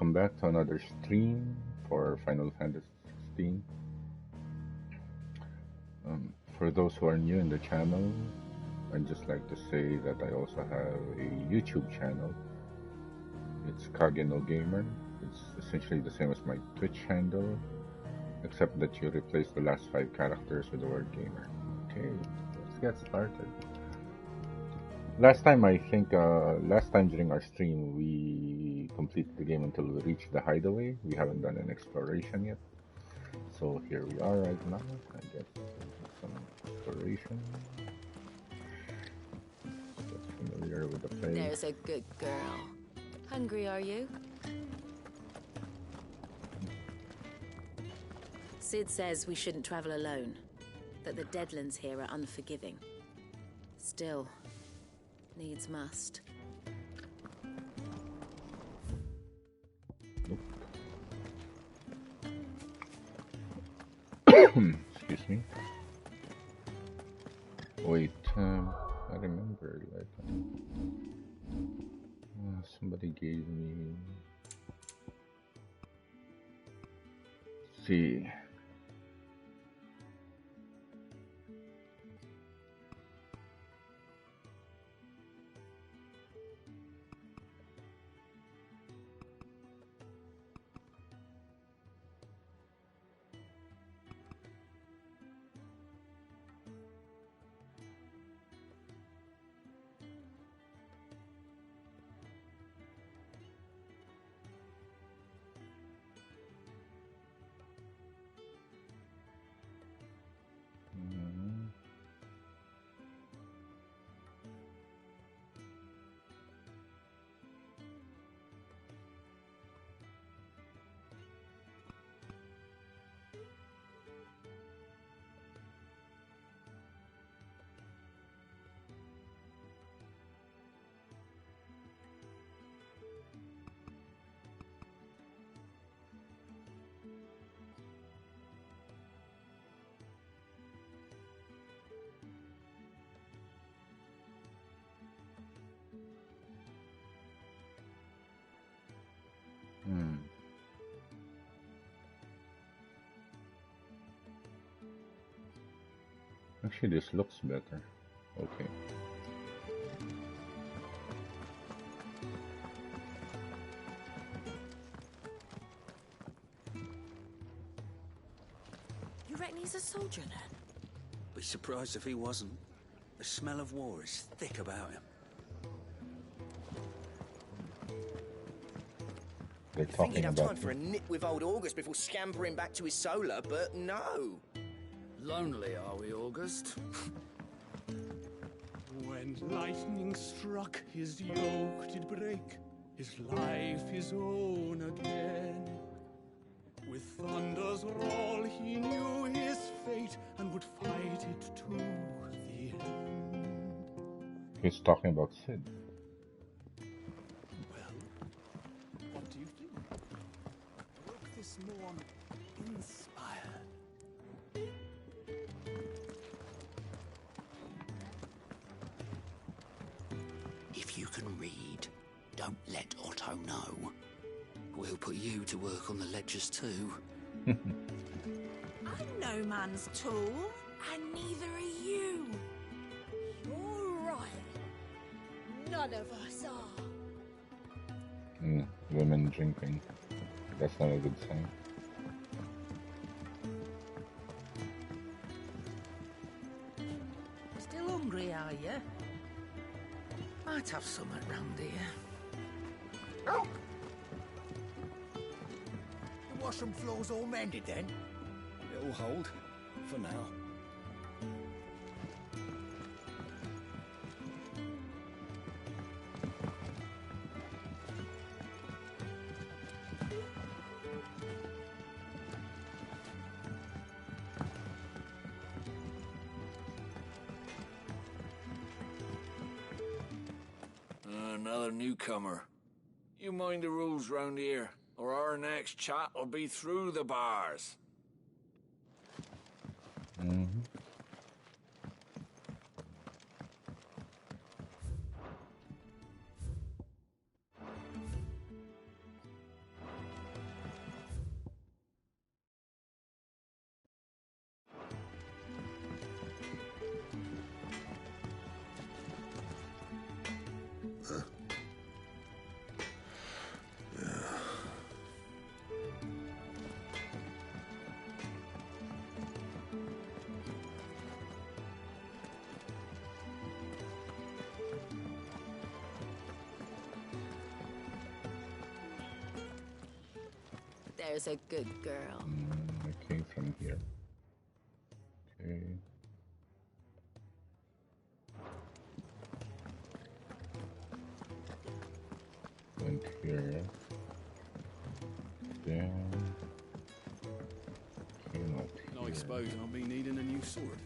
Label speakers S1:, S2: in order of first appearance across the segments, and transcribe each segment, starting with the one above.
S1: welcome back to another stream for Final Fantasy 16. For those who are new in the channel, I'd just like to say that I also have a YouTube channel. It's Kage no Gamer. It's essentially the same as my Twitch handle, except that you replace the last 5 characters with the word gamer. Okay, let's get started. Last time during our stream, we completed the game until we reached the hideaway. We haven't done an exploration yet. So here we are right now. I guess some exploration. Get familiar with the place.
S2: There's a good girl. Hungry, are you? Sid says we shouldn't travel alone. That the Deadlands here are unforgiving. Still, needs must.
S1: Excuse me. Wait, I remember, like, somebody gave me. Let's see. Actually, this looks better. Okay.
S2: You reckon he's a soldier then?
S3: Be surprised if he wasn't. The smell of war is thick about him.
S1: They're
S4: You'd think
S1: talking
S4: he'd have
S1: about
S4: time for a nip with old August before scampering back to his solar, but no.
S5: Lonely, are we, August?
S6: When lightning struck, his yoke did break, his life his own again. With thunder's roll, he knew his fate and would fight it to the end.
S1: He's talking about Sid.
S6: Well, what do you think? Look this morn inspired.
S3: If you can read, don't let Otto know. We'll put you to work on the ledgers too.
S7: I'm no man's tool, and neither are you. You're right. None of us are.
S1: Women drinking. That's not a good sign.
S5: Still hungry, are you? Might have some round here.
S4: The washroom floor's all mended then?
S3: It'll hold, for now.
S5: Another newcomer. You mind the rules round here, or our next chat will be through the bars.
S2: There's a good girl.
S1: I came from here. Okay. Went here. Down. Came up here.
S6: I suppose I'll be needing a new sword.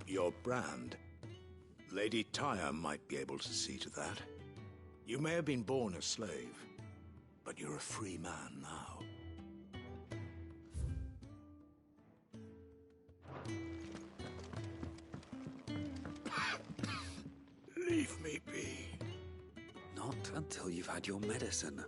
S8: Your brand? Lady Tyre might be able to see to that. You may have been born a slave, but you're a free man now. Leave me be.
S3: Not until you've had your medicine.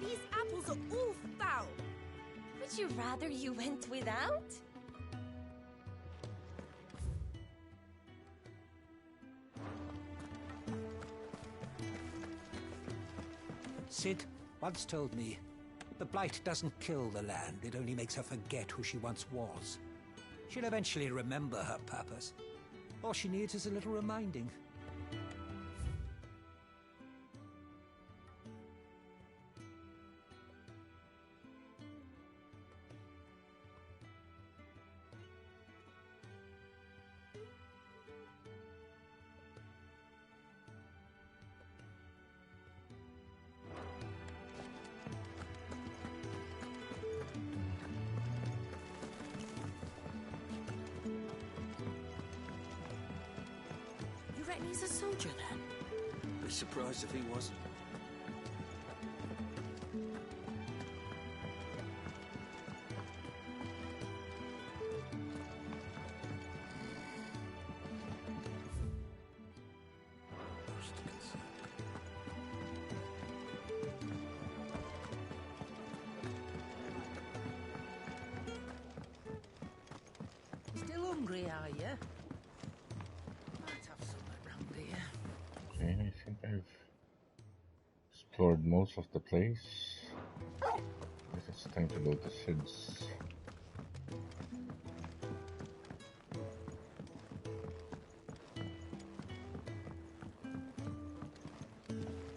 S7: These apples are all foul. Would you rather you went without?
S9: Sid once told me, the blight doesn't kill the land, it only makes her forget who she once was. She'll eventually remember her purpose. All she needs is a little reminding.
S2: You reckon he's a soldier then?
S3: Be surprised if he wasn't.
S9: Still hungry, are you? Might have something round here.
S1: Okay, I think I've explored most of the place. I guess it's time to go to Sid's.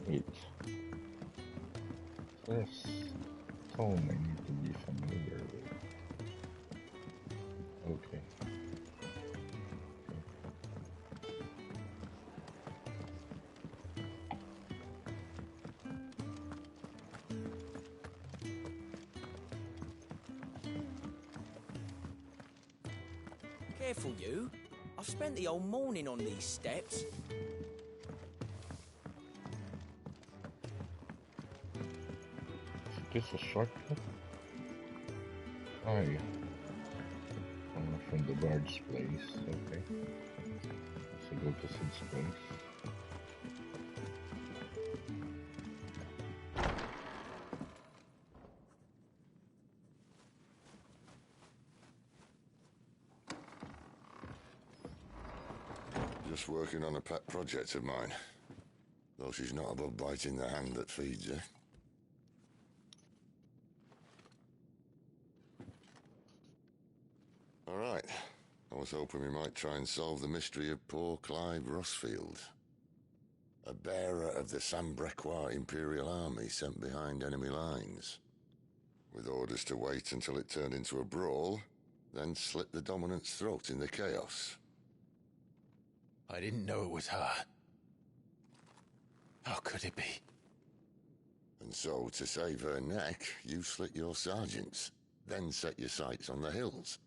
S1: Wait. This tone I need to be familiar with. Okay.
S4: Careful, you. I've spent the whole morning on these steps.
S1: Is this a shortcut? Aye. From the bard's place, okay. So go to Sid's place.
S10: Just working on a pet project of mine. Though she's not above biting the hand that feeds her. Alright. I was hoping we might try and solve the mystery of poor Clive Rossfield. A bearer of the Sambrequois Imperial Army sent behind enemy lines. With orders to wait until it turned into a brawl, then slit the dominant's throat in the chaos.
S8: I didn't know it was her. How could it be?
S10: And so, to save her neck, you slit your sergeants, then set your sights on the hills.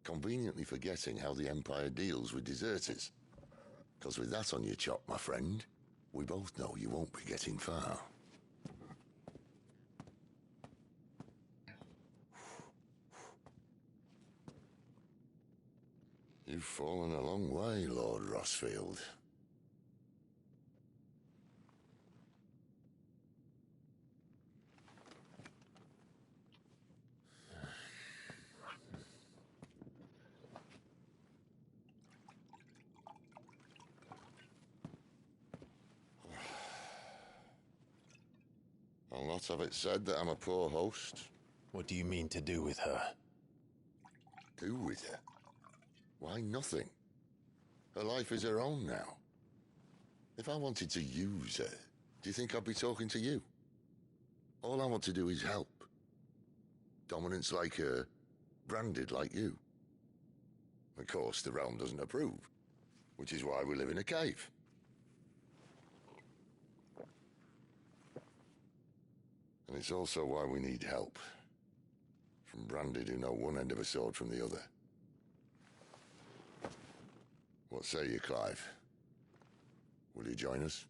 S10: Conveniently forgetting how the Empire deals with deserters. Because with that on your chop, my friend, we both know you won't be getting far. You've fallen a long way, Lord Rossfield. Not have it said that I'm a poor host.
S11: What do you mean to do with her?
S10: Do with her? Why, nothing. Her life is her own now. If I wanted to use her, do you think I'd be talking to you? All I want to do is help. Dominants like her, branded like you. Of course, the realm doesn't approve, which is why we live in a cave. And it's also why we need help. From branded who know one end of a sword from the other. What say you, Clive? Will you join us?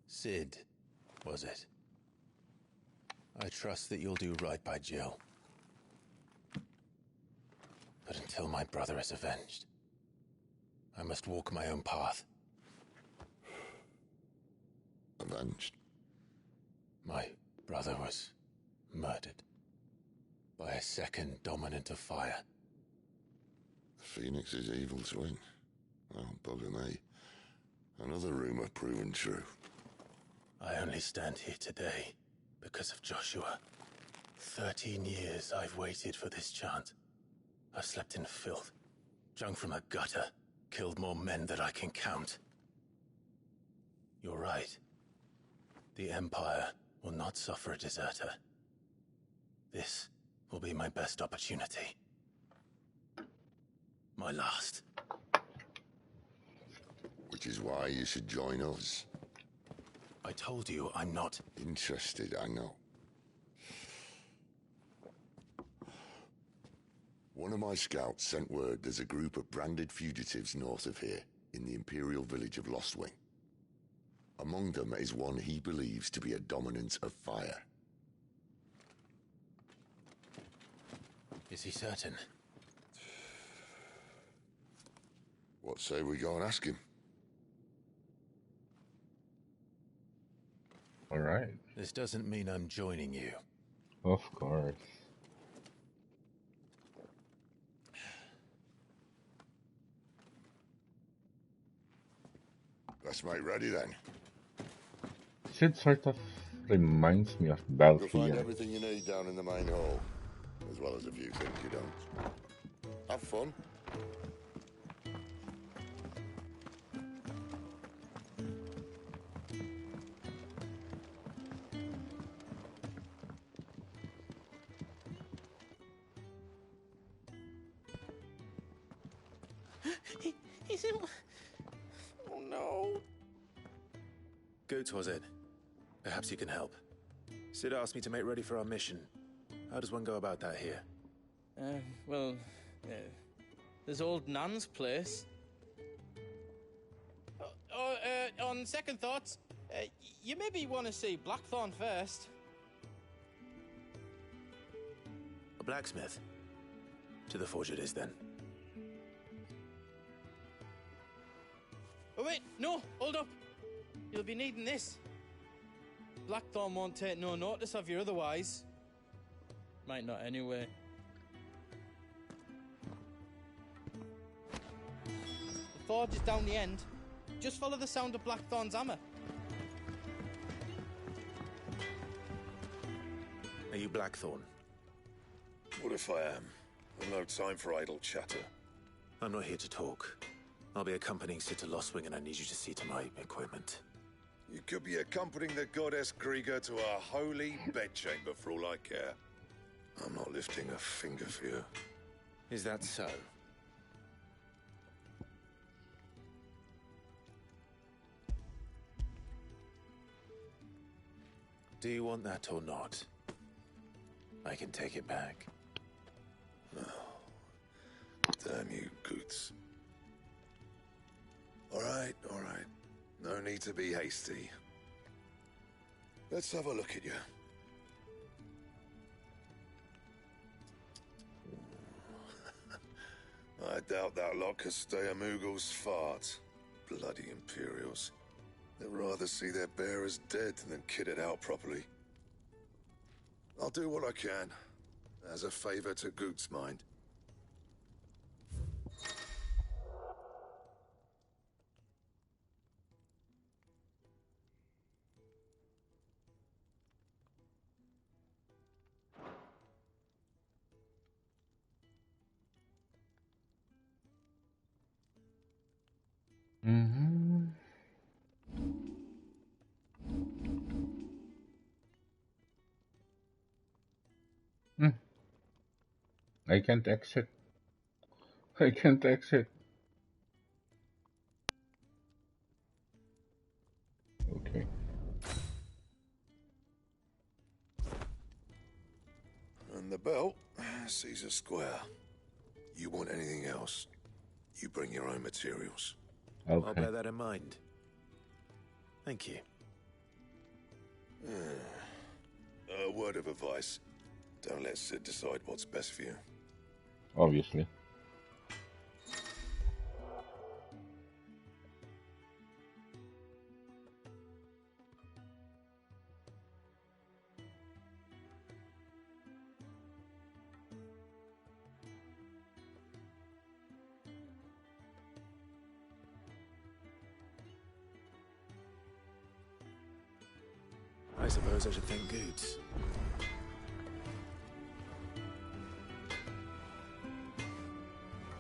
S11: Sid, was it? I trust that you'll do right by Jill. But until my brother is avenged, I must walk my own path.
S10: Avenged?
S11: My brother was murdered by a second dominant of fire.
S10: The Phoenix's evil twin. Oh, bugger me. Another rumor proven true.
S11: I only stand here today because of Joshua. 13 years I've waited for this chance. I've slept in filth, drunk from a gutter, killed more men than I can count. You're right. The Empire will not suffer a deserter. This will be my best opportunity. My last.
S10: Which is why you should join us.
S11: I told you I'm not
S10: interested, I know. One of my scouts sent word there's a group of branded fugitives north of here, in the Imperial village of Lostwing. Among them is one he believes to be a dominant of fire.
S11: Is he certain?
S10: What say we go and ask him?
S1: All right.
S11: This doesn't mean I'm joining you.
S1: Of course.
S10: Let's make ready then.
S1: Sid sort of reminds me of
S10: You'll
S1: Balthier.
S10: find everything you need down in the main hall, as well as a few things you don't. Have fun.
S4: He's in... Oh no.
S11: Goats, was it? Perhaps you can help. Sid asked me to make ready for our mission. How does one go about that here?
S12: Well, there's old Nan's place. On second thoughts, you maybe want to see Blackthorn first.
S11: A blacksmith? To the forge it is, then.
S12: Oh wait, no, hold up. You'll be needing this. Blackthorn won't take no notice of you otherwise. Might not anyway. The forge is down the end. Just follow the sound of Blackthorn's hammer.
S11: Are you Blackthorn?
S13: What if I am? I've no time for idle chatter.
S11: I'm not here to talk. I'll be accompanying Sid to Lostwing, and I need you to see to my equipment.
S13: You could be accompanying the goddess Krieger to a holy bedchamber for all I care. I'm not lifting a finger for you.
S11: Is that so? Do you want that or not? I can take it back.
S13: No. Damn you, Goots. All right. No need to be hasty. Let's have a look at you. I doubt that lot could stay a Moogle's fart. Bloody Imperials. They'd rather see their bearers dead than kitted out properly. I'll do what I can. As a favor to Goot's mind.
S1: Mm-hmm. I can't exit. I can't exit. Okay.
S13: And the belt, Caesar Square. You want anything else, you bring your own materials.
S1: Okay.
S11: I'll bear that in mind. Thank you.
S13: A word of advice. Don't let Sid decide what's best for you.
S1: Obviously.
S11: I suppose I should thank Goots.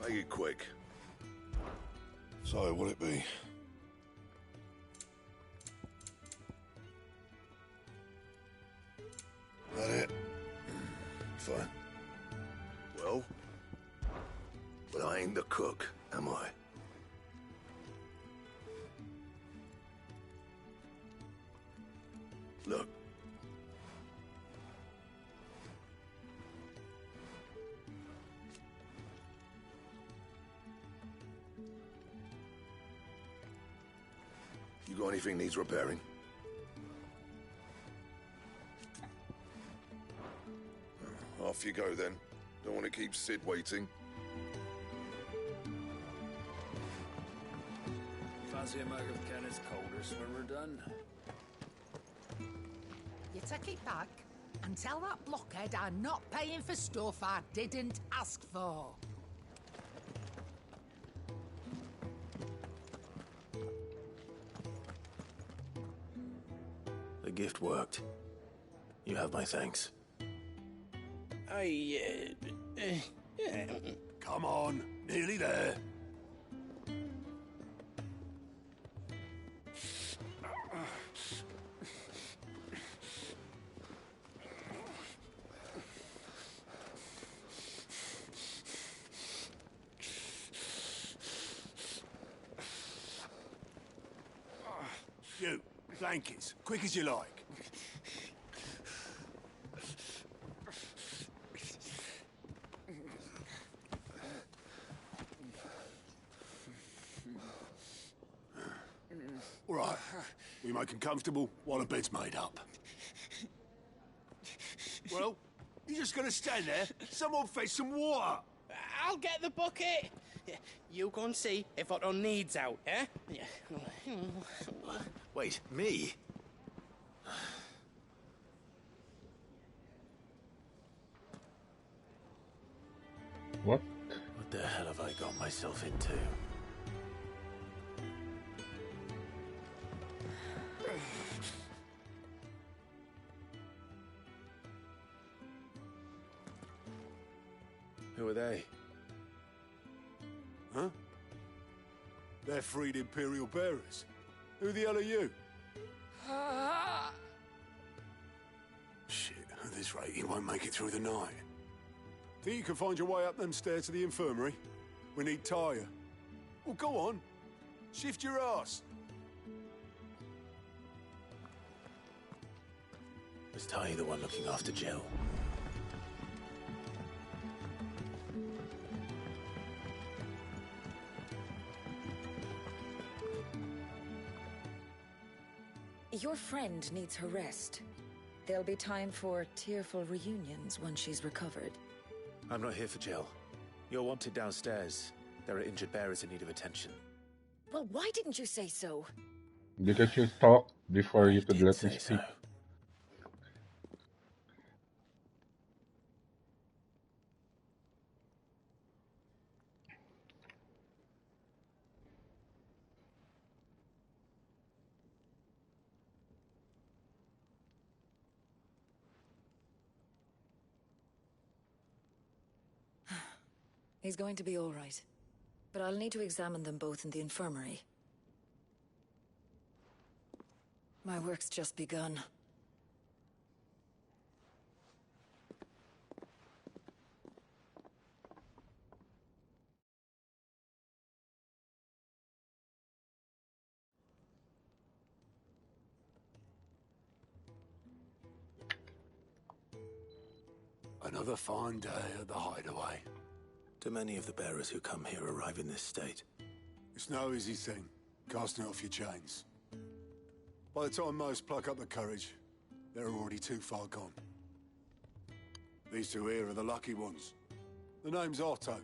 S13: Make it quick. So, what'll it be? That it? Fine. Well? But I ain't the cook, am I? Look. You got anything needs repairing? Off you go then. Don't want to keep Sid waiting.
S5: Fancy a mug of Kenneth's Colders when we're done?
S7: You take it back and tell that blockhead I'm not paying for stuff I didn't ask for.
S11: The gift worked. You have my thanks.
S13: Come on, nearly there.
S14: You, blankets, quick as you like. All right, we make them comfortable while the bed's made up. Well, you're just gonna stand there? Someone fetch some water.
S12: I'll get the bucket. You go and see if Otto needs out, eh?
S11: Wait, me?
S1: What?
S11: What the hell have I got myself into? Who are they?
S14: Huh? They're freed Imperial bearers. Who the hell are you? Shit, at this rate, you won't make it through the night. Think you can find your way up them stairs to the infirmary? We need Tyre. Well, go on. Shift your ass.
S11: Was Ty the one looking after Jill?
S15: Your friend needs her rest. There'll be time for tearful reunions once she's recovered.
S11: I'm not here for Jill. You're wanted downstairs. There are injured bearers in need of attention.
S15: Well, why didn't you say so?
S1: Because you talk before you could let me
S11: Say
S1: speak.
S11: so.
S15: He's going to be all right. But I'll need to examine them both in the infirmary. My work's just begun.
S14: Another fine day at the hideaway.
S11: Do many of the bearers who come here arrive in this state?
S14: It's no easy thing, casting off your chains. By the time most pluck up the courage, they're already too far gone. These two here are the lucky ones. The name's Otto.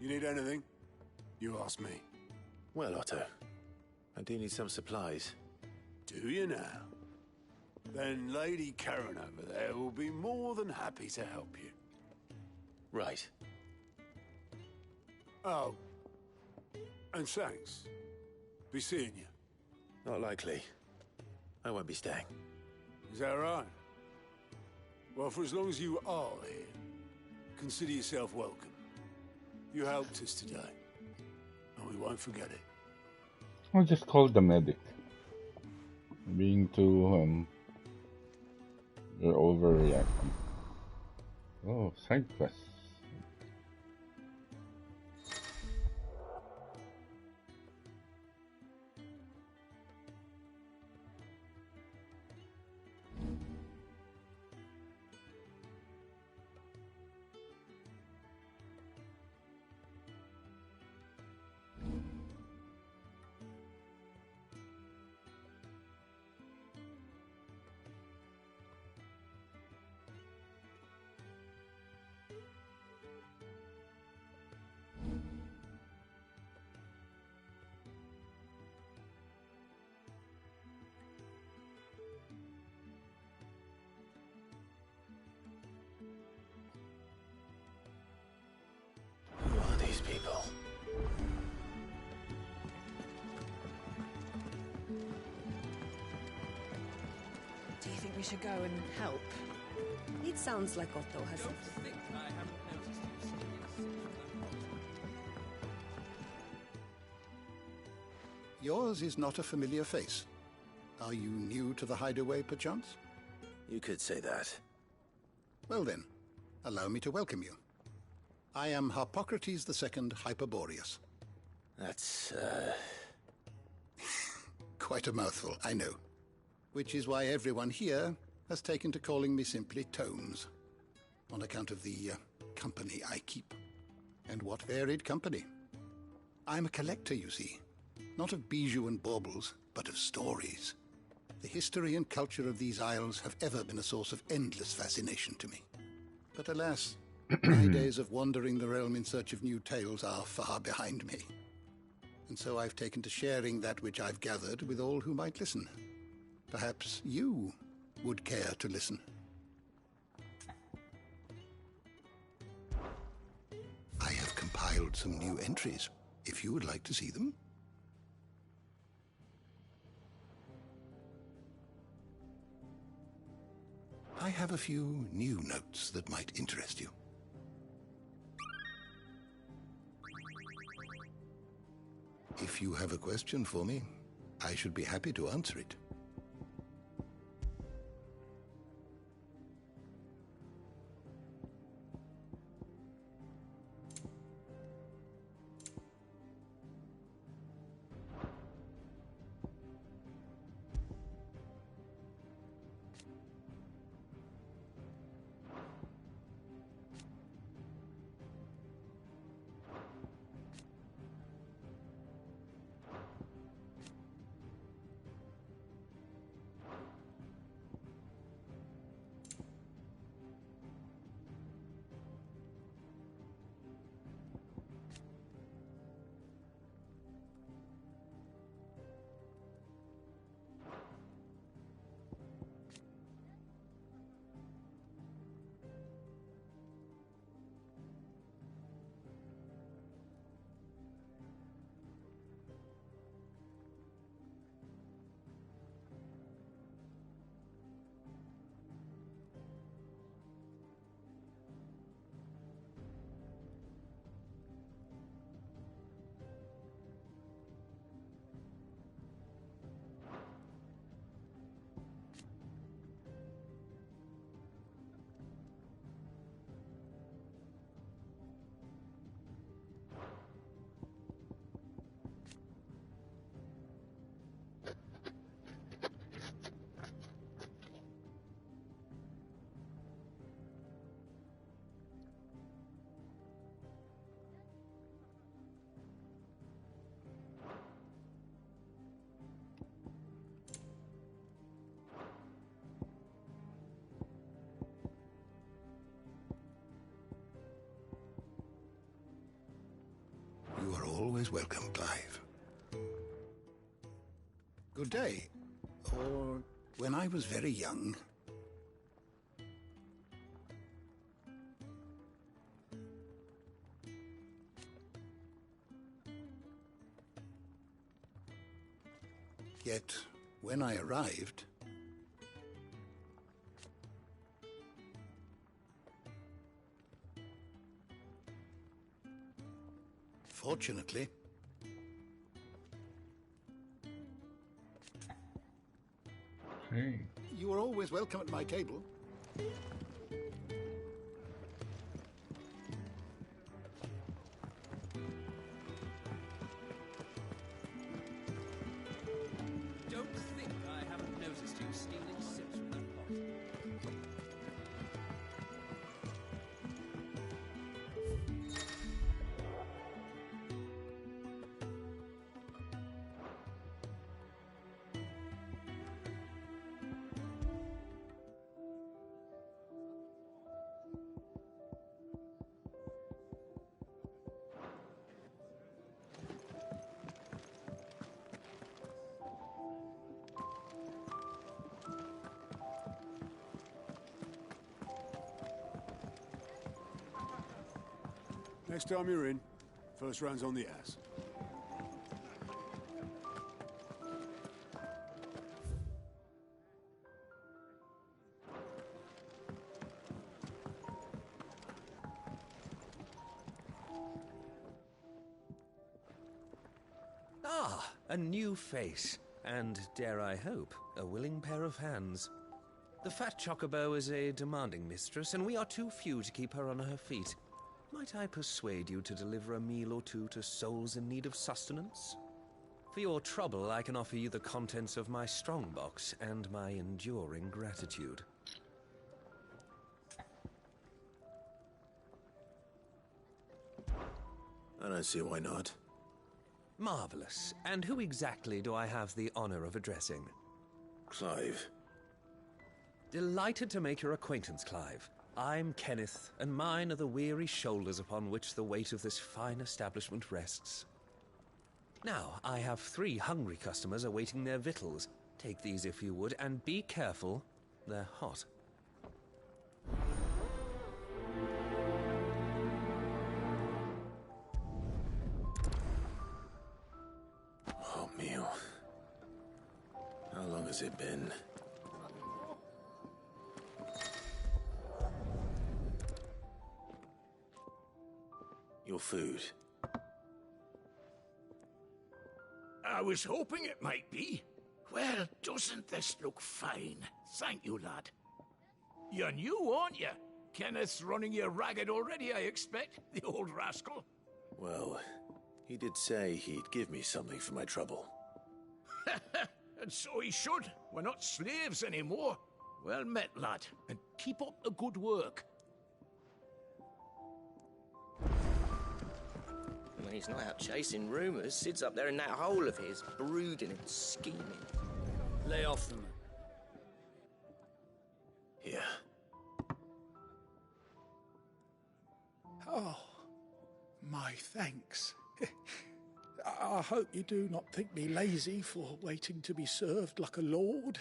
S14: You need anything? You ask me.
S11: Well, Otto, I do need some supplies.
S14: Do you now? Then Lady Karen over there will be more than happy to help you.
S11: Right.
S14: Oh. And thanks. Be seeing you.
S11: Not likely. I won't be staying.
S14: Is that right? Well, for as long as you are here, consider yourself welcome. You helped us today, and we won't forget it.
S1: I'll just call the medic. Being too, you're overreacting. Oh, side quests.
S11: Who are these people?
S7: Do you think we should go and help? It sounds like Otto has it.
S16: Yours is not a familiar face. Are you new to the hideaway, perchance?
S11: You could say that.
S16: Well then, allow me to welcome you. I am Harpocrates II Hyperboreus.
S11: That's,
S16: Quite a mouthful, I know. Which is why everyone here has taken to calling me simply Tomes, on account of the company I keep. And what varied company. I'm a collector, you see. Not of bijou and baubles, but of stories. The history and culture of these isles have ever been a source of endless fascination to me. But alas, my days of wandering the realm in search of new tales are far behind me. And so I've taken to sharing that which I've gathered with all who might listen. Perhaps you would care to listen. I have compiled some new entries, if you would like to see them. I have a few new notes that might interest you. If you have a question for me, I should be happy to answer it. always welcome, Clive. Good day. Or when I was very young. Yet, when I arrived, fortunately,
S1: Hey.
S16: You are always welcome at my table.
S17: Don't think I haven't noticed you stealing sips from that pot.
S14: Next time you're in, first round's on the ass.
S17: Ah, a new face. And, dare I hope, a willing pair of hands. The fat chocobo is a demanding mistress, and we are too few to keep her on her feet. Might I persuade you to deliver a meal or two to souls in need of sustenance? For your trouble, I can offer you the contents of my strongbox and my enduring gratitude.
S8: I don't see why not.
S17: Marvelous. And who exactly do I have the honor of addressing?
S8: Clive.
S17: Delighted to make your acquaintance, Clive. I'm Kenneth, and mine are the weary shoulders upon which the weight of this fine establishment rests. Now, I have 3 hungry customers awaiting their victuals. Take these if you would, and be careful, they're hot.
S8: Oh, meal. How long has it been? Your food.
S18: I was hoping it might be. Well, doesn't this look fine? Thank you, lad. You're new, aren't you? Kenneth's running you ragged already, I expect, the old rascal.
S8: Well, he did say he'd give me something for my trouble.
S18: And so he should. We're not slaves anymore. Well met, lad, and keep up the good work.
S4: When he's not out chasing rumours, Sid's up there in that hole of his, brooding and scheming.
S18: Lay off them.
S8: Here.
S19: Oh, my thanks. I hope you do not think me lazy for waiting to be served like a lord.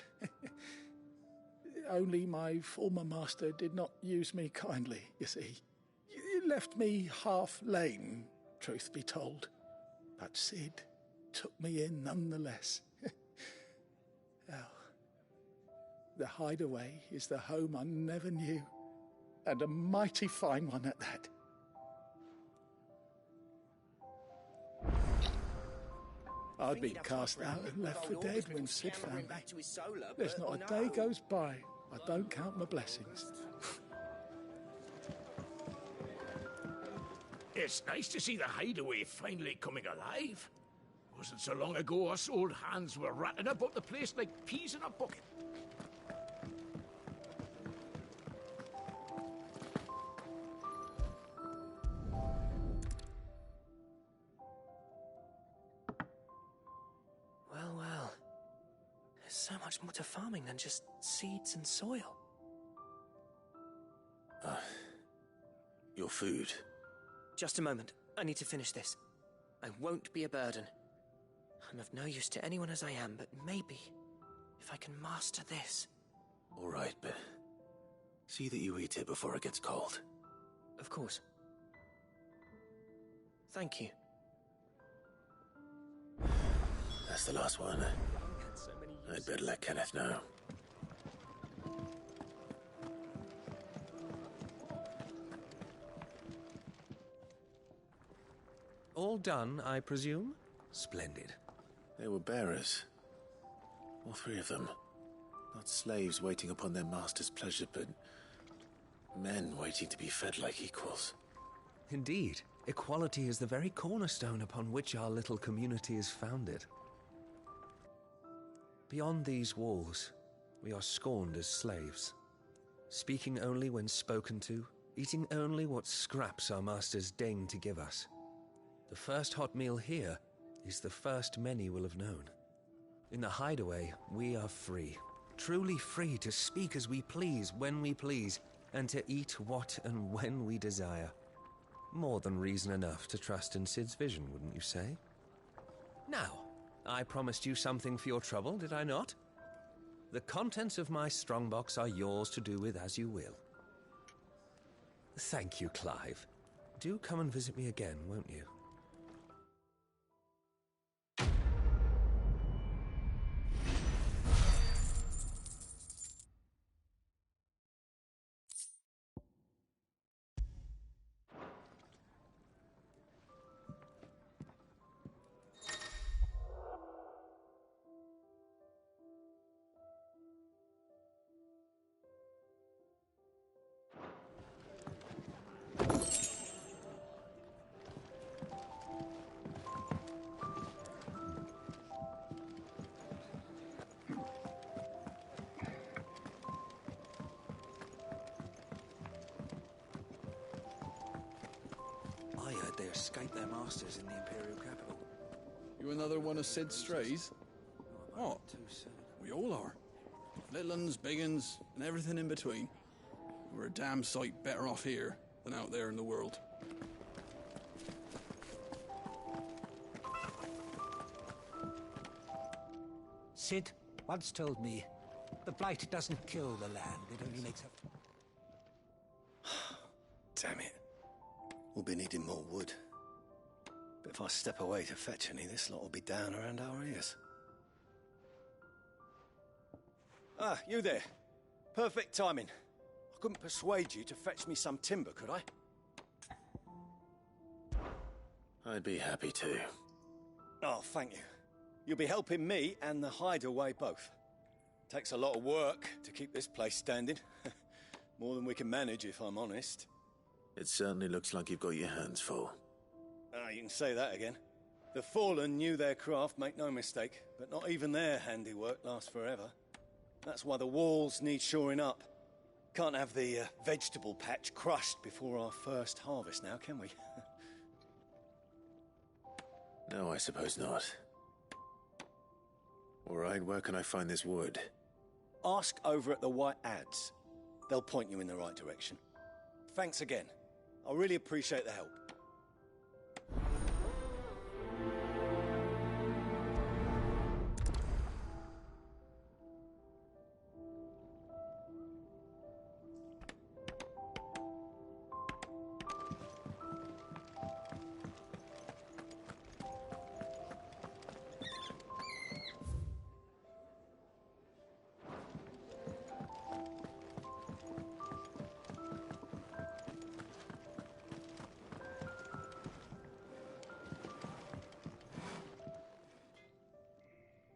S19: Only my former master did not use me kindly, you see. He left me half lame, truth be told. But Sid took me in nonetheless. Well, the hideaway is the home I never knew, and a mighty fine one at that. I'd been cast out and left for dead when Sid found me. There's not a day goes by I don't count my blessings.
S18: It's nice to see the hideaway finally coming alive. Wasn't so long ago us old hands were ratting about the place like peas in a bucket.
S4: Well, well. There's so much more to farming than just seeds and soil.
S8: Your food.
S4: Just a moment. I need to finish this. I won't be a burden. I'm of no use to anyone as I am, but maybe if I can master this.
S11: All right, but see that you eat it before it gets cold.
S4: Of course. Thank you.
S11: That's the last one. I'd better let Kenneth know.
S17: All done, I presume? Splendid.
S11: They were bearers. All three of them. Not slaves waiting upon their master's pleasure, but men waiting to be fed like equals.
S17: Indeed. Equality is the very cornerstone upon which our little community is founded. Beyond these walls, we are scorned as slaves, speaking only when spoken to, eating only what scraps our masters deign to give us. The first hot meal here is the first many will have known. In the hideaway, we are free, truly free to speak as we please, when we please, and to eat what and when we desire. More than reason enough to trust in Sid's vision, wouldn't you say? Now, I promised you something for your trouble, did I not? The contents of my strongbox are yours to do with as you will. Thank you, Clive. Do come and visit me again, won't you?
S20: They escaped their masters in the Imperial capital.
S6: You another one of Sid's strays? What? We all are. Little uns, big uns, and everything in between. We're a damn sight better off here than out there in the world.
S9: Sid once told me, the blight doesn't kill the land, it only makes her...
S20: Damn it. We'll be needing more wood. But if I step away to fetch any, this lot will be down around our ears. Ah, you there. Perfect timing. I couldn't persuade you to fetch me some timber, could I?
S11: I'd be happy to.
S20: Oh, thank you. You'll be helping me and the hideaway both. Takes a lot of work to keep this place standing. More than we can manage, if I'm honest.
S11: It certainly looks like you've got your hands full.
S20: Ah, you can say that again. The Fallen knew their craft, make no mistake, but not even their handiwork lasts forever. That's why the walls need shoring up. Can't have the vegetable patch crushed before our first harvest now, can we?
S11: No, I suppose not. All right, where can I find this wood?
S20: Ask over at the White Ads. They'll point you in the right direction. Thanks again. I really appreciate the help.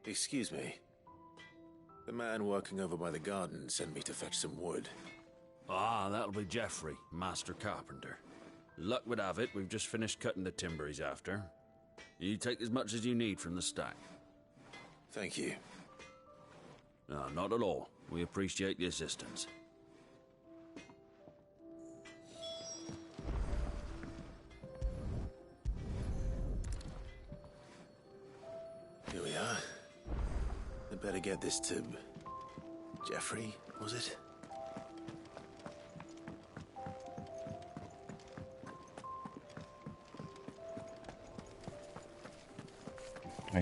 S11: Excuse me. The man working over by the garden sent me to fetch some wood.
S21: Ah, that'll be Geoffrey, Master Carpenter. Luck would have it, we've just finished cutting the timber he's after. You take as much as you need from the stack.
S11: Thank you.
S21: No, not at all. We appreciate the assistance.
S11: Here we are. I'd better get this to... Geoffrey, was it?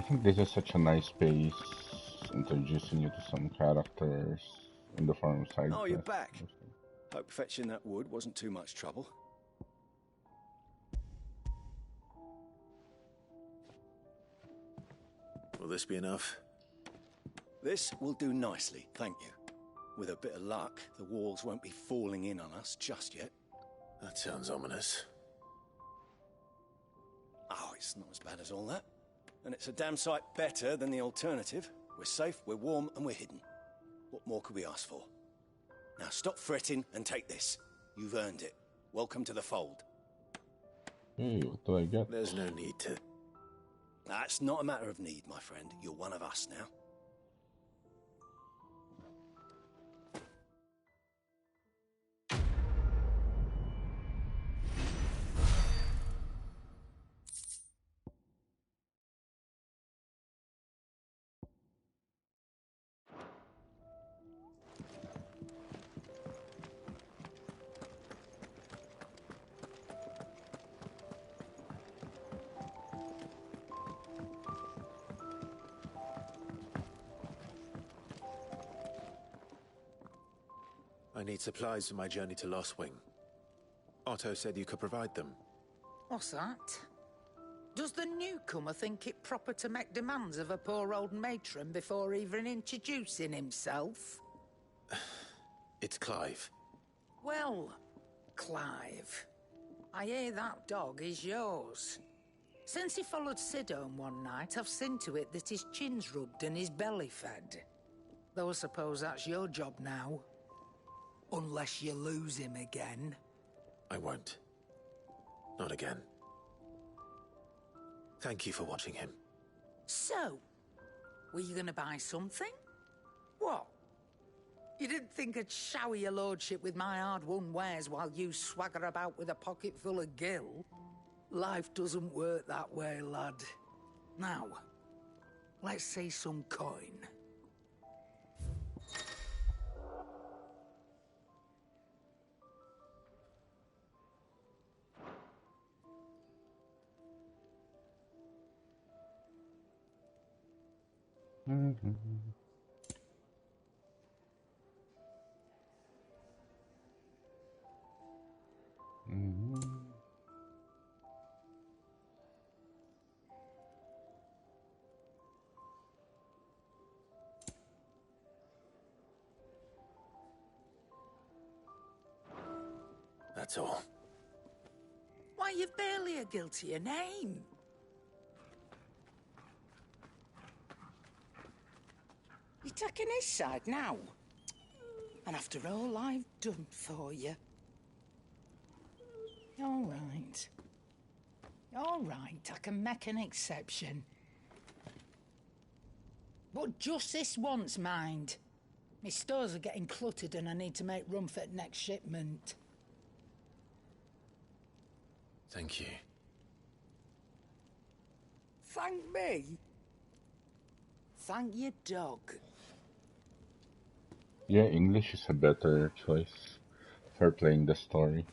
S1: think this is such a nice pace, introducing you to some characters in the form of side
S20: Oh, you're
S1: quests.
S20: back. Hope fetching that wood wasn't too much trouble.
S11: Will this be enough?
S20: This will do nicely, thank you. With a bit of luck, the walls won't be falling in on us just yet.
S11: That sounds ominous.
S20: Oh, it's not as bad as all that. And it's a damn sight better than the alternative. We're safe, we're warm, and we're hidden. What more could we ask for? Now stop fretting and take this. You've earned it. Welcome to the fold.
S1: Hey, what do I get?
S11: There's no need to...
S20: That's not a matter of need, my friend. You're one of us now.
S11: I need supplies for my journey to Lostwing. Otto said you could provide them.
S2: What's that? Does the newcomer think it proper to make demands of a poor old matron before even introducing himself?
S11: It's Clive.
S2: Well, Clive, I hear that dog is yours. Since he followed Sid home one night, I've seen to it that his chin's rubbed and his belly fed. Though I suppose that's your job now. Unless you lose him again.
S11: I won't. Not again. Thank you for watching him.
S2: So, were you gonna buy something? What? You didn't think I'd shower your lordship with my hard-won wares while you swagger about with a pocket full of gil? Life doesn't work that way, lad. Now, let's see some coin.
S1: Mm-hmm. Mm-hmm.
S11: That's all.
S2: Why, you've barely a guiltier name. You're taking his side now? And after all I've done for you. All right. All right, I can make an exception. But just this once, mind. My stores are getting cluttered and I need to make room for the next shipment.
S11: Thank you.
S2: Thank me? Thank your dog.
S1: Yeah, English is a better choice for playing the story.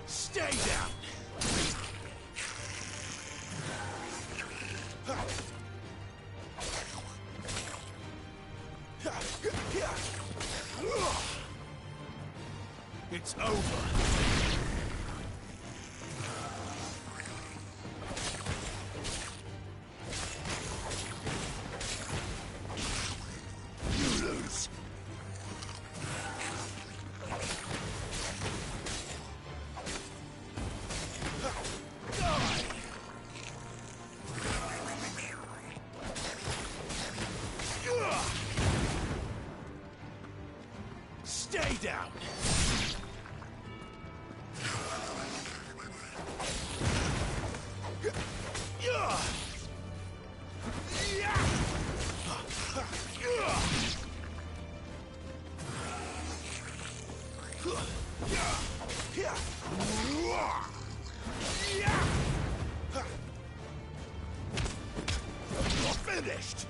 S18: Stay down! It's over. Stay down! Finished!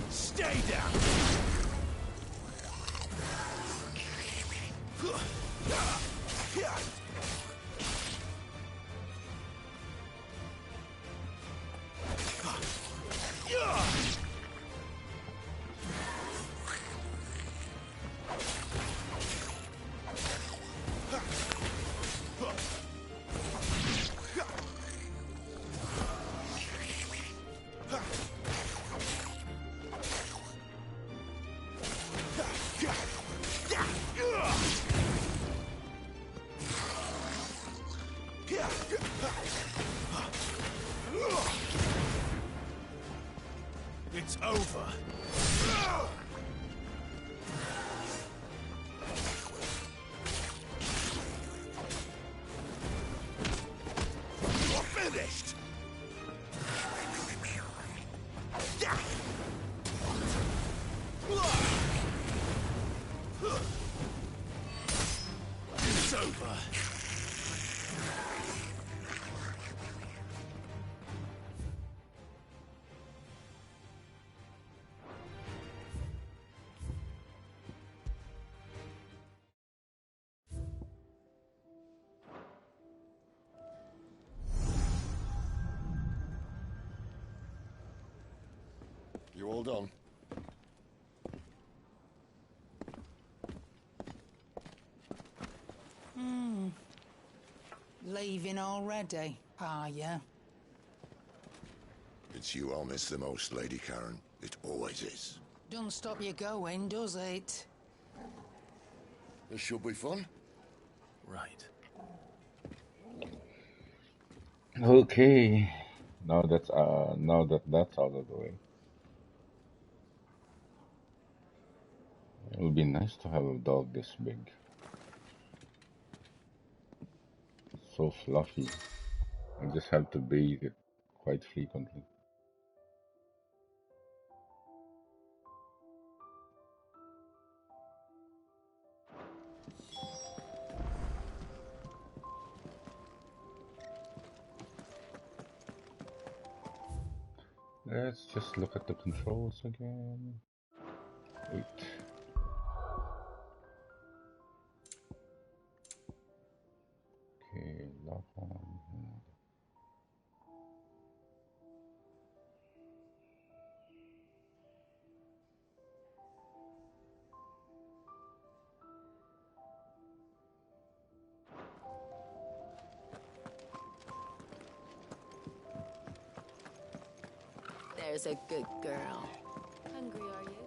S18: Stay down! It's over. You're finished. It's over.
S10: You all done?
S2: Leaving already, are ya?
S10: It's you I'll miss the most, Lady Karen. It always is.
S2: Don't stop you going, does it?
S10: This should be fun.
S11: Right.
S1: Okay, now that that's out of the way, it would be nice to have a dog this big. It's so fluffy. I just have to bathe it quite frequently. Let's just look at the controls again. Wait. Okay, lock on.
S3: There's a good girl. Hungry, are you?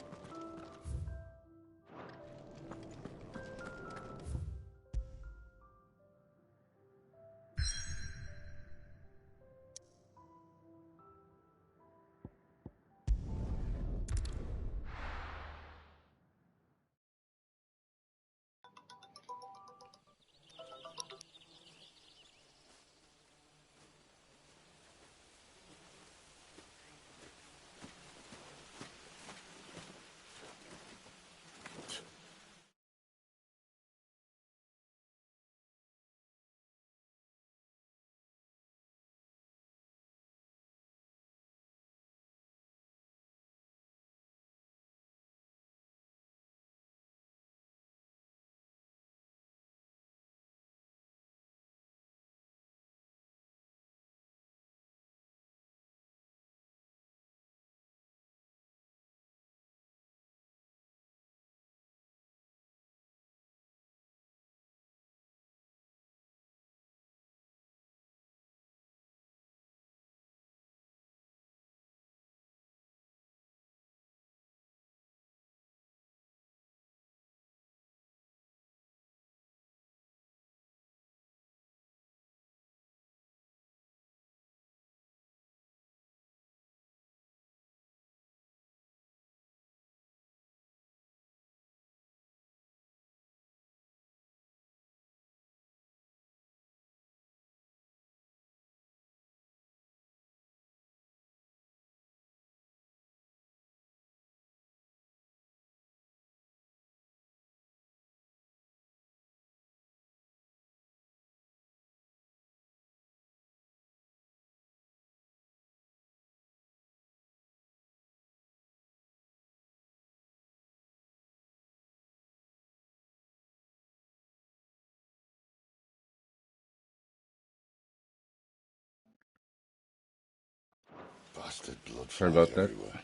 S10: Bastard blood
S1: Sorry
S10: flies
S1: about that.
S10: everywhere.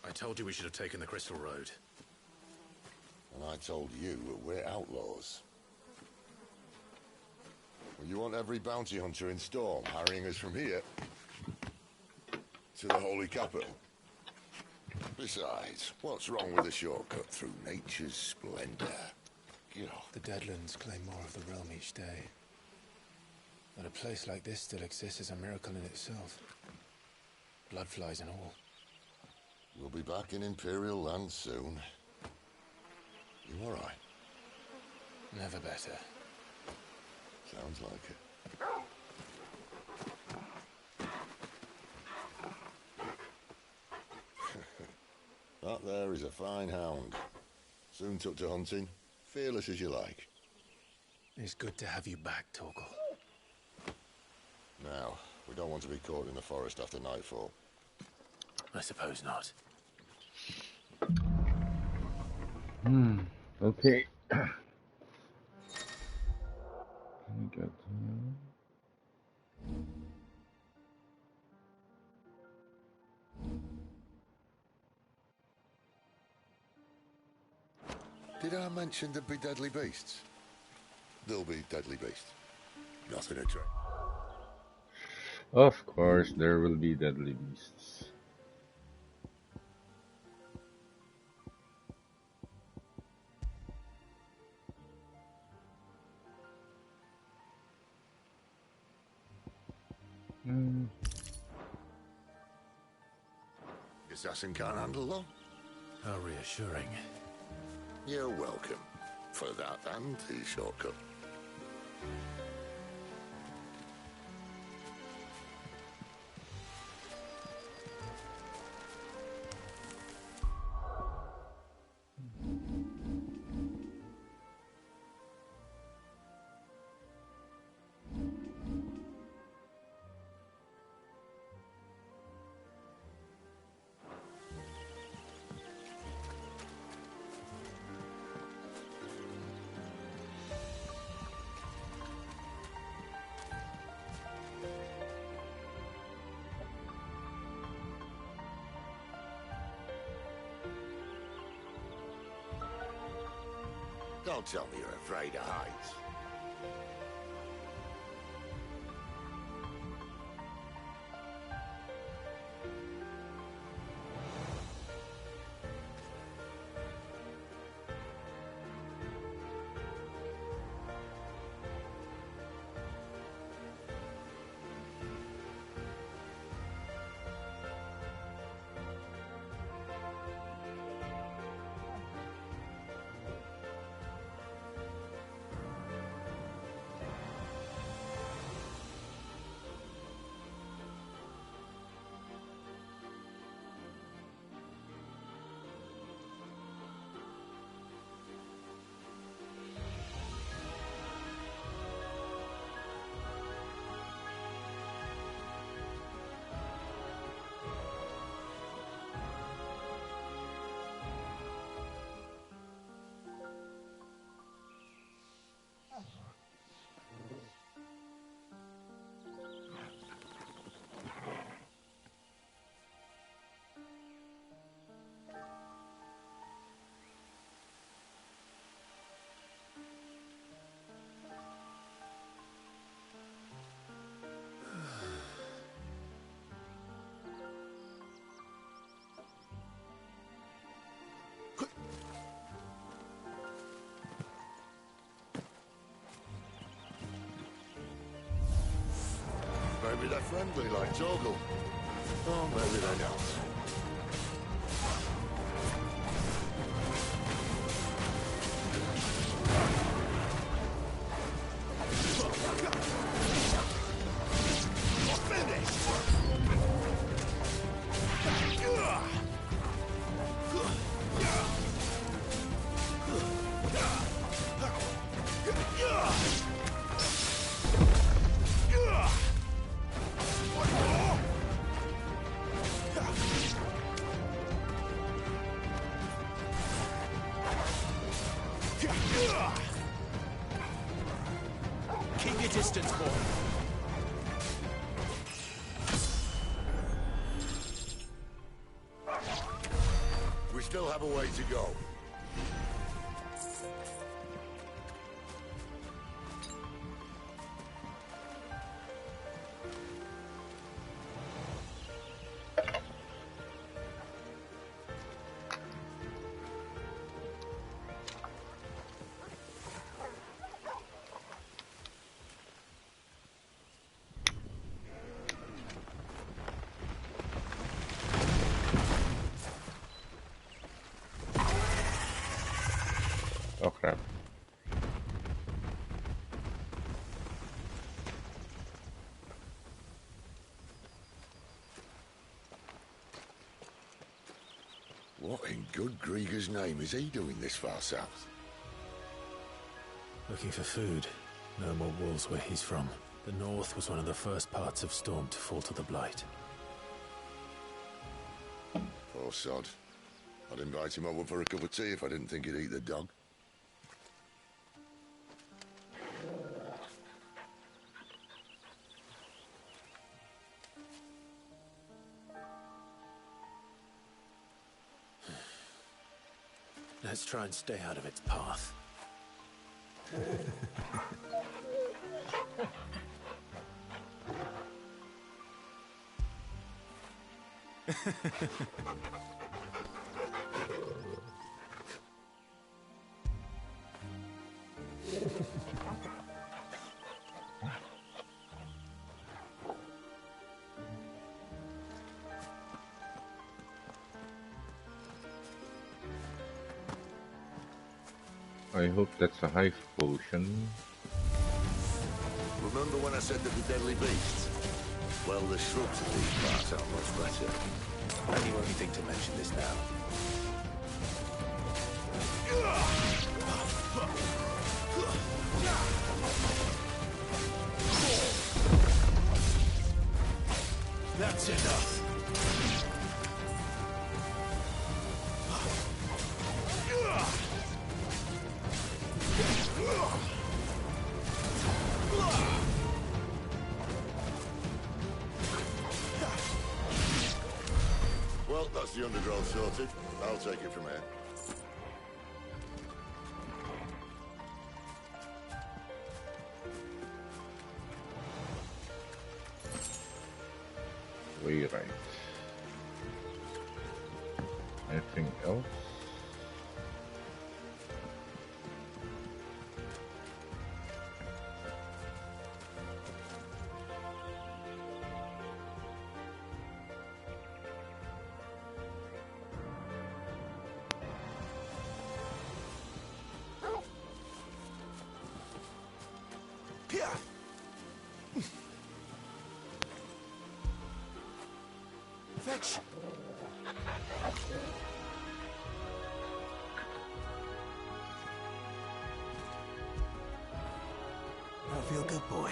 S11: I told you we should have taken the Crystal Road.
S10: And I told you that we're outlaws. Well, you want every bounty hunter in Storm harrying us from here to the Holy Capital? Besides, what's wrong with a shortcut through nature's splendor?
S11: The Deadlands claim more of the realm each day. That a place like this still exists is a miracle in itself. Bloodflies and all.
S10: We'll be back in Imperial land soon. You all right?
S11: Never better.
S10: Sounds like it. That there is a fine hound. Soon took to hunting. Fearless as you like.
S11: It's good to have you back, Torgal.
S10: Now, we don't want to be caught in the forest after nightfall.
S11: I suppose not.
S1: Okay. Let me get
S10: Did I mention there'd be deadly beasts? There'll be deadly beasts. Nothing to try.
S1: Of course, there will be deadly beasts.
S10: Assassin can't handle them.
S11: How reassuring.
S10: You're welcome. For that and the shortcut. Don't tell me you're afraid of heights. Maybe they're friendly like Torgal. Or maybe they're not.
S18: Keep your distance, boy.
S10: We still have a way to go.
S1: Oh crap.
S10: What in good Grieger's name is he doing this far south?
S11: Looking for food. No more wolves where he's from. The north was one of the first parts of Storm to fall to the Blight.
S10: Poor sod. I'd invite him over for a cup of tea if I didn't think he'd eat the dog.
S11: Let's try and stay out of its path.
S1: I hope that's a hive potion.
S10: Remember when I said that the deadly beasts? Well, the shrubs of these parts are much better.
S11: And you only think to mention this now.
S18: That's enough.
S10: Well, that's the undergrowth sorted. I'll take it from here.
S1: right. Anything else?
S18: Fetch! I feel good, boy.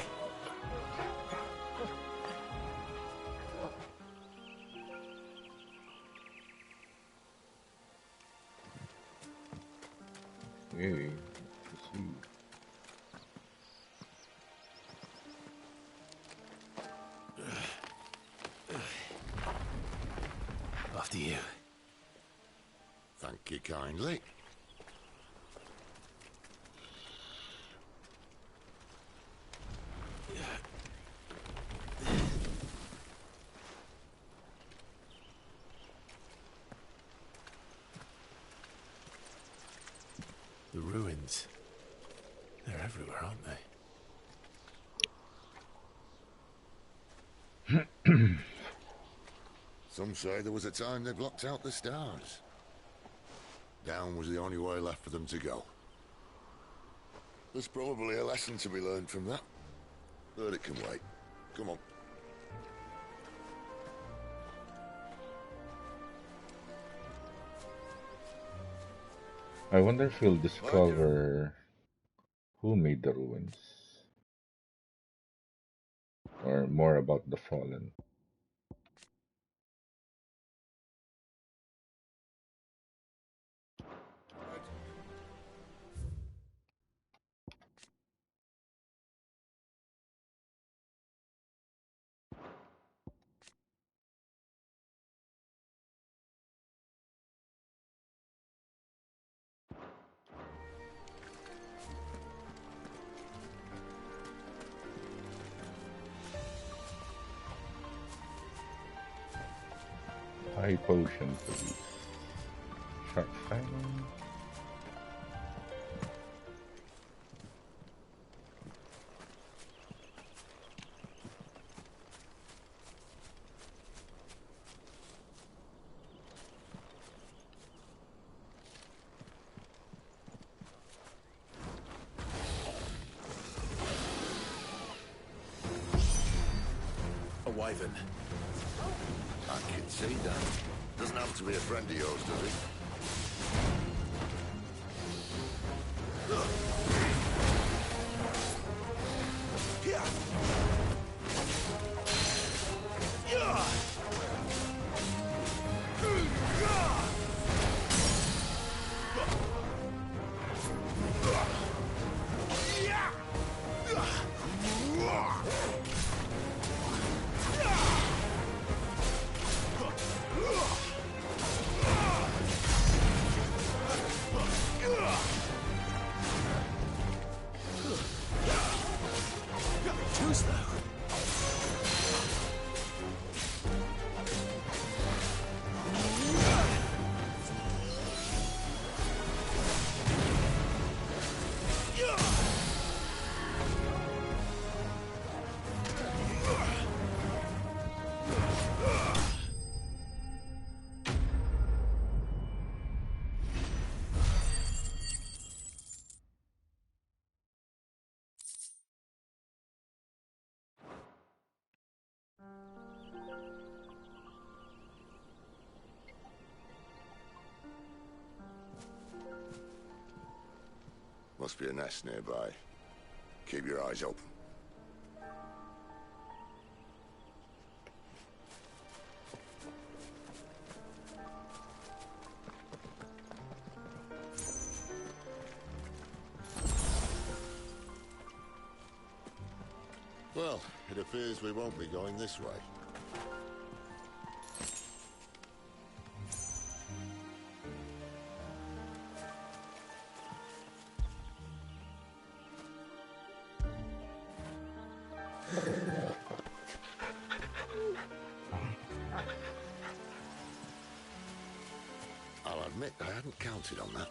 S1: Hey, see.
S21: After you.
S10: Thank you kindly.
S11: The ruins. They're everywhere, aren't they?
S10: Some say there was a time they blocked out the stars. Down was the only way left for them to go. There's probably a lesson to be learned from that. But it can wait. Come on.
S1: I wonder if we'll discover who made the ruins. Or more about the Fallen. High potion, please. Sharp fang.
S11: A wyvern.
S10: I can see that. Doesn't have to be a friend of yours, does he?
S18: Too slow.
S10: Must be a nest nearby. Keep your eyes open. Well, it appears we won't be going this way. I hadn't counted on that.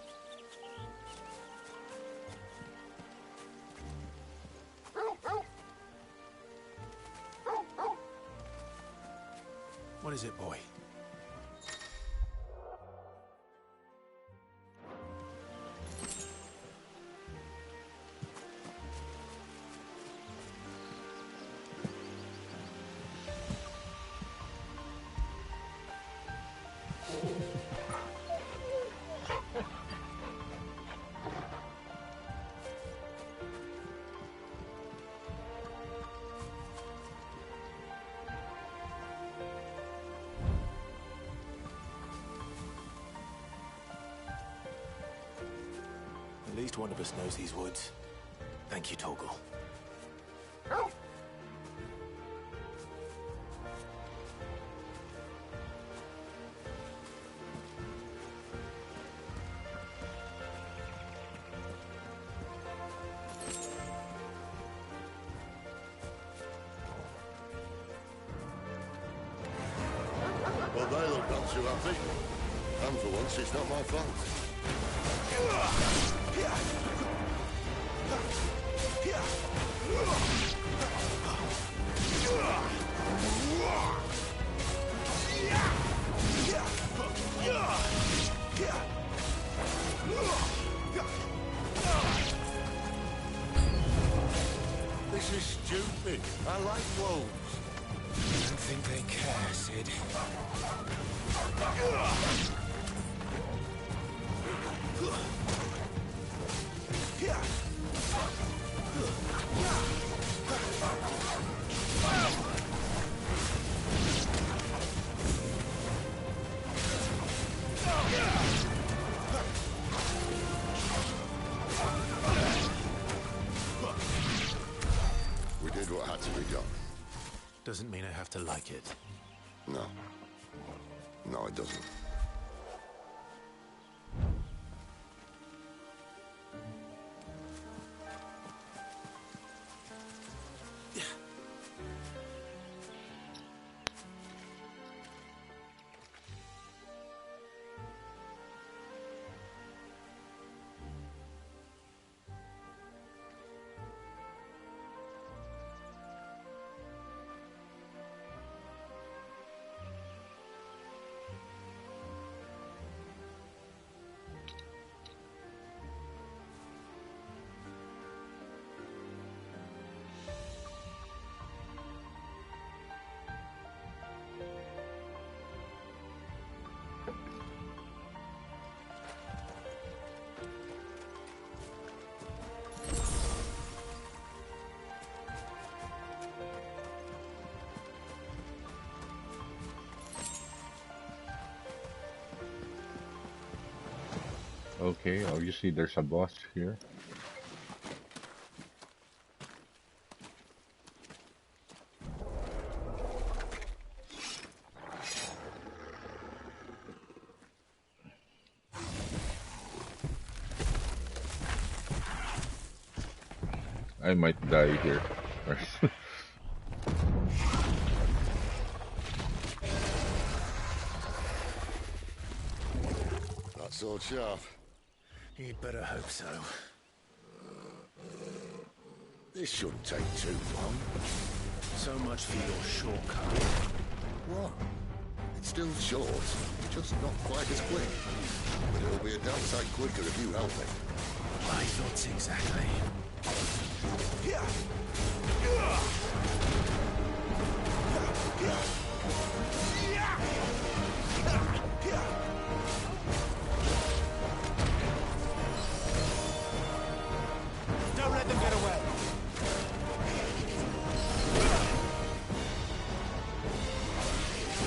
S11: What is it, boy? At least one of us knows these woods. Thank you, Torgal.
S10: Well, they look not too happy. And for once, it's not my fault. This is stupid. I like wolves.
S9: I don't think they care, Sid.
S10: We did what had to be done.
S11: Doesn't mean I have to like it.
S10: No. No, it doesn't.
S1: Okay, obviously there's a boss here. I might die here.
S10: That sword sharp.
S11: You'd better hope so.
S10: This shouldn't take too long.
S11: So much for your shortcut.
S10: What? It's still short, just not quite as quick. But it'll be a damn sight quicker if you help me.
S11: My thoughts exactly.
S12: Don't let them get away.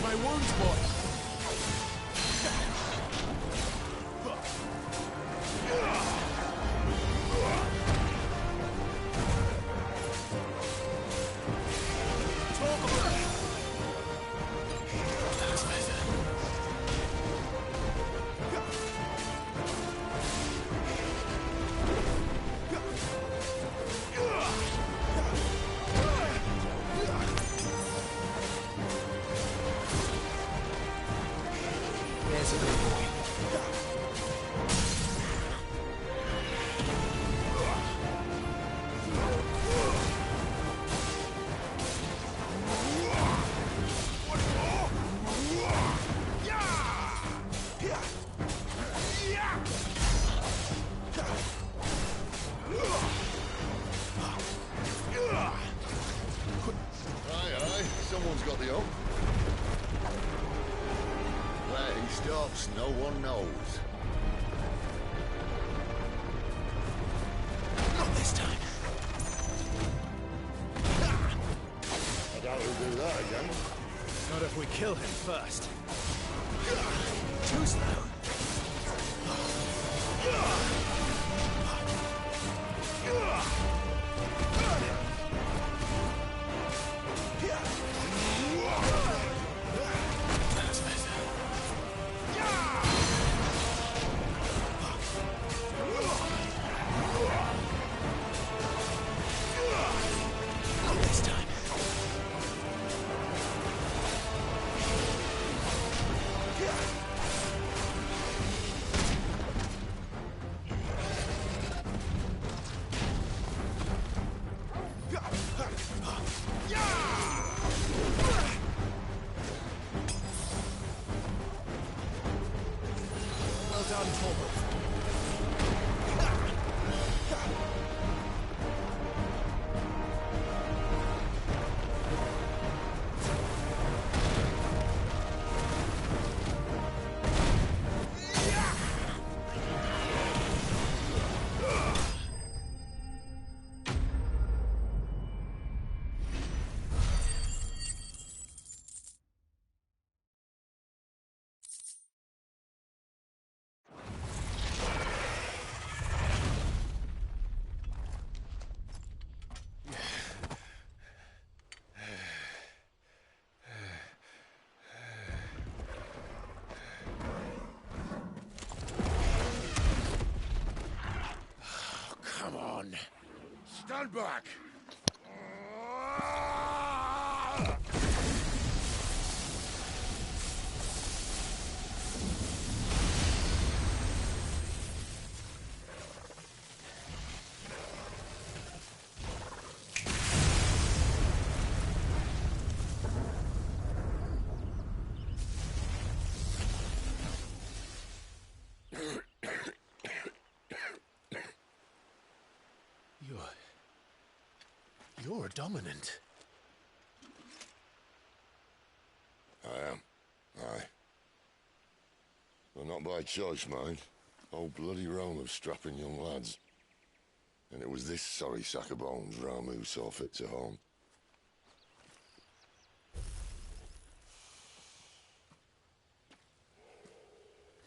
S12: My wounds, boy.
S10: Who's got the up? Where he stops, no one knows.
S18: Not this time.
S10: I doubt he'll do that again.
S18: Not if we kill him first. Too slow.
S10: Stand back!
S11: You're dominant.
S10: I am. Aye. Well, not by choice, mind. Whole bloody realm of strapping young lads. And it was this sorry sack of bones Ramu saw fit to home.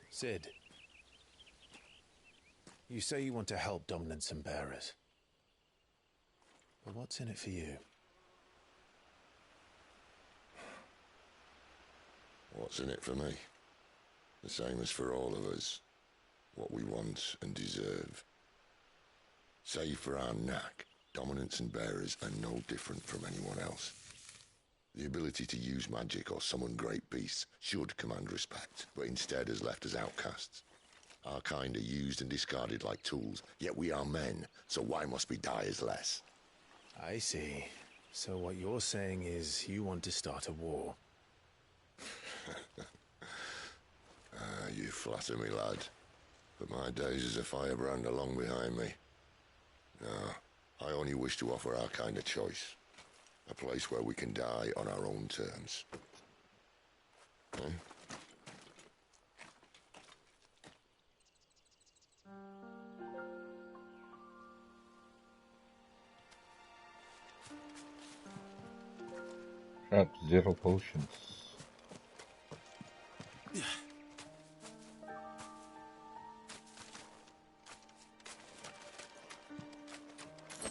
S11: Sid, you say you want to help dominants and bearers. But what's in it for you?
S10: What's in it for me? The same as for all of us. What we want and deserve. Save for our knack, dominants and bearers are no different from anyone else. The ability to use magic or summon great beasts should command respect, but instead has left us outcasts. Our kind are used and discarded like tools, yet we are men, so why must we die as less?
S11: I see. So what you're saying is you want to start a war.
S10: You flatter me, lad. But my days as a firebrand are long behind me. No, I only wish to offer our kind of choice. A place where we can die on our own terms. Eh?
S1: Crap, 0 potions.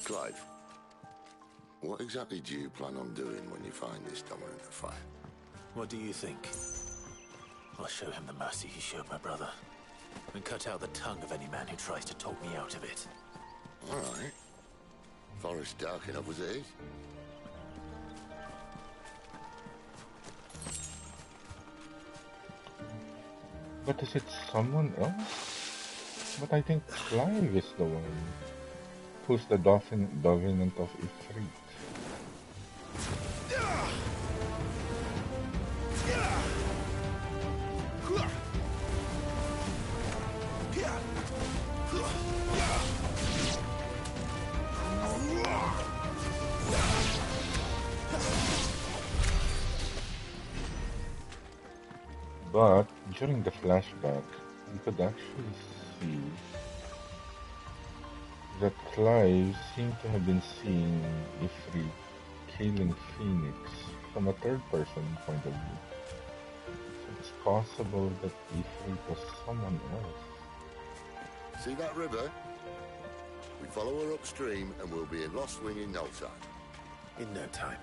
S10: Clive, what exactly do you plan on doing when you find this dominant of fire?
S11: What do you think? I'll show him the mercy he showed my brother. And cut out the tongue of any man who tries to talk me out of it.
S10: All right. Forest dark enough as it is.
S1: But is it someone else? But I think Clive is the one. Who's the dominant of Ifrit? But during the flashback, we could actually see that Clive seemed to have been seeing Ifrit killing Phoenix from a third-person point of view. So it's possible that Ifrit was someone else.
S10: See that river? We follow her upstream and we'll be in Lost Wing in no time.
S11: In no time.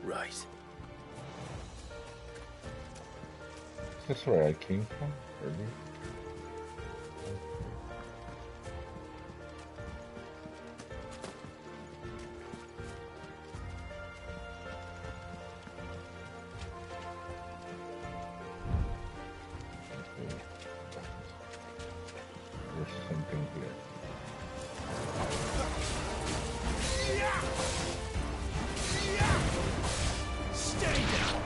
S11: Right.
S1: Is this where I came from earlier? There's something here.
S18: Stay down!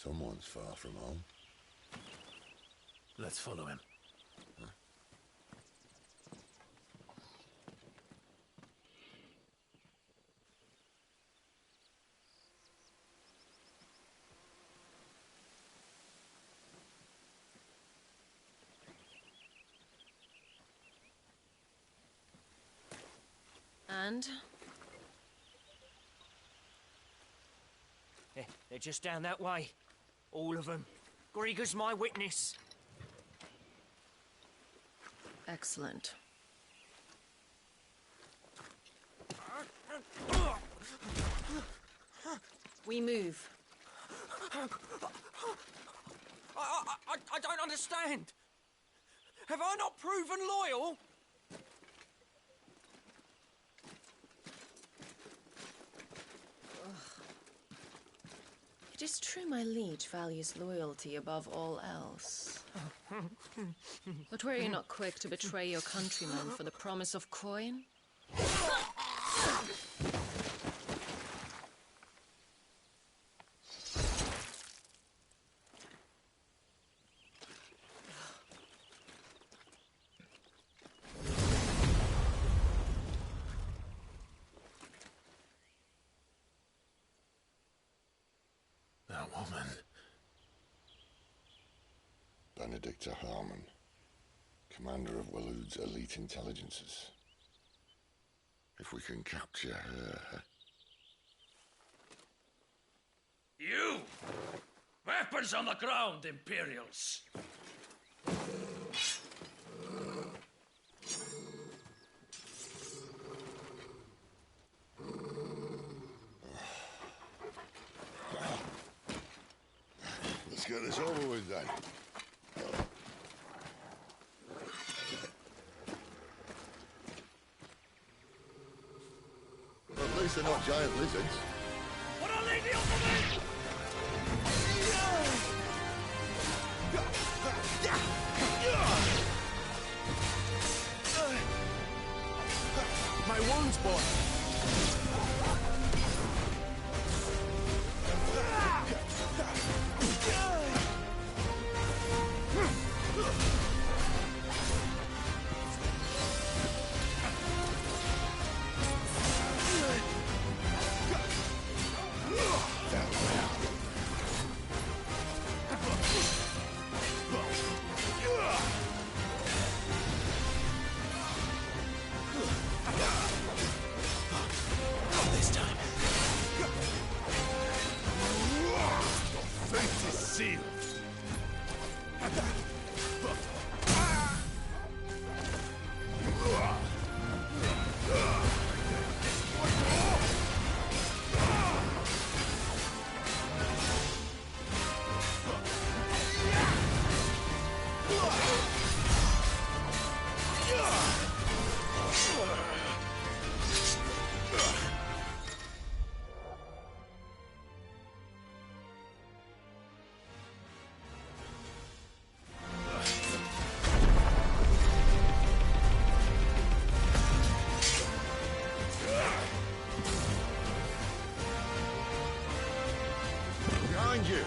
S10: Someone's far from home.
S11: Let's follow him.
S3: And?
S4: They're just down that way. All of them. Grieger's my witness.
S3: Excellent. We move.
S4: I don't understand. Have I not proven loyal?
S3: It is true my liege values loyalty above all else. But were you not quick to betray your countrymen for the promise of coin?
S11: That woman.
S10: Benedicta Harmon, commander of Waloed's elite intelligences. If we can capture her...
S18: You! Weapons on the ground, Imperials!
S10: Let's get this over with then. At least they're not giant lizards.
S18: What are they deal for me?
S6: My wounds, boy.
S18: This time. Fate is sealed.
S10: Behind you!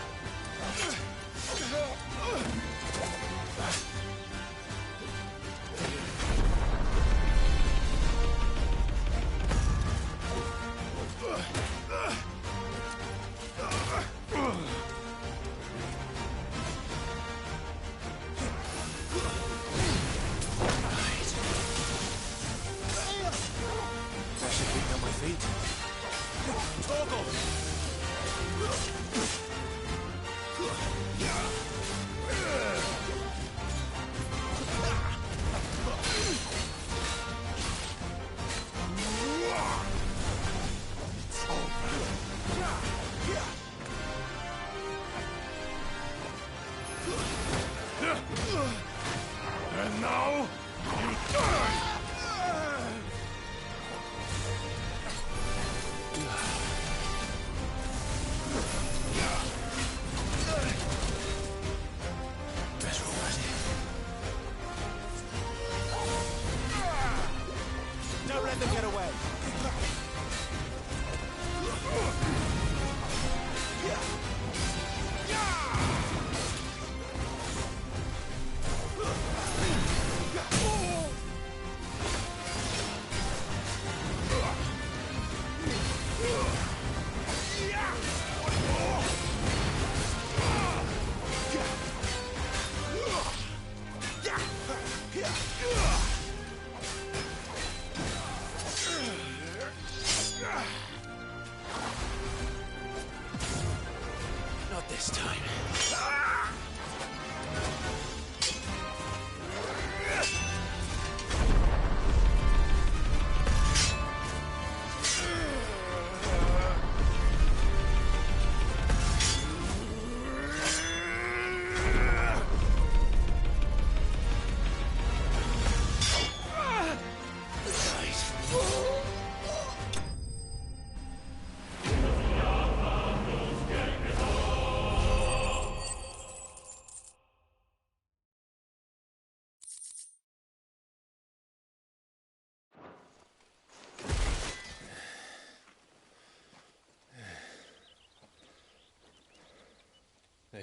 S6: I should keep on my feet. Torgal!
S18: And now, you die!
S11: Better already.
S6: Don't let them get away.
S18: Yeah!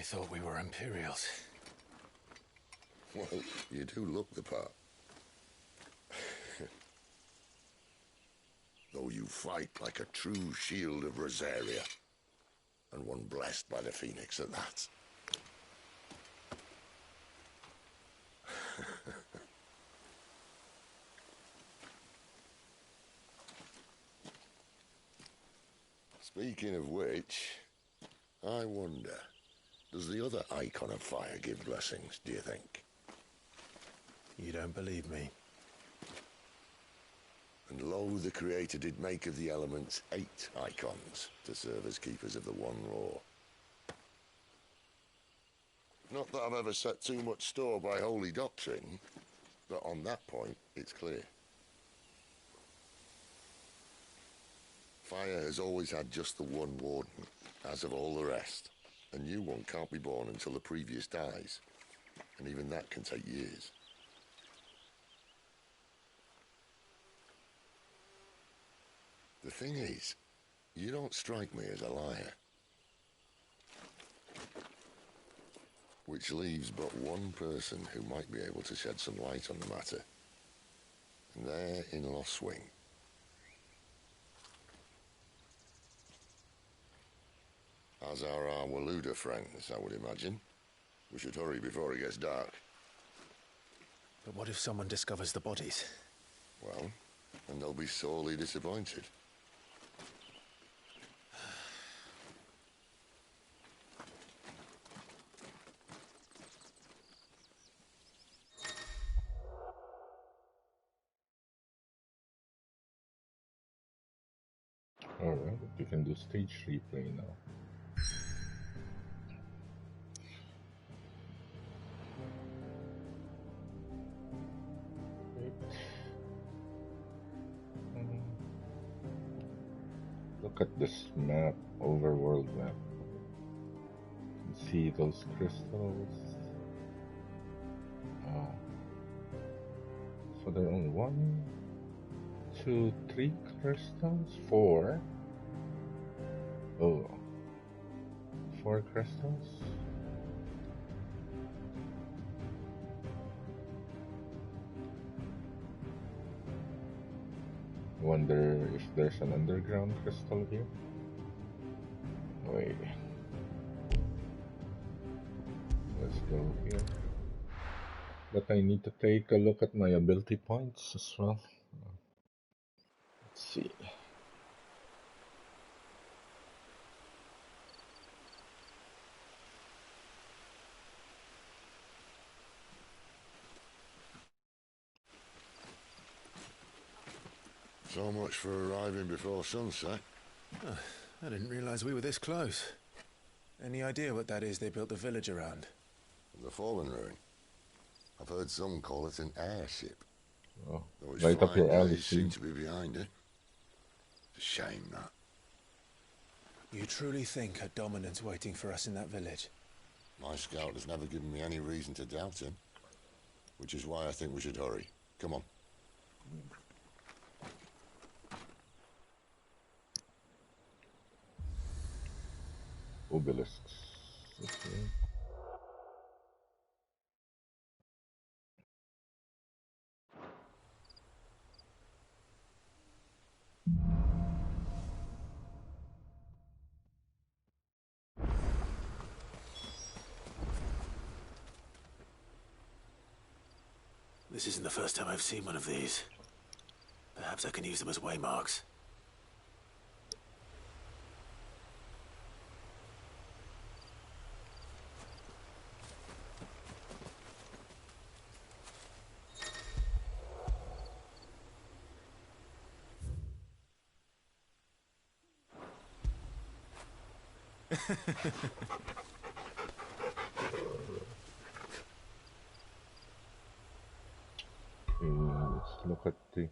S11: They thought we were Imperials.
S10: Well, you do look the part. Though you fight like a true shield of Rosaria, and one blessed by the Phoenix at that. Speaking of which, I wonder, does the other icon of fire give blessings, do you think?
S11: You don't believe me?
S10: And lo, the Creator did make of the elements 8 icons to serve as keepers of the one law. Not that I've ever set too much store by holy doctrine, but on that point, it's clear. Fire has always had just the one warden, as of all the rest. A new one can't be born until the previous dies, and even that can take years. The thing is, you don't strike me as a liar. Which leaves but one person who might be able to shed some light on the matter. And they're in Lost Swing. As are our Waluda friends, I would imagine. We should hurry before it gets dark.
S11: But what if someone discovers the bodies?
S10: Well, and they'll be sorely disappointed.
S1: Alright, you can do stage replay now. Look at this map, overworld map. You can see those crystals. So there are only 1, 2, 3 crystals? 4. Oh. 4 crystals? Wonder if there's an underground crystal here. Wait. Let's go here. But I need to take a look at my ability points as well. Let's see.
S10: So much for arriving before sunset.
S11: Oh, I didn't realize we were this close. Any idea what that is they built the village around?
S10: The Fallen Ruin. I've heard some call it an airship.
S1: Oh,
S10: Though its
S1: right up your
S10: flying
S1: alley,
S10: days seem
S1: Steve.
S10: to be behind it. It's a shame, that.
S11: You truly think a dominant's waiting for us in that village?
S10: My scout has never given me any reason to doubt him. Which is why I think we should hurry. Come on.
S1: Obelisks. Okay.
S11: This isn't the first time I've seen one of these. Perhaps I can use them as waymarks.
S1: Let's look at the...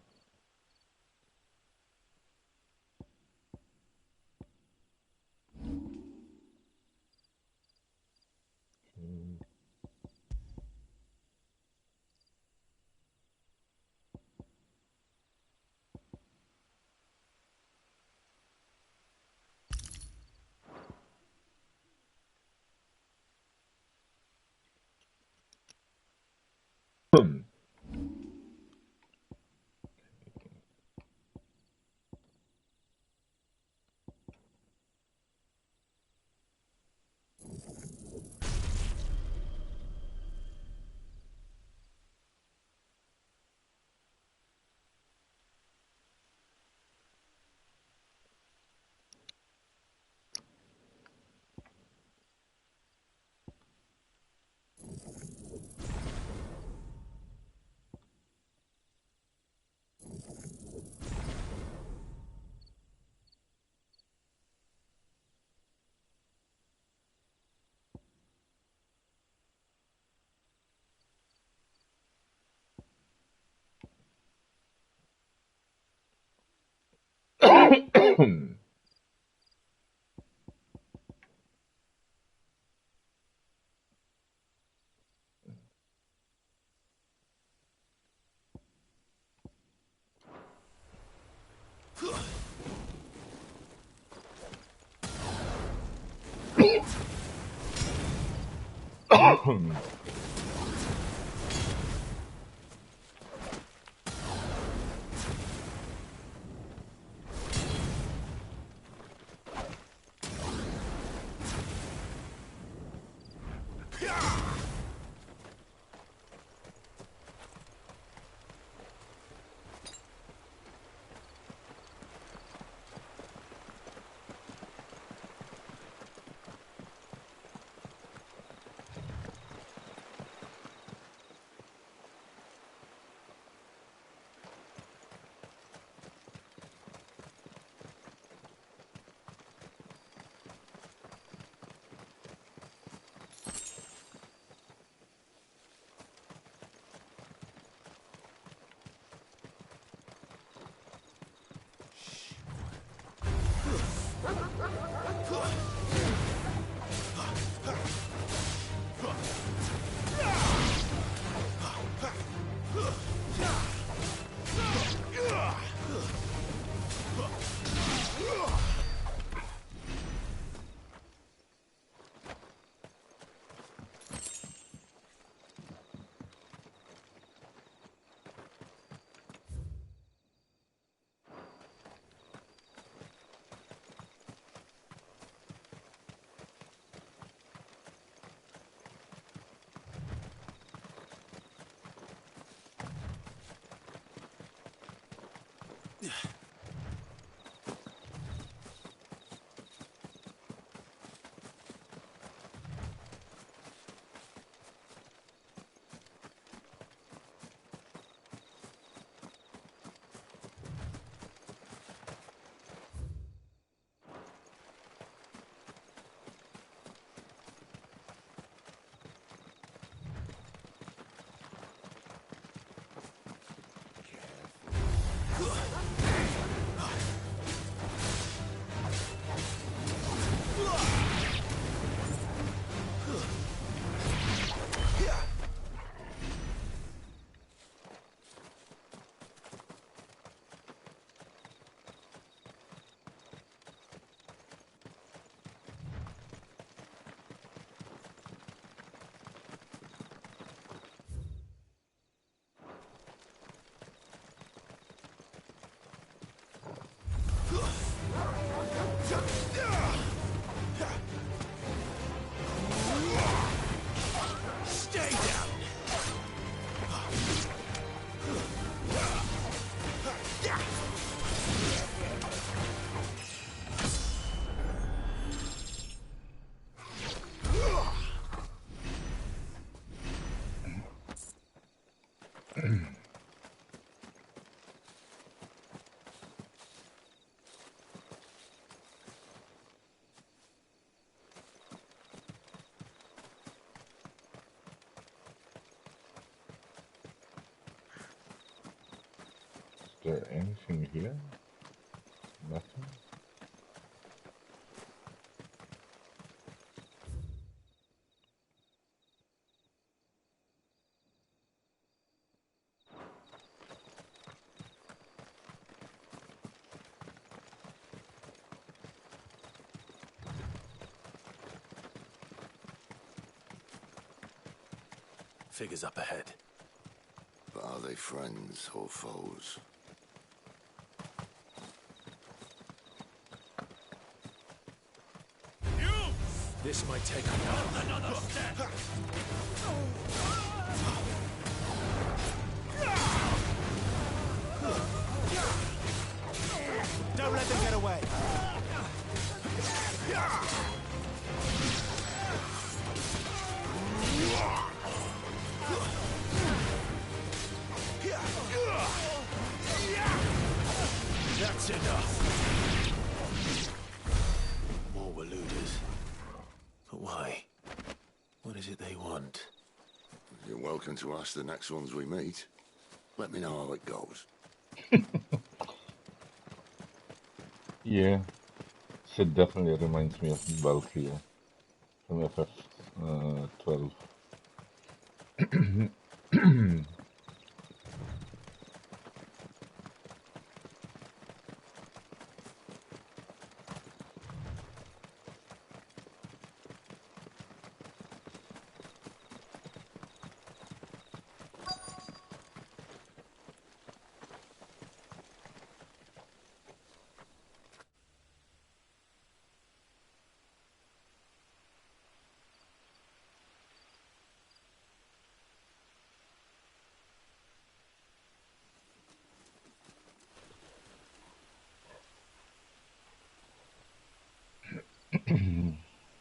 S1: Is there anything here? Nothing?
S11: Figures up ahead.
S10: But are they friends or foes?
S11: This might take another step.
S6: Don't let them get away.
S11: That's enough. More Waluders. But why? What is it they want?
S10: You're welcome to ask the next ones we meet. Let me know how it goes.
S1: Yeah, Sid definitely reminds me of Valkyria from FF12.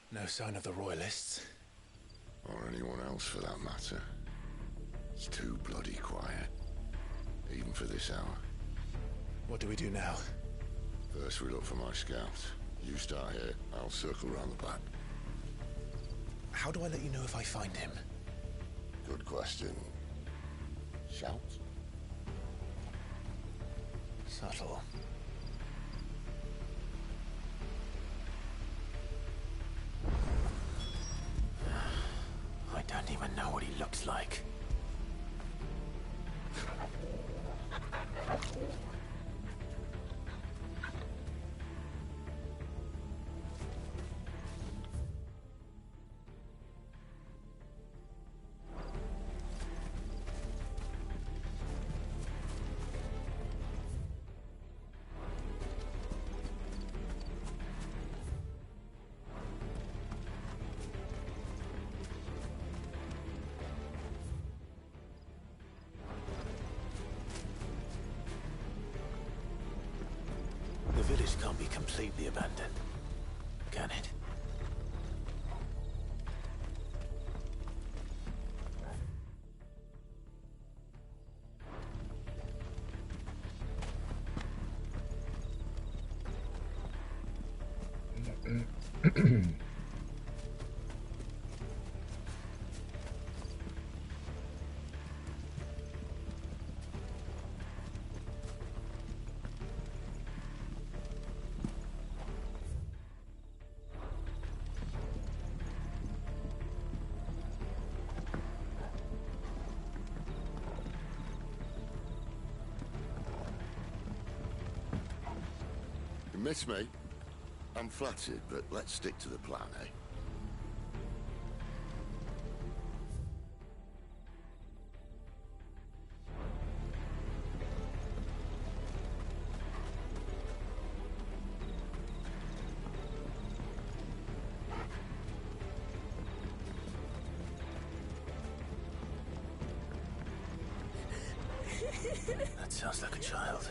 S11: No sign of the Royalists.
S10: Or anyone else for that matter. It's too bloody quiet. Even for this hour.
S11: What do we do now?
S10: First we look for my scout. You start here, I'll circle round the back.
S11: How do I let you know if I find him?
S10: Good question. Shout?
S11: Subtle.
S18: I don't even know what he looks like. The village can't be completely abandoned, can it?
S10: You miss me? I'm flattered, but let's stick to the plan, eh?
S11: That sounds like a child.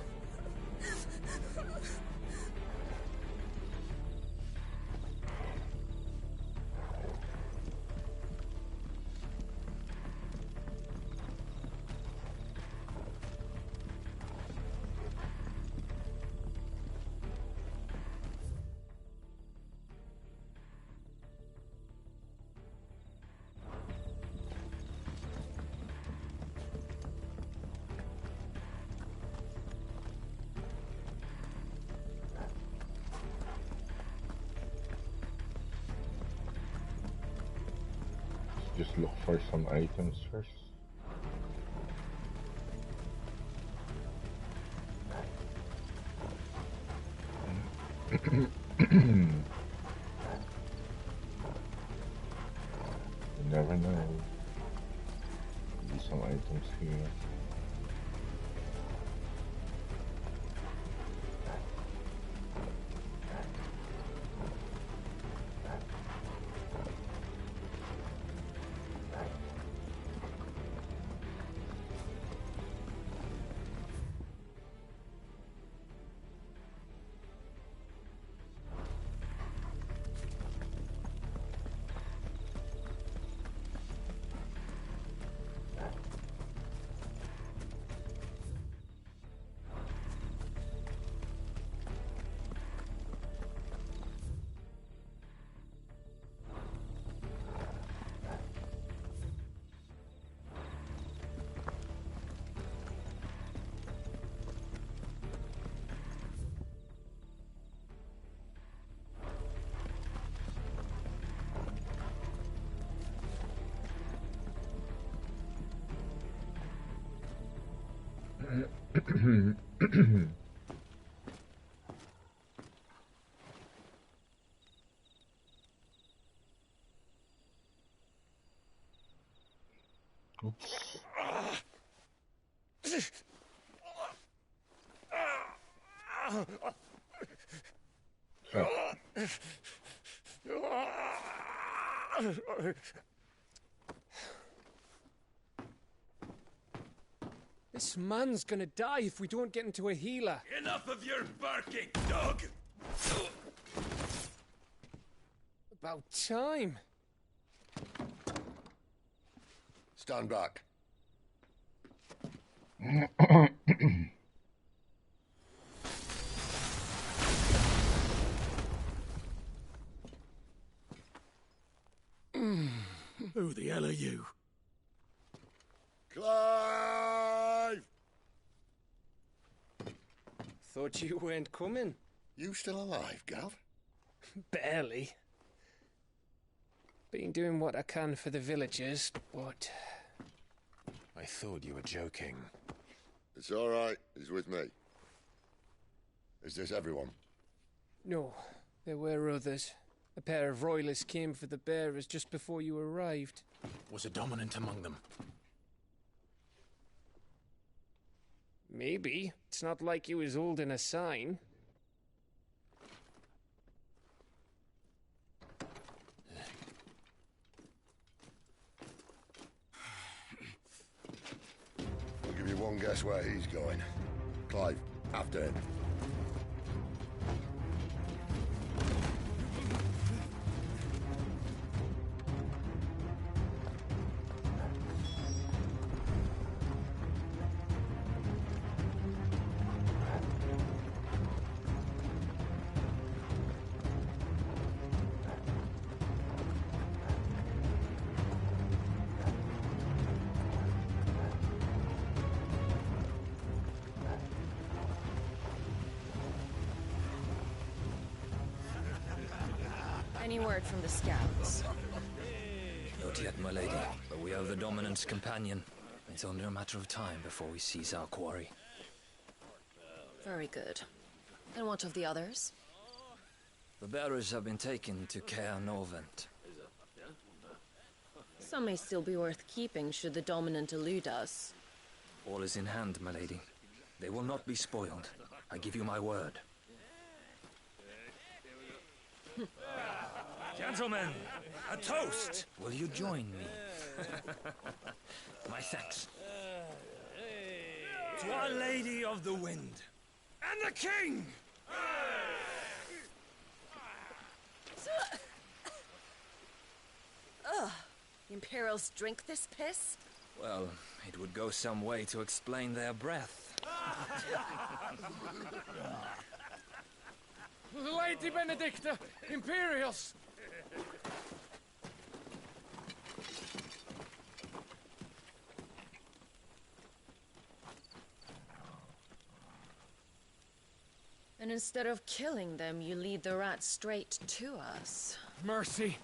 S1: Just look for some items first. You never know. Maybe some items here.
S5: This man's gonna die if we don't get into a healer.
S18: Enough of your barking, dog!
S5: About time.
S10: Stand back.
S18: Who the hell are you?
S10: Clive!
S5: Thought you weren't coming.
S10: You still alive, Gav?
S5: Barely. Been doing what I can for the villagers, but...
S11: I thought you were joking.
S10: It's all right. He's with me. Is this everyone?
S5: No, there were others. A pair of royalists came for the bearers just before you arrived.
S11: Was a dominant among them?
S5: Maybe. It's not like he was holding a sign.
S10: I'll give you one guess where he's going. Clive, after him.
S3: Any word from the scouts?
S22: Not yet, my lady, but we have the dominant's companion. It's only a matter of time before we seize our quarry.
S3: Very good. And what of the others?
S22: The bearers have been taken to Caer Novent.
S3: Some may still be worth keeping should the dominant elude us.
S22: All is in hand, my lady. They will not be spoiled. I give you my word. Gentlemen, a toast! Will you join me? My thanks. To Our Lady of the Wind. And the King!
S3: Ugh. The Imperials drink this piss?
S22: Well, it would go some way to explain their breath.
S5: Lady Benedicta! Imperials!
S3: And instead of killing them, you lead the rats straight to us.
S5: Mercy!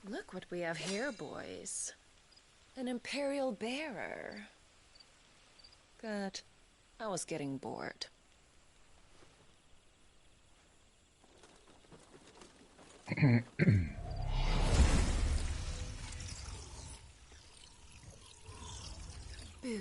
S3: Look what we have here, boys. An Imperial bearer. Good. I was getting bored. Boo.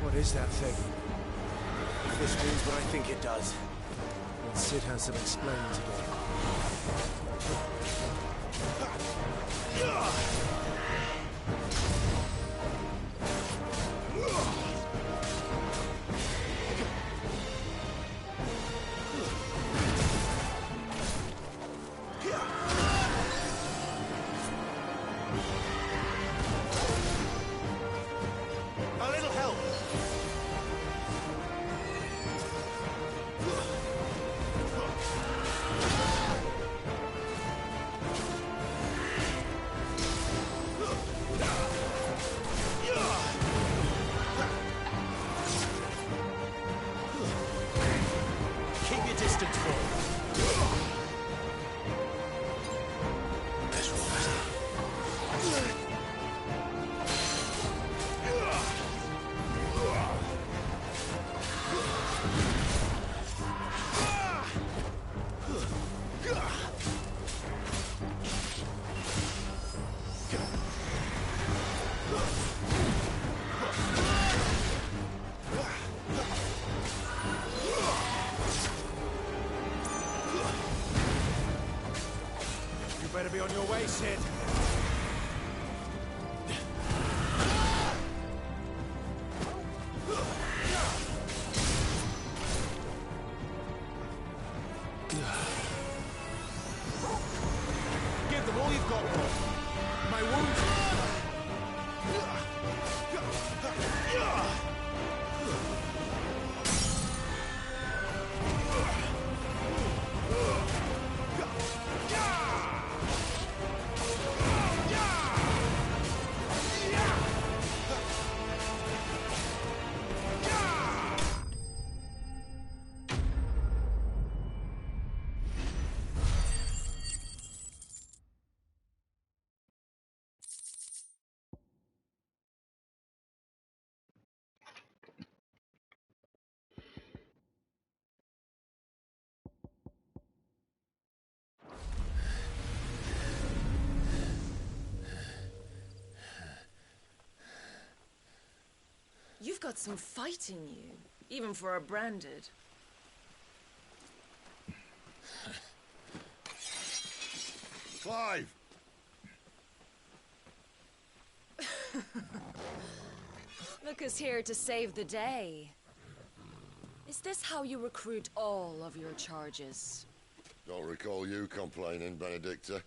S12: What is that thing? If this means what I think it does, then Sid has some explaining to do.
S18: better be on your way, Sid. Give them all you've got, Paul. My wounds.
S3: You've got some fight in you, even for a branded.
S10: Clive!
S3: Look who's here to save the day. Is this how you recruit all of your charges?
S10: Don't recall you complaining, Benedicta.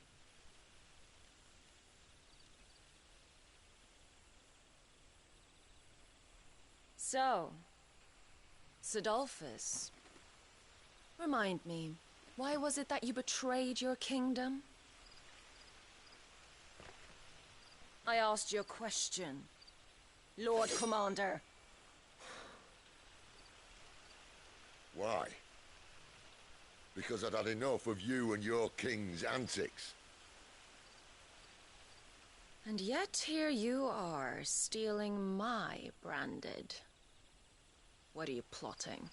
S3: So, Sidolphus, remind me, why was it that you betrayed your kingdom? I asked you a question, Lord Commander.
S10: Why? Because I'd had enough of you and your king's antics.
S3: And yet here you are, stealing my branded. What are you plotting?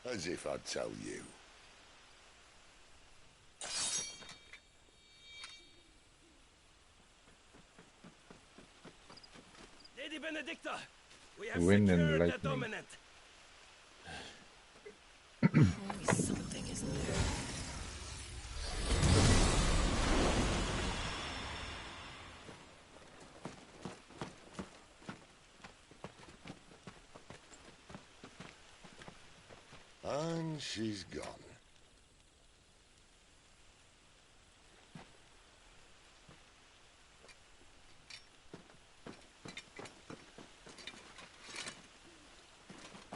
S10: As if I'd tell you.
S17: Lady Benedicta, we have
S1: Wind and
S17: secured the
S1: lightning.
S17: dominant.
S3: Something isn't there.
S10: And she's gone.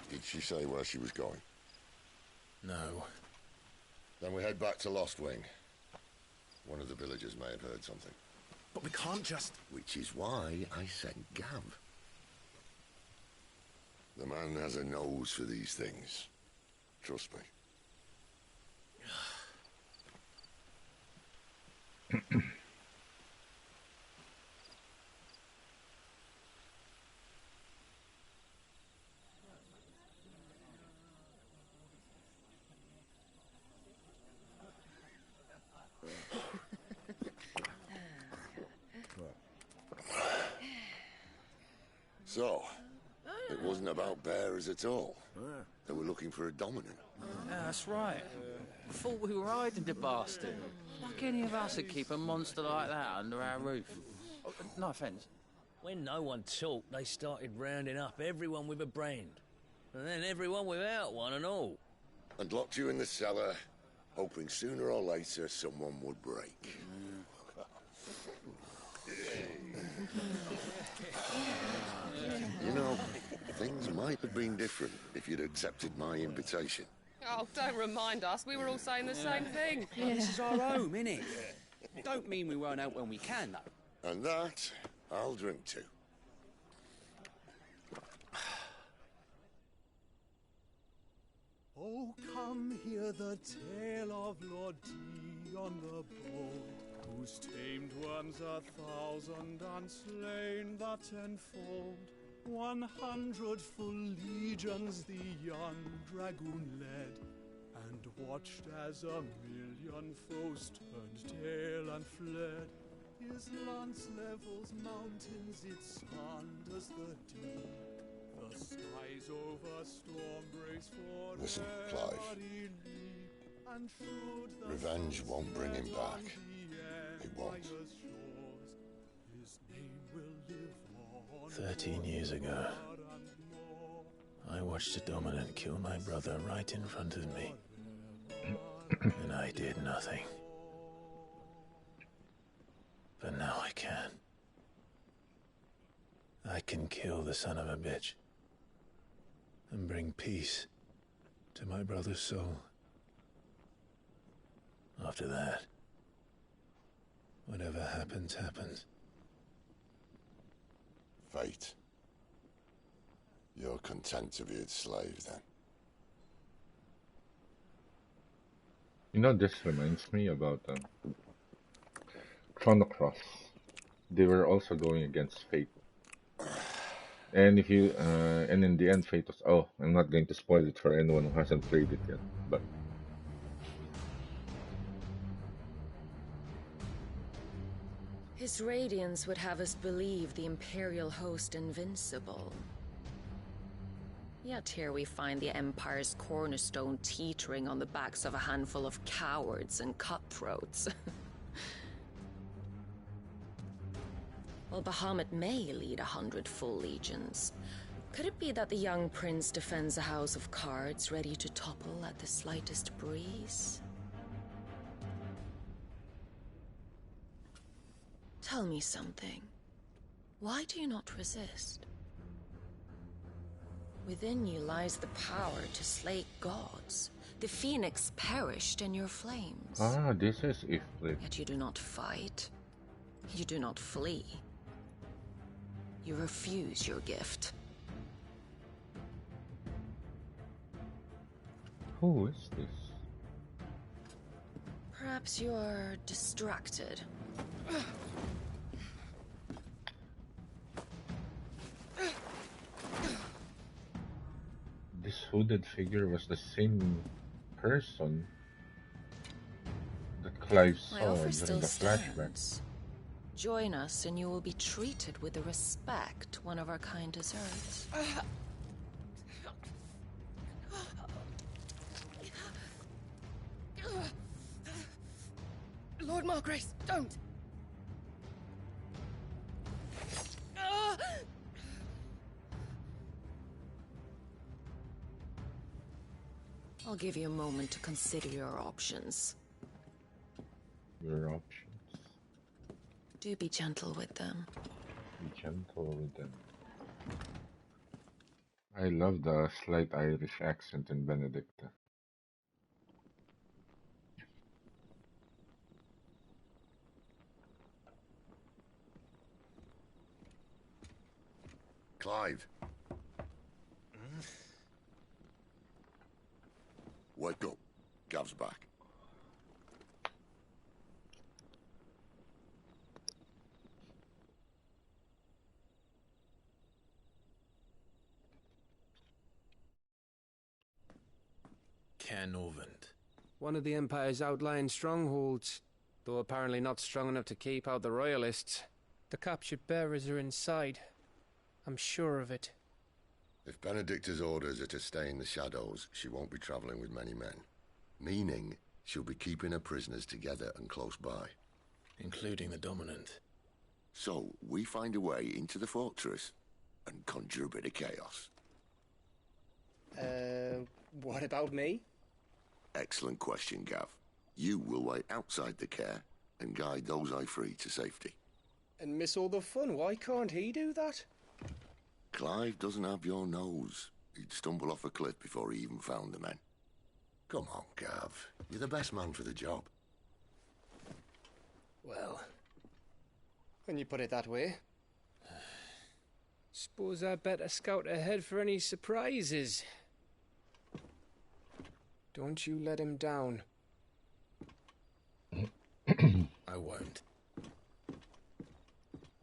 S10: Did she say where she was going?
S11: No.
S10: Then we head back to Lost Wing. One of the villagers may have heard something.
S18: But we can't just...
S10: Which is why I sent Gav. The man has a nose for these things. Trust me. So, it wasn't about bearers at all. They were looking for a dominant.
S12: Yeah, that's right. Thought we were hiding the bastard. Like any of us would keep a monster like that under our roof. Oh, no offence.
S13: When no one talked, they started rounding up everyone with a brand. And then everyone without one and all.
S10: And locked you in the cellar, hoping sooner or later someone would break. You know, things might have been different if you'd accepted my invitation.
S15: Oh, don't remind us. We were all saying the same thing.
S23: This is our home, innit? Don't mean we won't out when we can, though.
S10: And that, I'll drink to.
S6: Oh, come hear the tale of Lord Dion the Bold, who's tamed worms 1,000 and slain the 10-fold. 100 full legions the young dragoon led, and watched as 1,000,000 foes turned tail and fled. His lance levels mountains, it sanders the deep. The skies over storm breaks for
S10: Listen, Clive.
S6: and should the
S10: Revenge won't bring him back. won't.
S11: 13 years ago, I watched a dominant kill my brother right in front of me. And I did nothing. But now I can. I can kill the son of a bitch and bring peace to my brother's soul. After that, whatever happens, happens.
S10: Fate. You're content to be its slave, then?
S1: You know, this reminds me about Chrono Cross. They were also going against fate. And if you, and in the end, fate was. Oh, I'm not going to spoil it for anyone who hasn't played it yet, but.
S3: His radiance would have us believe the Imperial host invincible. Yet here we find the Empire's cornerstone teetering on the backs of a handful of cowards and cutthroats. While Bahamut may lead 100 full legions, could it be that the young prince defends a house of cards ready to topple at the slightest breeze? Tell me something. Why do you not resist? Within you lies the power to slay gods. The phoenix perished in your flames.
S1: Ah, this is Ifrit.
S3: Yet you do not fight. You do not flee. You refuse your gift.
S1: Who is this?
S3: Perhaps you're distracted.
S1: This hooded figure was the same person that Clive
S3: My
S1: saw
S3: offer
S1: during
S3: still
S1: the flashback.
S3: stands. Join us and you will be treated with the respect one of our kind deserves.
S15: Lord Margrace, don't!
S3: I'll give you a moment to consider your options.
S1: Your options.
S3: Do be gentle with them.
S1: Be gentle with them. I love the slight Irish accent in Benedicta.
S10: Clive. Wake up. Gav's back.
S11: Canovant.
S5: One of the Empire's outlying strongholds, though apparently not strong enough to keep out the Royalists. The captured bearers are inside. I'm sure of it.
S10: If Benedicta's orders are to stay in the shadows, she won't be travelling with many men. Meaning, she'll be keeping her prisoners together and close by.
S11: Including the Dominant.
S10: So, we find a way into the fortress and conjure a bit of chaos.
S5: What about me?
S10: Excellent question, Gav. You will wait outside the care and guide those I free to safety.
S5: And miss all the fun. Why can't he do that?
S10: Clive doesn't have your nose. He'd stumble off a cliff before he even found the men. Come on, Gav. You're the best man for the job.
S5: Well, when you put it that way. Suppose I'd better scout ahead for any surprises. Don't you let him down.
S11: I won't.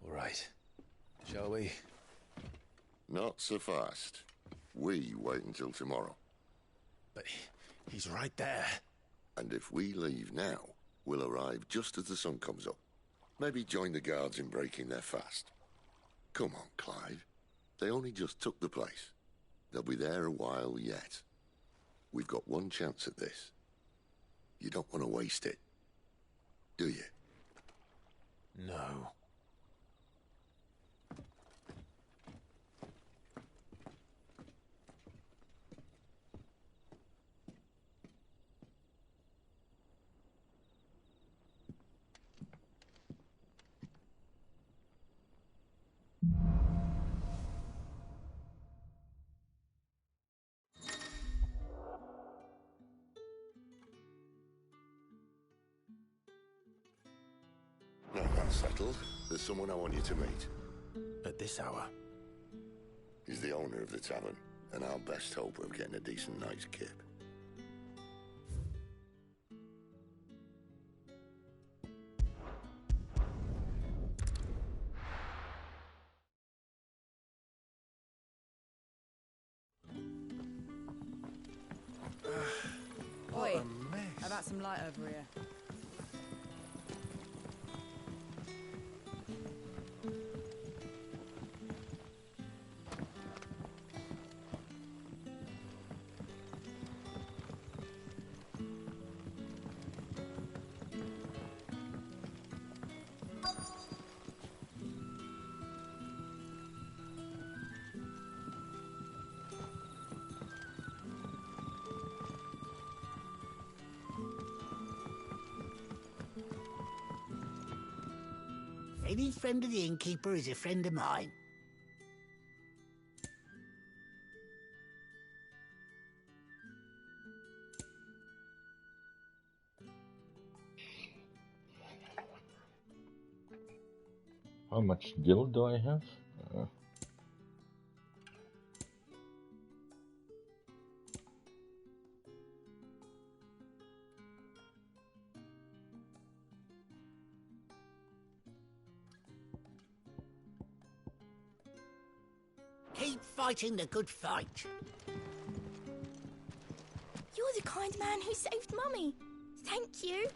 S11: All right. Shall we?
S10: Not so fast. We wait until tomorrow.
S11: But he's right there.
S10: And if we leave now, we'll arrive just as the sun comes up. Maybe join the guards in breaking their fast. Come on, Clive. They only just took the place. They'll be there a while yet. We've got one chance at this. You don't want to waste it, do you?
S11: No.
S10: Now that's settled. There's someone I want you to meet.
S11: At this hour?
S10: He's the owner of the tavern, and our best hope of getting a decent night's kip.
S2: Oi, how about some light over here?
S7: Any friend of the innkeeper is a friend of mine.
S1: How much guild do I have?
S7: Keep fighting the good fight.
S14: You're the kind man who saved Mummy. Thank you.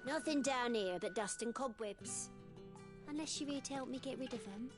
S16: Nothing down here but dust and cobwebs. Unless you're here to help me get rid of them.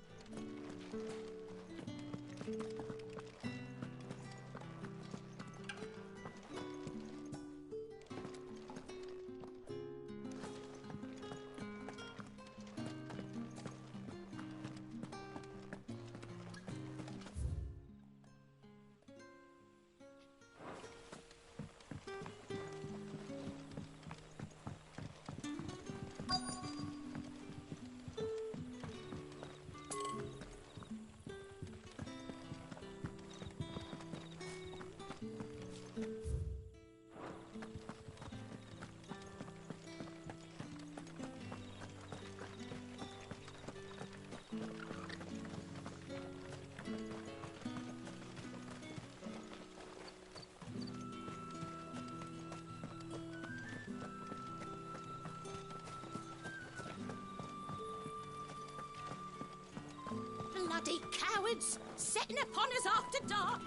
S14: Bloody cowards! Setting upon us after dark!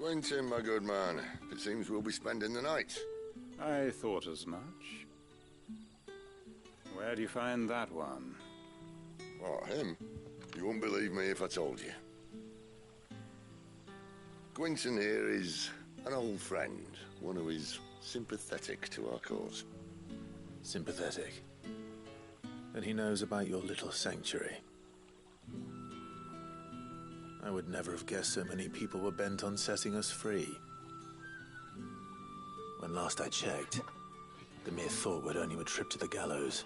S10: Quentin, my good man. It seems we'll be spending the night.
S8: I thought as much. Where do you find that one?
S10: What, him? You wouldn't believe me if I told you. Quentin here is an old friend, one who is sympathetic to our cause.
S11: Sympathetic? And he knows about your little sanctuary. I would never have guessed so many people were bent on setting us free. When last I checked, the mere thought would earn you a trip to the gallows.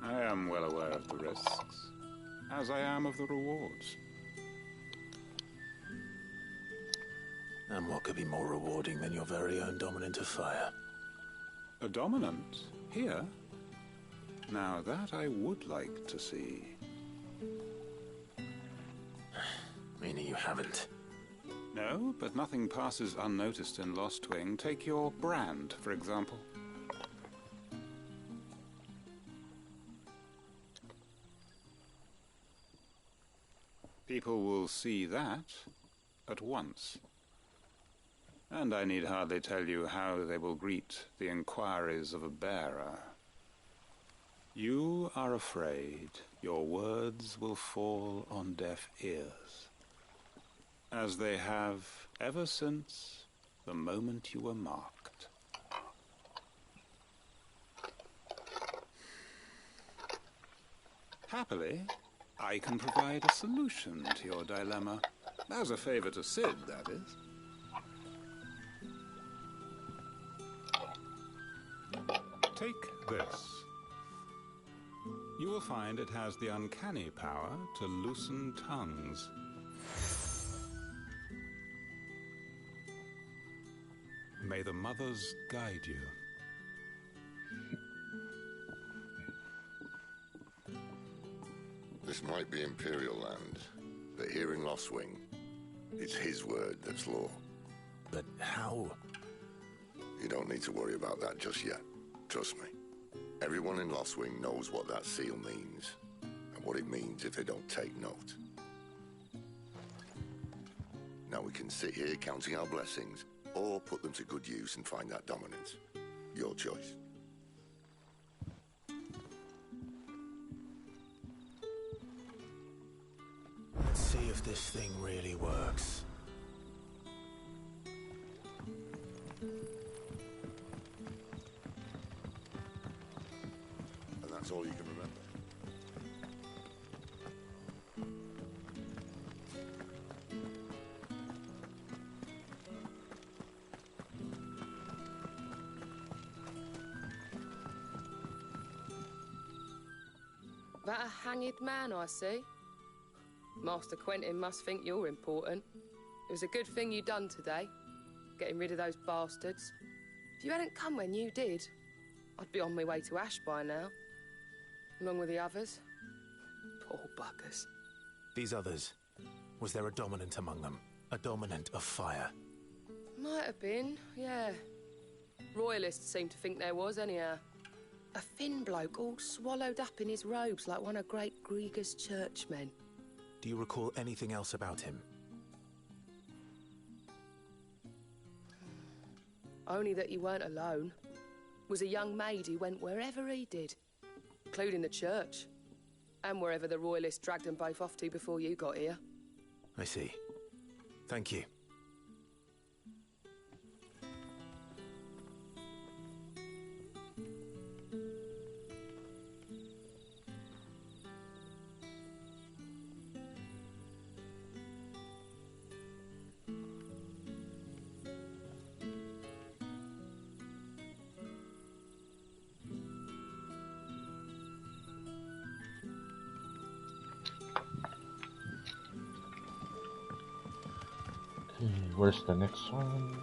S8: I am well aware of the risks, as I am of the rewards.
S11: And what could be more rewarding than your very own dominant of fire?
S8: A dominant? Here? Now that I would like to see.
S11: Meaning you haven't?
S8: No, but nothing passes unnoticed in Lost Wing. Take your brand, for example. People will see that at once. And I need hardly tell you how they will greet the inquiries of a bearer. You are afraid your words will fall on deaf ears, as they have ever since the moment you were marked. Happily, I can provide a solution to your dilemma. As a favor to Sid, that is. Take this. You will find it has the uncanny power to loosen tongues. May the mothers guide you.
S10: This might be Imperial land, but here in Lost Wing, it's his word that's law.
S11: But how?
S10: You don't need to worry about that just yet. Trust me. Everyone in Lost Wing knows what that seal means, and what it means if they don't take note. Now we can sit here counting our blessings, or put them to good use and find that dominance. Your choice.
S11: Let's see if this thing really works.
S10: And that's all you can remember.
S15: That a hanged man, I see. Master Quentin must think you're important. It was a good thing you done today, getting rid of those bastards. If you hadn't come when you did, I'd be on my way to Ash by now, along with the others. Poor buggers.
S11: These others, was there a dominant among them? A dominant of fire?
S15: Might have been, yeah. Royalists seem to think there was, anyhow. A thin bloke all swallowed up in his robes like one of Great Grieger's churchmen.
S11: Do you recall anything else about him?
S15: Only that he weren't alone. Was a young maid who went wherever he did, including the church, and wherever the Royalists dragged them both off to before you got here.
S11: I see. Thank you.
S1: Where's the next one?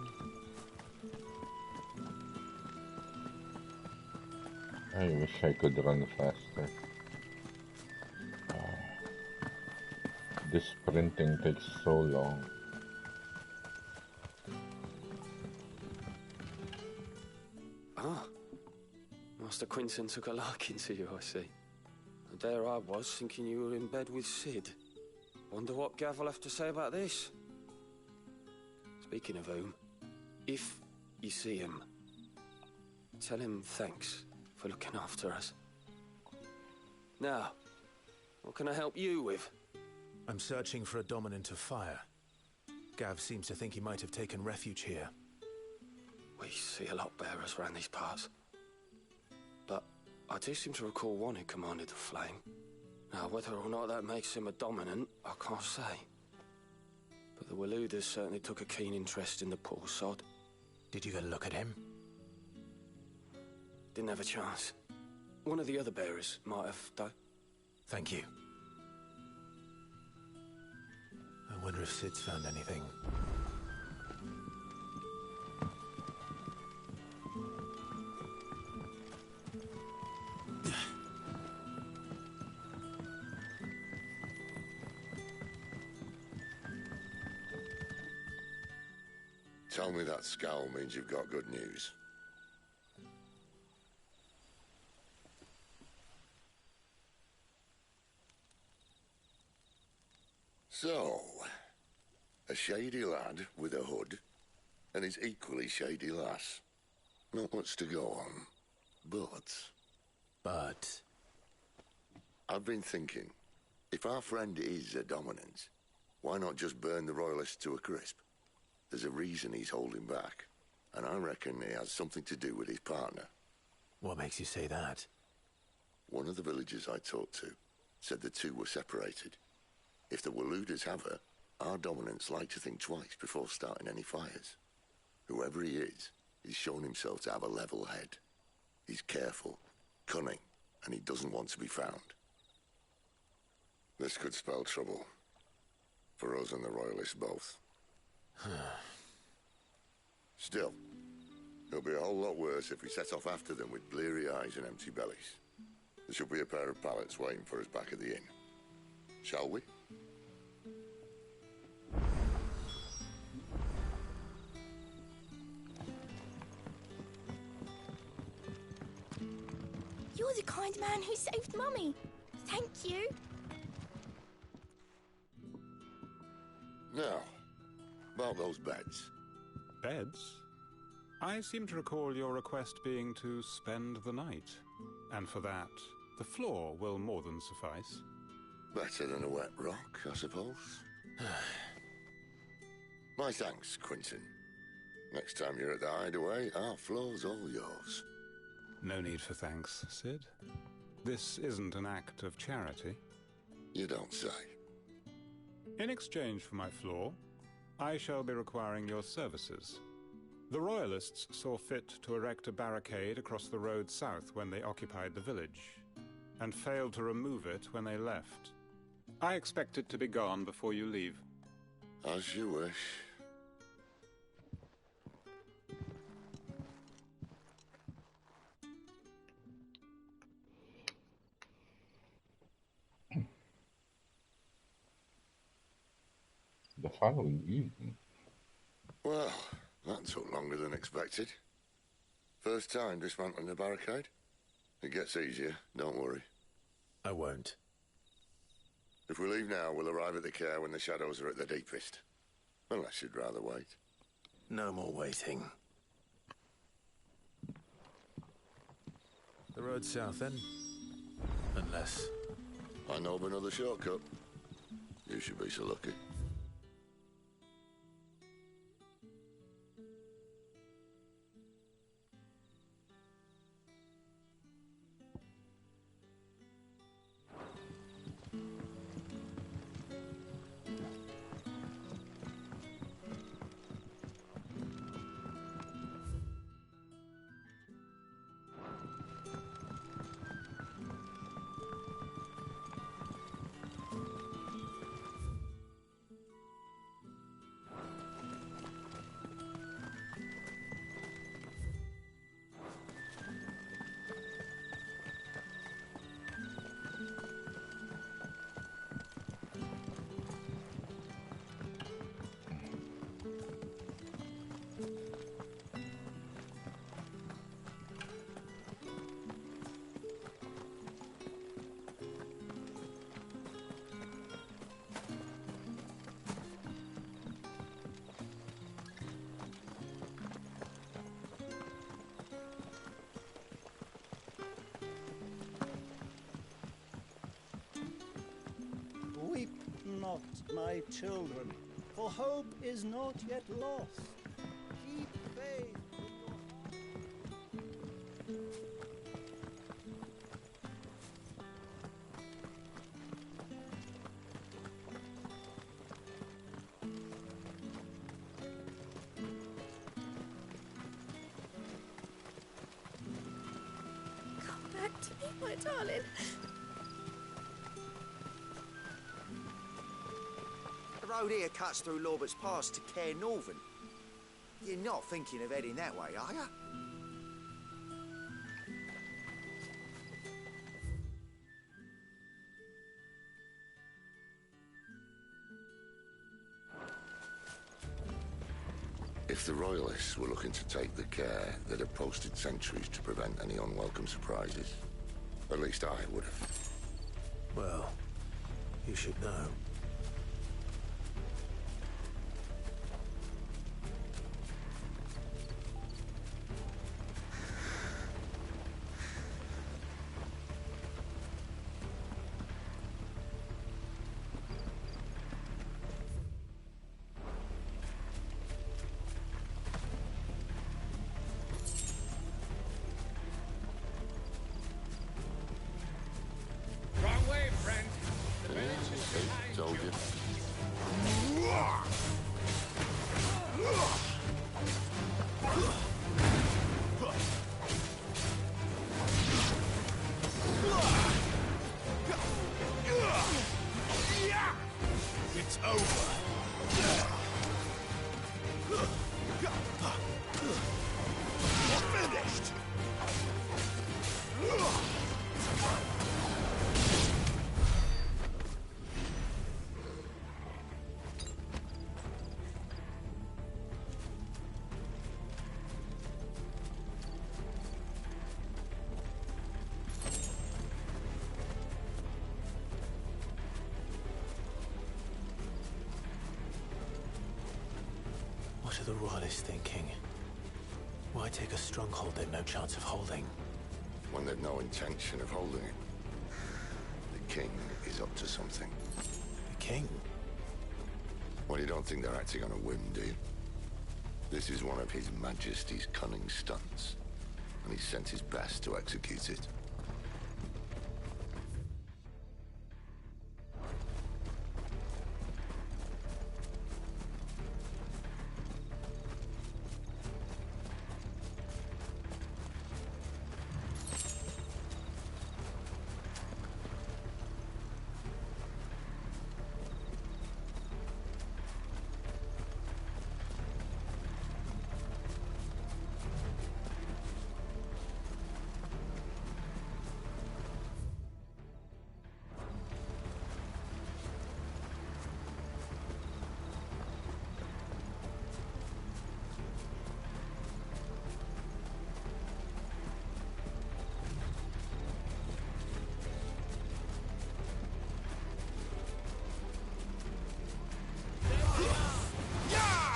S1: I wish I could run faster. This sprinting takes so long.
S19: Ah, Master Quentin took a liking to you, I see. And there I was, thinking you were in bed with Sid. Wonder what Gav will have to say about this. Speaking of whom, if you see him, tell him thanks for looking after us. Now, what can I help you with?
S11: I'm searching for a dominant of fire. Gav seems to think he might have taken refuge here.
S19: We see a lot bearers around these parts. But I do seem to recall one who commanded the flame. Now, whether or not that makes him a dominant, I can't say. But the Waluders certainly took a keen interest in the poor sod.
S11: Did you get a look at him?
S19: Didn't have a chance. One of the other bearers might have, though.
S11: Thank you. I wonder if Sid's found anything.
S10: Tell me that scowl means you've got good news. So, a shady lad with a hood, and his equally shady lass. Not much to go on, but... I've been thinking, if our friend is a dominant, why not just burn the Royalists to a crisp? There's a reason he's holding back, and I reckon it has something to do with his partner.
S11: What makes you say that?
S10: One of the villagers I talked to said the two were separated. If the Waluders have her, our dominants like to think twice before starting any fires. Whoever he is, he's shown himself to have a level head. He's careful, cunning, and he doesn't want to be found. This could spell trouble. For us and the Royalists both. Still, it'll be a whole lot worse if we set off after them with bleary eyes and empty bellies. There should be a pair of pallets waiting for us back at the inn. Shall we?
S14: You're the kind man who saved Mummy. Thank you.
S10: Now, about those beds.
S8: Beds? I seem to recall your request being to spend the night. And for that, the floor will more than suffice.
S10: Better than a wet rock, I suppose. My thanks, Quinton. Next time you're at the hideaway, our floor's all yours.
S8: No need for thanks, Sid. This isn't an act of charity.
S10: You don't say.
S8: In exchange for my floor, I shall be requiring your services. The Royalists saw fit to erect a barricade across the road south when they occupied the village, and failed to remove it when they left. I expect it to be gone before you leave.
S10: As you wish.
S1: The following evening.
S10: Well, that took longer than expected. First time dismantling the barricade? It gets easier, don't worry.
S11: I won't.
S10: If we leave now, we'll arrive at the care when the shadows are at their deepest. Unless you'd rather wait.
S11: No more waiting. The road south, then? Unless...
S10: I know of another shortcut. You should be so lucky.
S9: my children, for hope is not yet lost. Keep faith.
S14: Come back to me, my darling.
S20: The road here cuts through Lorbert's Pass to Care Northern. You're not thinking of heading that way, are you?
S10: If the Royalists were looking to take the care, they'd have posted sentries to prevent any unwelcome surprises. At least I would have.
S11: Well, you should know.
S6: Wrong way, friend. The village is behind
S10: Told you.
S18: It's over. Finished.
S11: What are the Royalists thinking? Why take a stronghold they've no chance of holding?
S10: When they've no intention of holding it. The king is up to something.
S11: The king?
S10: Well, you don't think they're acting on a whim, do you? This is one of His Majesty's cunning stunts, and he's sent his best to execute it.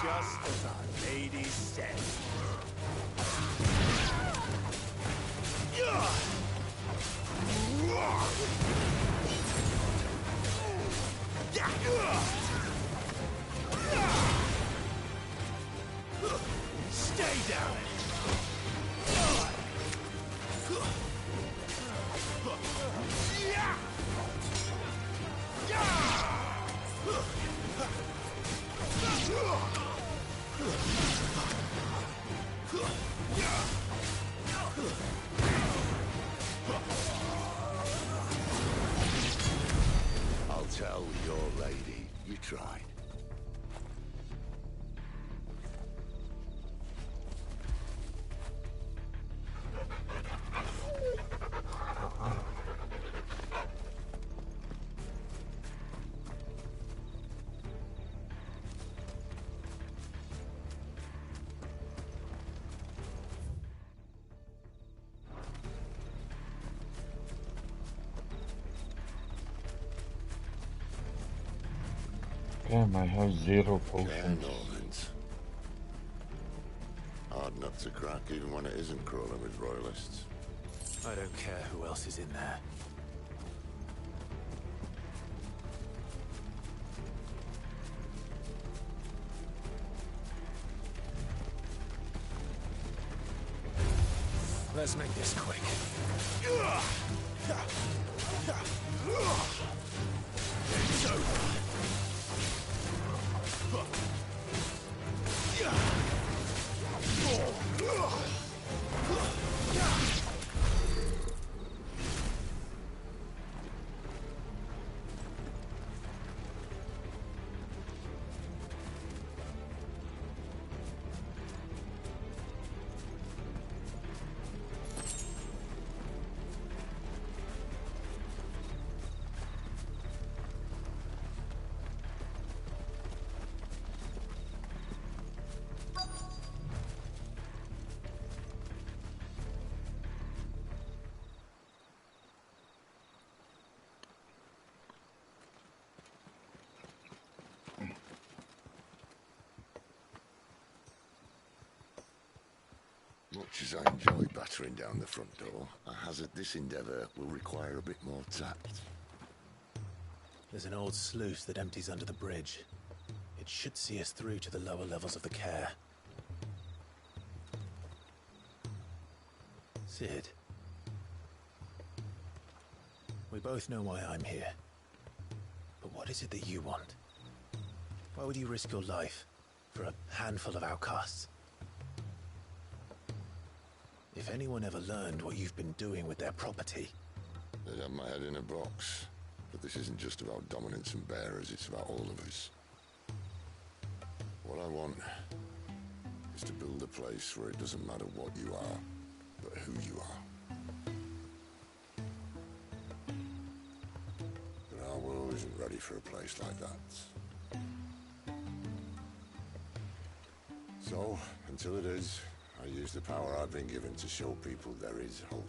S18: Just as our lady said. Stay down.
S10: I'll tell your lady you tried.
S1: Damn, I have 0 potions.
S10: Normans. Hard nut to crack even when it isn't crawling with Royalists.
S11: I don't care who else is in there. Let's make this quick.
S10: Much as I enjoy battering down the front door, I hazard this endeavour will require a bit more tact.
S11: There's an old sluice that empties under the bridge. It should see us through to the lower levels of the care. Sid. We both know why I'm here. But what is it that you want? Why would you risk your life for a handful of outcasts? If anyone ever learned what you've been doing with their property...
S10: They'd have my head in a box. But this isn't just about dominance and bearers, it's about all of us. What I want is to build a place where it doesn't matter what you are, but who you are. But our world isn't ready for a place like that. So, until it is, I use the power I've been given to show people there is hope.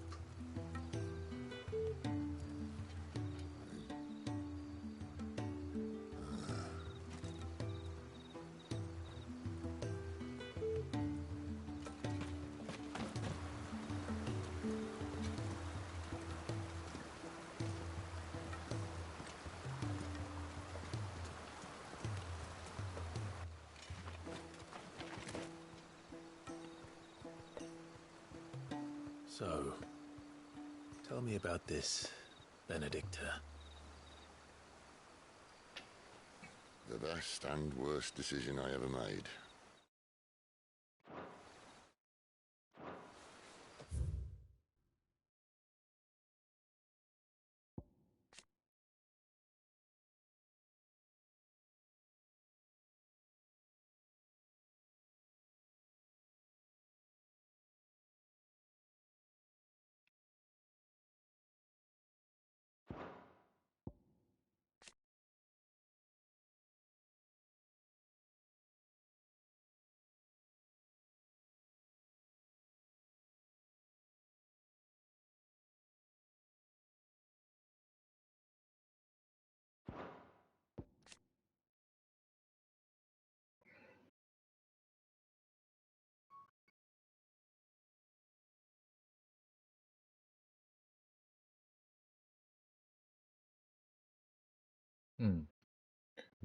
S11: So, tell me about this, Benedicta.
S10: The best and worst decision I ever made.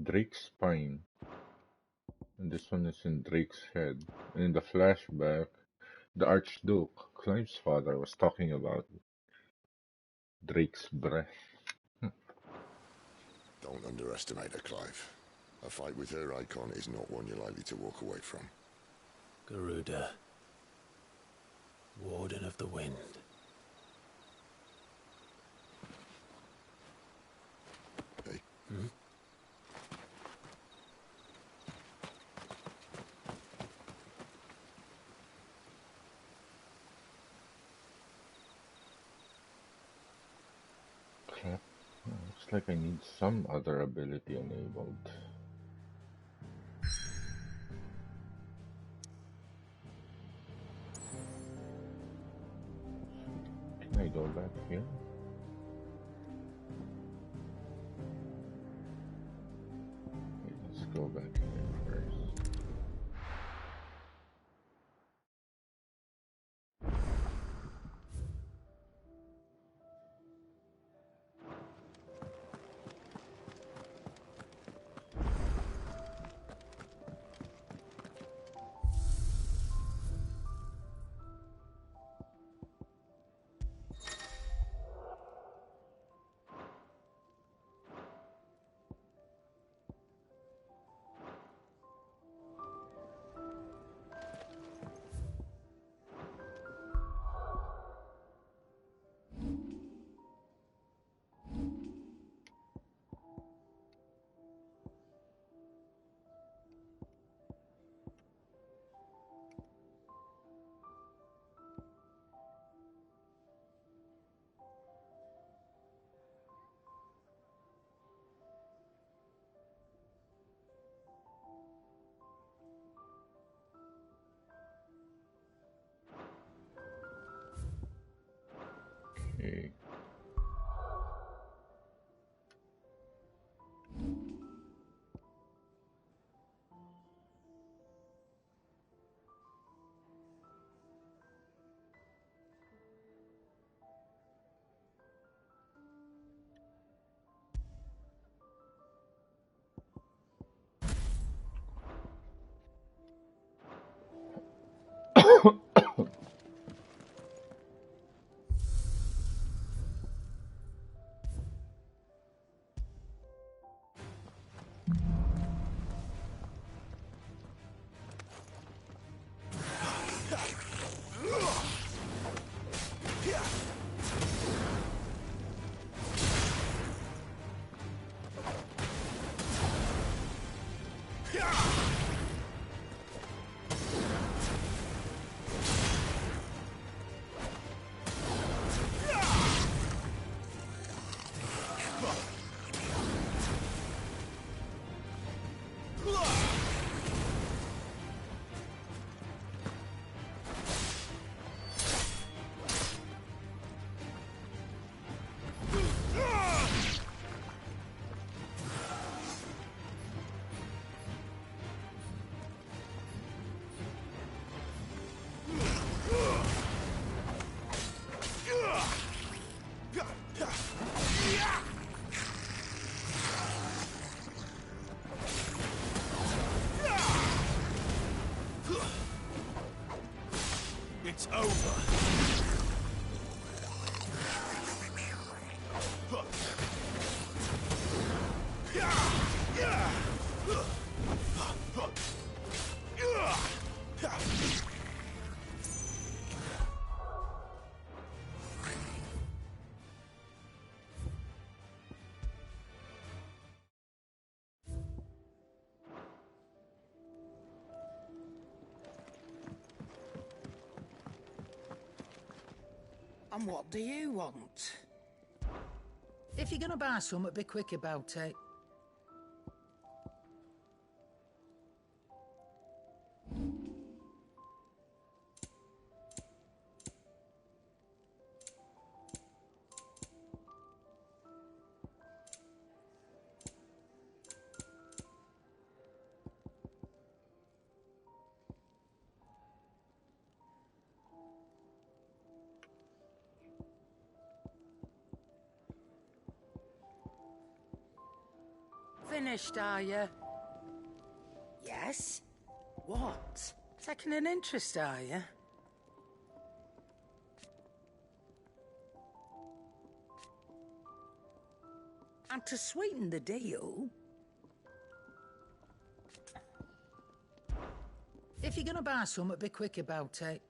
S1: Drake's spine. And this one is in Drake's head. And in the flashback, the Archduke, Clive's father, was talking about Drake's breath.
S10: Don't underestimate her, Clive. A fight with her icon is not one you're likely to walk away from.
S11: Garuda. Warden of the Wind.
S10: Hey.
S11: Hmm?
S1: Crap. Looks like I need some other ability enabled. Can I go back here? Okay, let's go back here first. Okay.
S18: It's over.
S2: And what do you want? If you're gonna buy something, be quick about it. Finished, are you? Yes? What? Taking an interest, are you? And to sweeten the deal... If you're gonna buy something, be quick about it.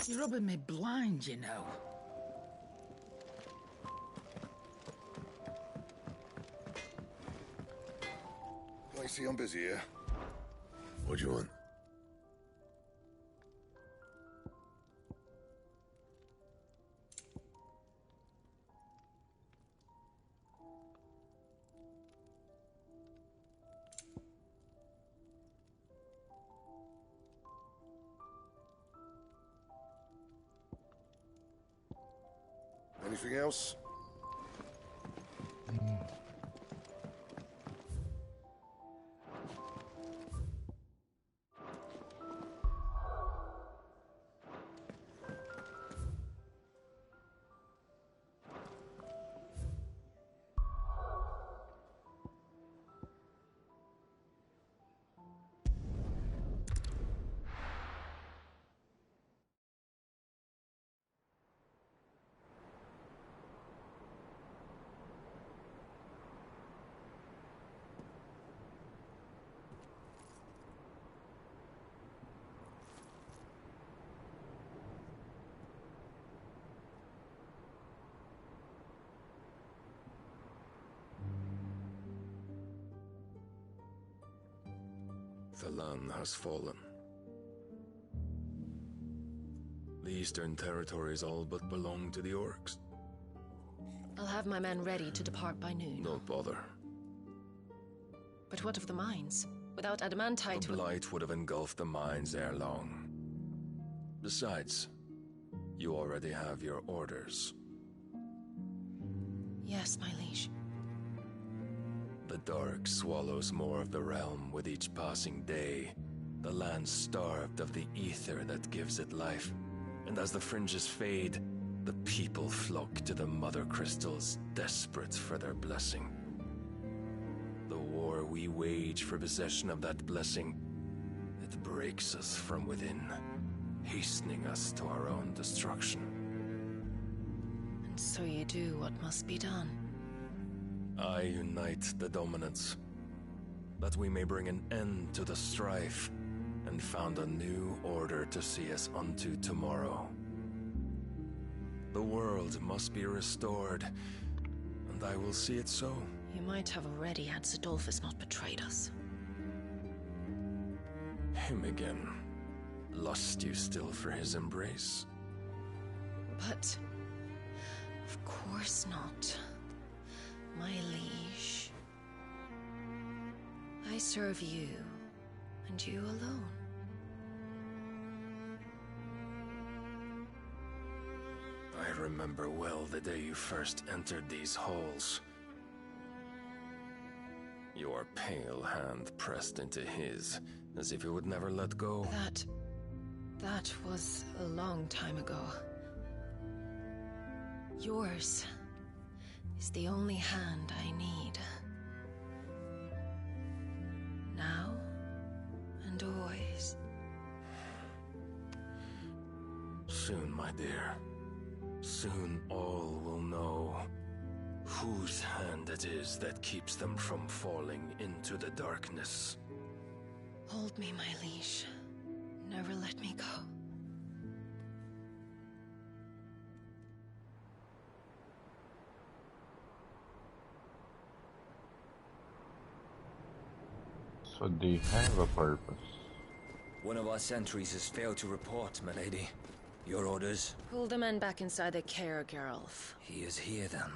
S2: You're rubbing me blind, you know.
S4: I see I'm busy here. What do you want? Anything else?
S17: The Lan has fallen. The Eastern Territories all but belong to the orcs.
S3: I'll have my men ready to depart by noon.
S17: Don't bother.
S3: But what of the mines? Without adamantite...
S17: The blight would have engulfed the mines ere long. Besides, you already have your orders.
S3: Yes, my liege.
S17: The dark swallows more of the realm with each passing day. The land starved of the ether that gives it life. And as the fringes fade, the people flock to the mother crystals, desperate for their blessing. The war we wage for possession of that blessing, it breaks us from within, hastening us to our own destruction.
S3: And so you do what must be done.
S17: I unite the dominants, that we may bring an end to the strife, and found a new order to see us unto tomorrow. The world must be restored, and I will see it so.
S3: You might have already had Zidolphus not betrayed us.
S17: Him again. Lust you still for his embrace?
S3: But... of course not. My liege. I serve you, and you alone.
S17: I remember well the day you first entered these halls. Your pale hand pressed into his, as if you would never let go.
S3: That was a long time ago. Yours is the only hand I need. Now and always.
S17: Soon, my dear. Soon all will know whose hand it is that keeps them from falling into the darkness.
S3: Hold me, my liege. Never let me go.
S1: So they have a purpose.
S21: One of our sentries has failed to report, my lady. Your orders?
S3: Pull the men back inside their care, Geralf.
S21: He is here, then.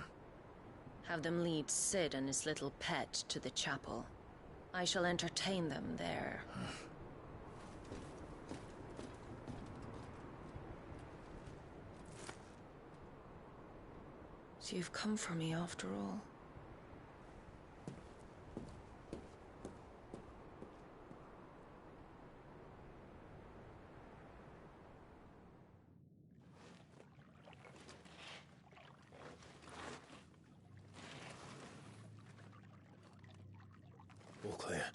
S3: Have them lead Sid and his little pet to the chapel. I shall entertain them there. So you've come for me after all.
S11: All clear.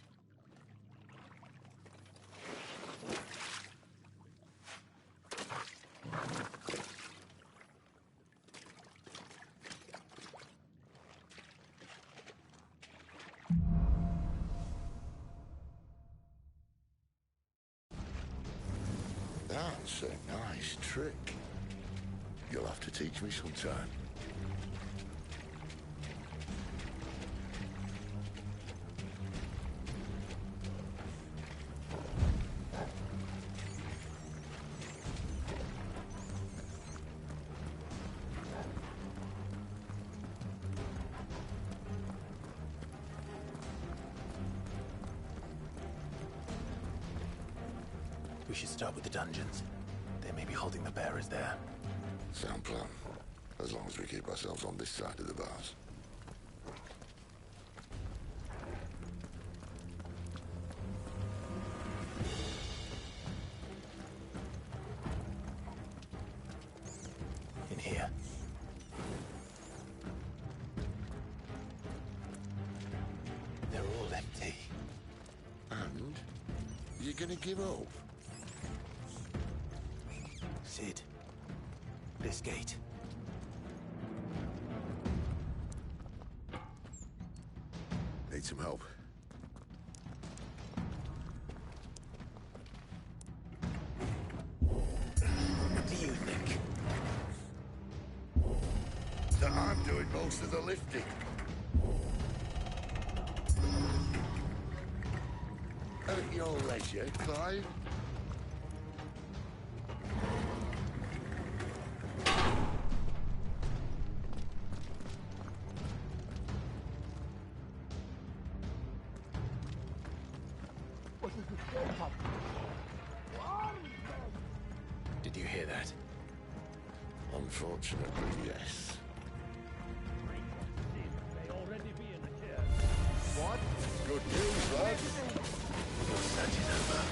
S10: That's a nice trick. You'll have to teach me sometime.
S11: We should start with the dungeons. They may be holding the bearers there.
S10: Sound plan. As long as we keep ourselves on this side of the bars.
S11: In here. They're all empty.
S10: And? You're gonna give up?
S11: Sid. This gate.
S10: Need some help.
S11: What do you think?
S10: That I'm doing most of the lifting. Hey, At your leisure, Clive.
S11: Did you hear that?
S10: Unfortunately, yes.
S18: What?
S10: Good news, lad.
S11: Your search is over.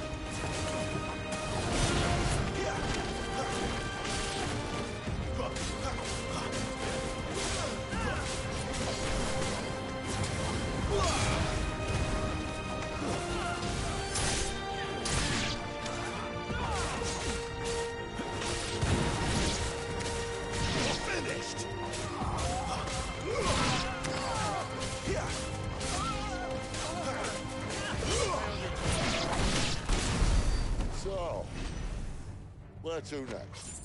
S18: Finished!
S10: So, where to next?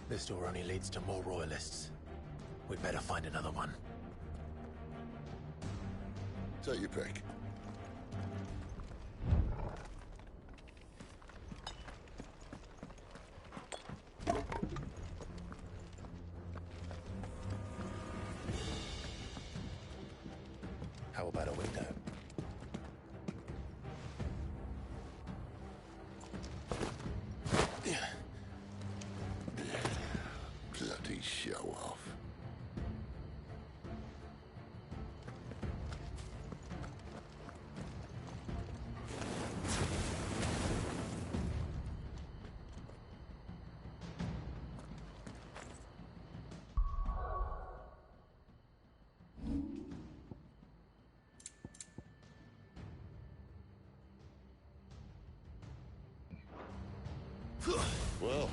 S11: This door only leads to more royalists. We'd better find another one.
S10: Take your pick.
S11: How about a window?
S10: Bloody show off. Well,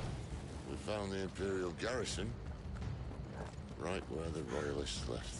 S10: we found the Imperial garrison, right where the Royalists left them.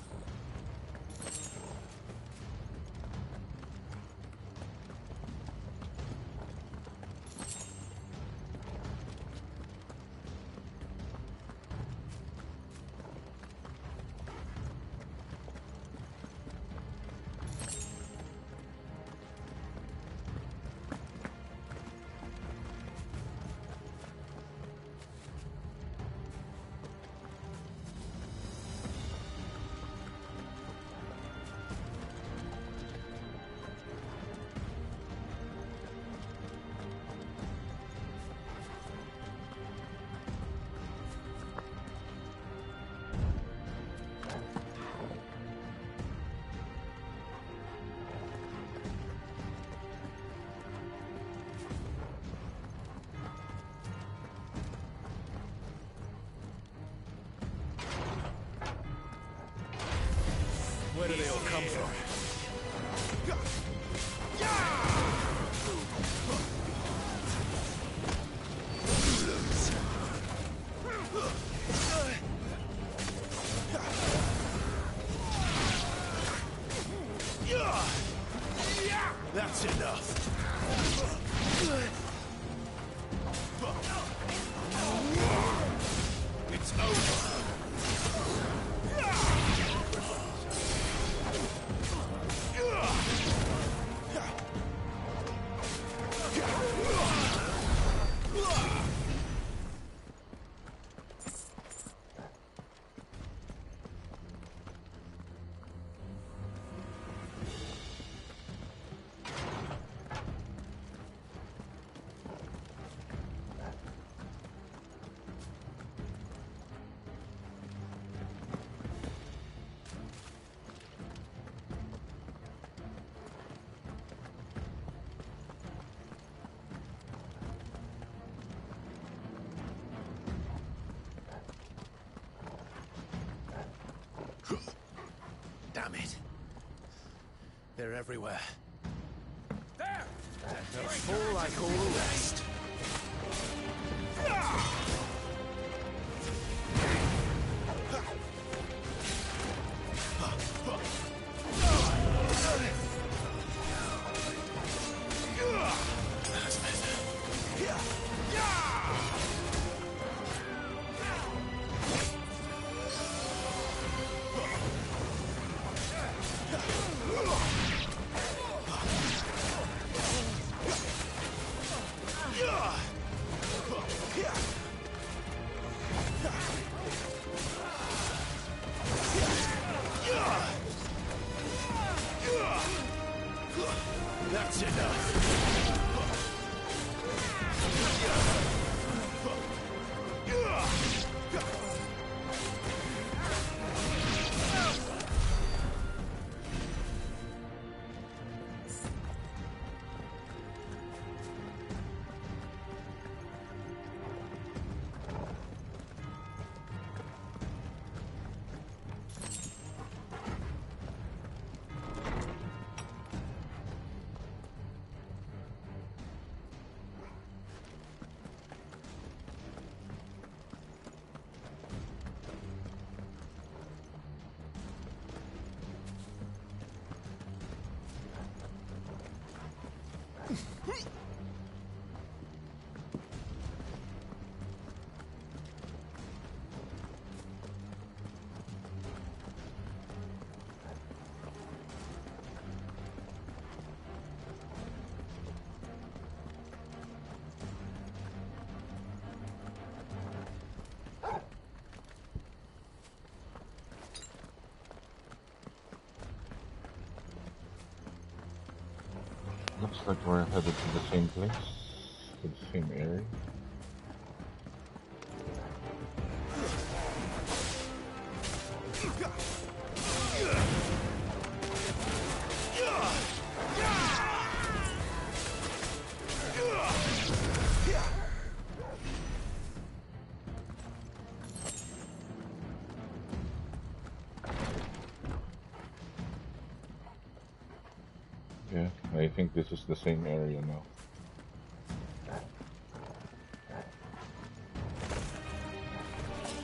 S18: Where do they all come from? That's enough. It's over.
S11: Damn it. They're everywhere.
S18: There!
S11: They'll fall like all the rest.
S18: That's enough.
S1: Looks like we're headed to the same place, to the same area. Yeah, I think this is the same area now.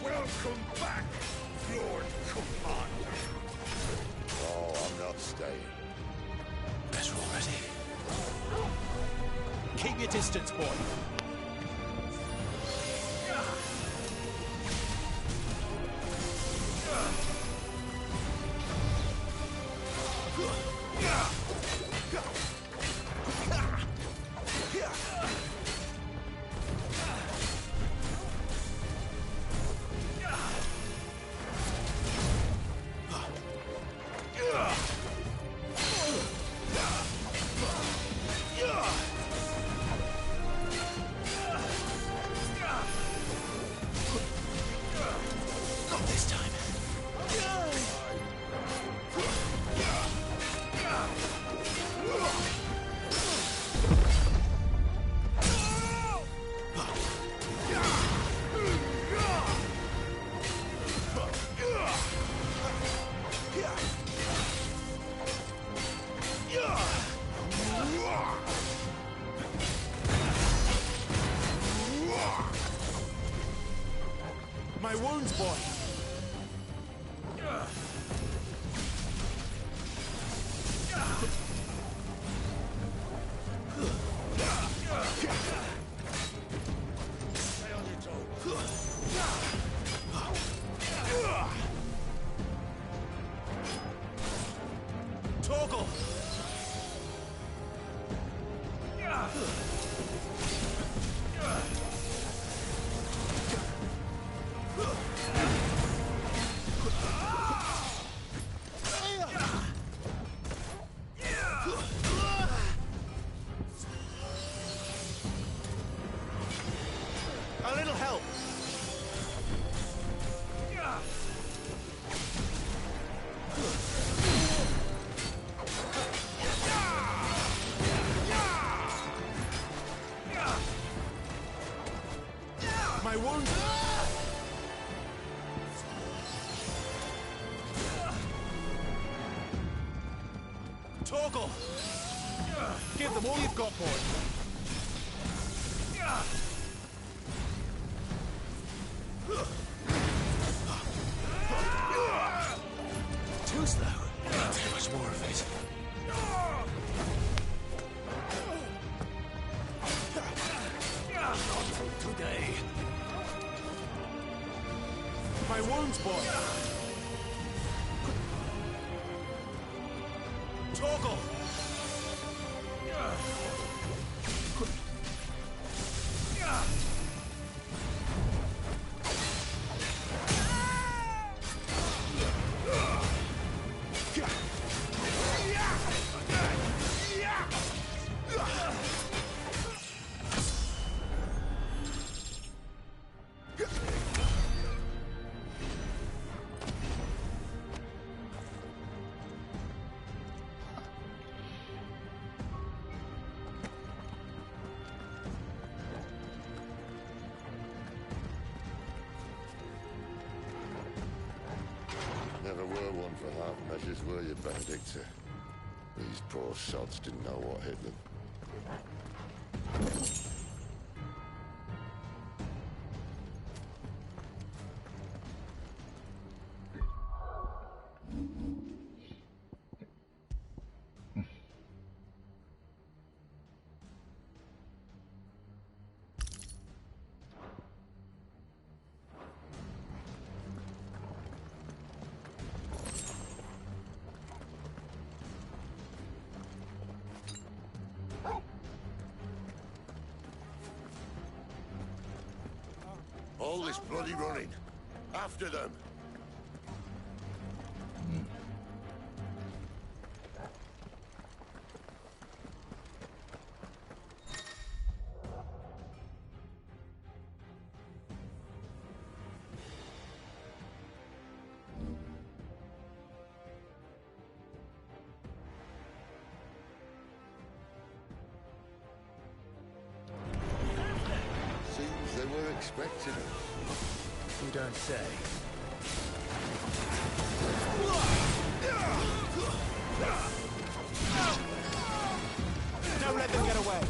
S18: Welcome back, Lord Commander.
S10: Oh, I'm not staying.
S23: Better already. Keep your distance, boy.
S18: My wounds, boy.
S23: Torgal!
S18: A little help. My wounds.
S23: Torgal! Give them all you've got, boy.
S18: Too slow. Too much more of it. Not today.
S23: My wounds, boy. Torgal!
S10: never were one for half measures, were you, Benedictor? These poor sods didn't know what hit them. All this bloody running. After them. Seems they were expecting it.
S23: You don't say.
S9: Don't let them get away.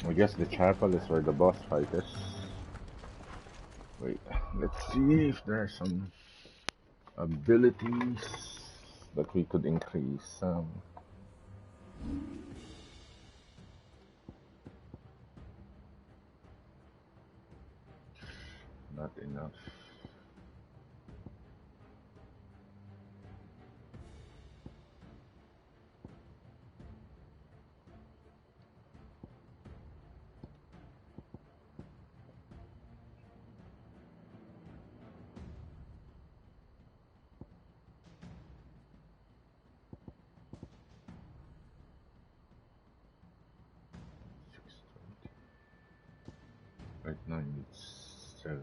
S1: I guess the chapel is where the boss fight is. Wait, let's see if there are some abilities that we could increase. Not enough. Right now I need 70.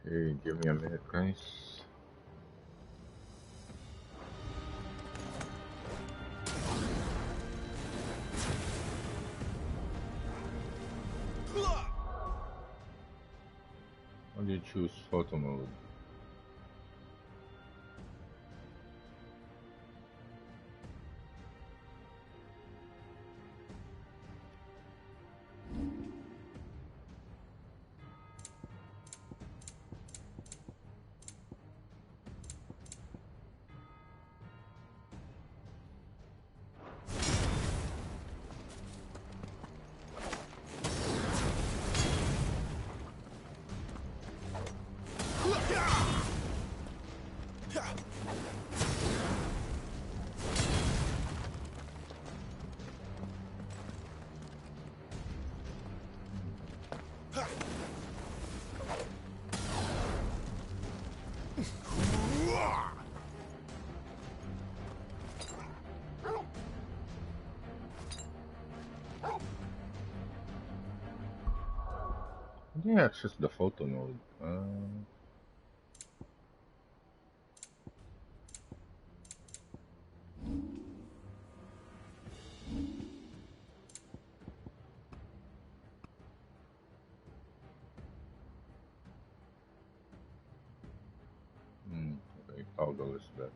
S1: Hey, give me a minute, guys. How do you choose photo mode? How do you access the photo node? Okay, toggle is better.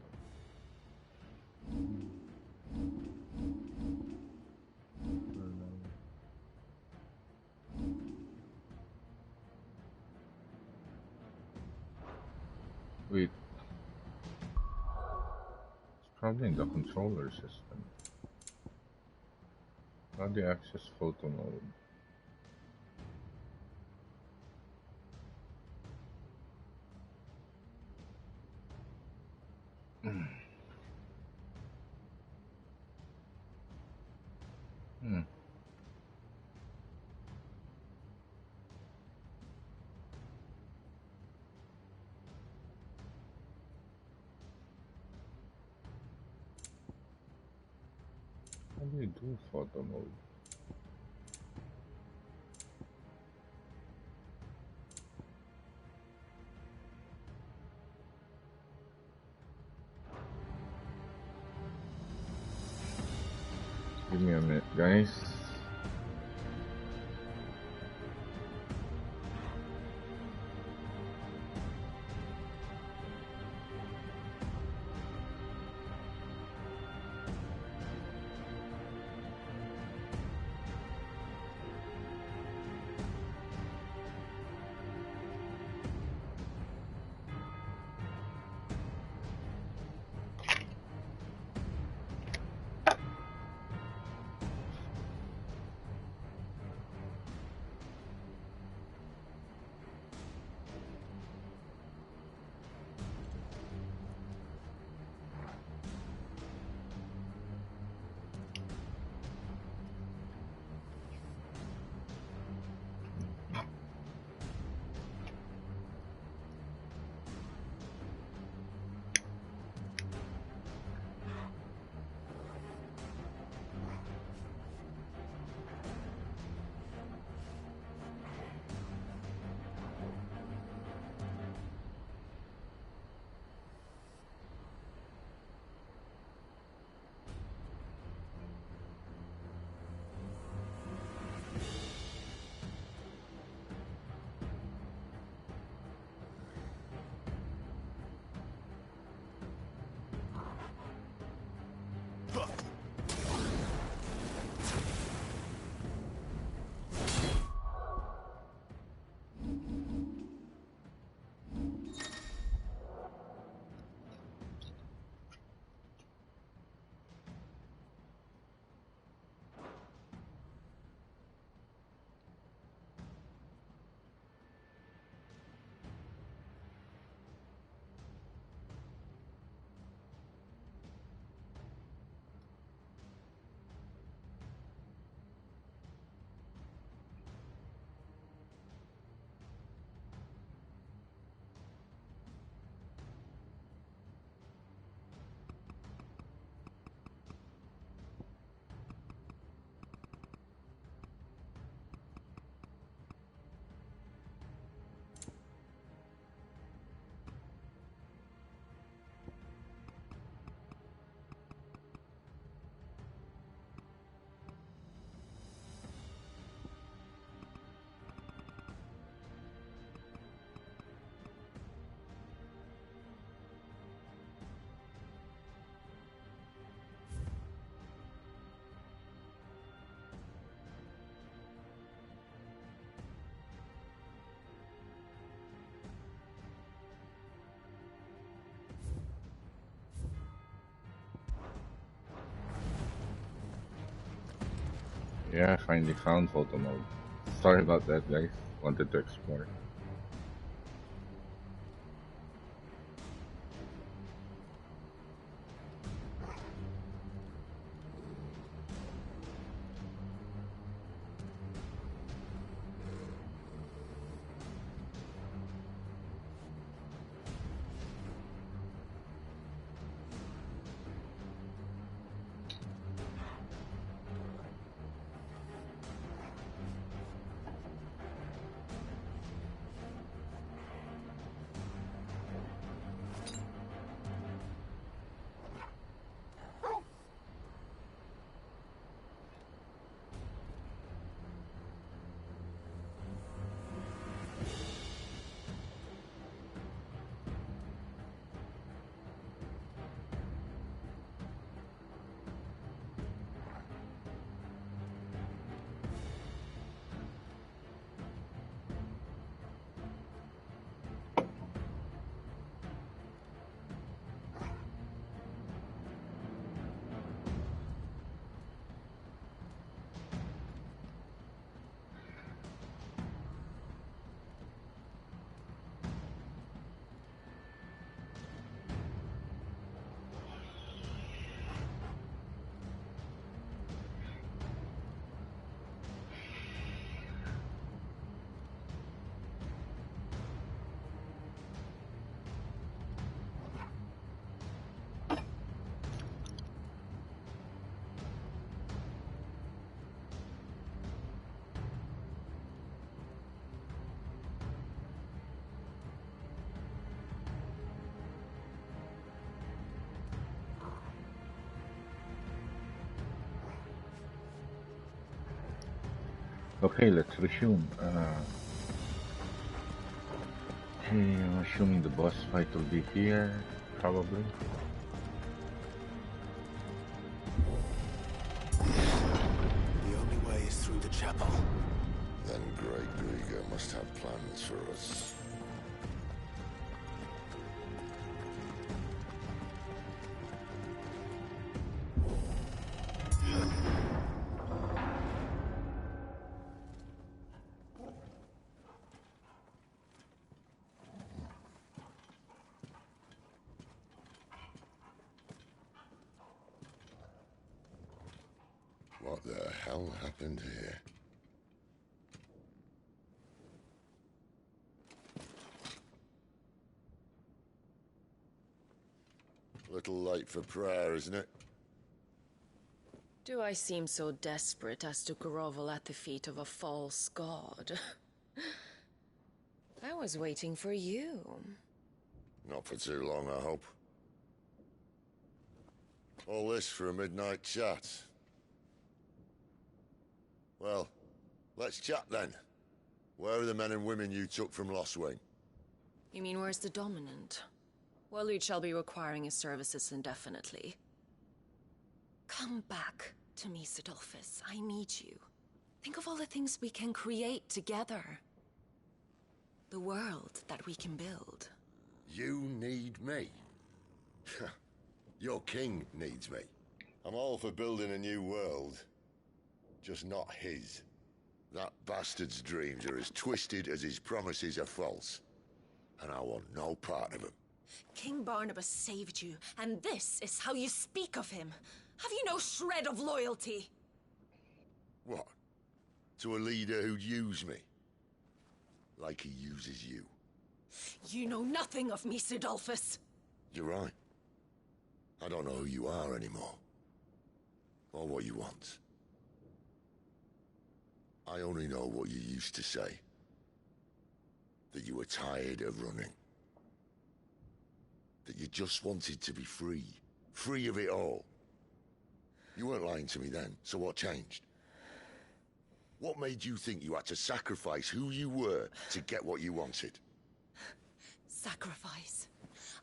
S1: Wait, it's probably in the controller system. How do you access photo node? Hmm. How do you do photo mode? Give me a minute, guys. Yeah, I finally found photo mode. Sorry about that, guys. Wanted to explore. Okay, let's resume. Okay, I'm assuming the boss fight will be here, probably.
S11: The only way is through the chapel.
S10: Then Great Grieger must have plans for us. What the hell happened here? Little late for prayer, isn't it?
S3: Do I seem so desperate as to grovel at the feet of a false god? I was waiting for you.
S10: Not for too long, I hope. All this for a midnight chat. Well, let's chat then. Where are the men and women you took from Lostwing?
S3: You mean where's the dominant? Waleed shall be requiring his services indefinitely. Come back to me, Sidolphus. I need you. Think of all the things we can create together. The world that we can build.
S10: You need me? Your king needs me. I'm all for building a new world. Just not his. That bastard's dreams are as twisted as his promises are false. And I want no part of them.
S3: King Barnabas saved you, and this is how you speak of him. Have you no shred of loyalty?
S10: What? To a leader who'd use me? Like he uses you?
S3: You know nothing of me, Sidolphus.
S10: You're right. I don't know who you are anymore. Or what you want. I only know what you used to say. That you were tired of running. That you just wanted to be free. Free of it all. You weren't lying to me then, so what changed? What made you think you had to sacrifice who you were to get what you wanted?
S3: Sacrifice.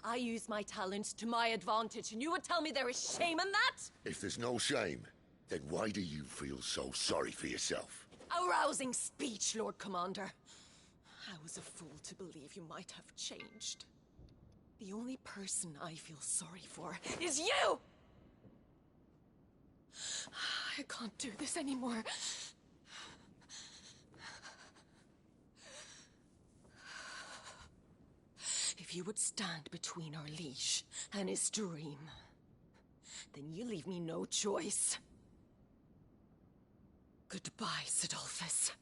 S3: I use my talents to my advantage, and you would tell me there is shame in that?
S10: If there's no shame, then why do you feel so sorry for yourself?
S3: A rousing speech, Lord Commander. I was a fool to believe you might have changed. The only person I feel sorry for is you! I can't do this anymore. If you would stand between our liege and his dream, then you leave me no choice. Goodbye, Sidolphus.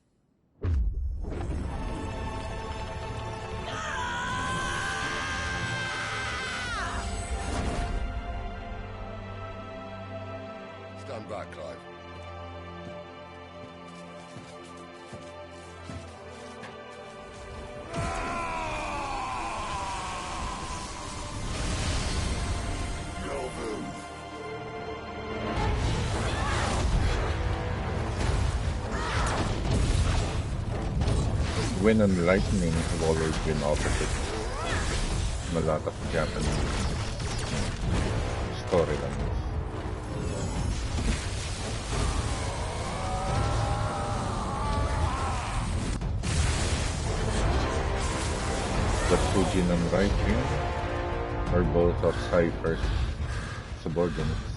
S10: Stand back, Clive.
S1: Wind and lightning have always been opposites in a lot of Japanese storylines. But Fujin and Raikin are both of Cypher's subordinates.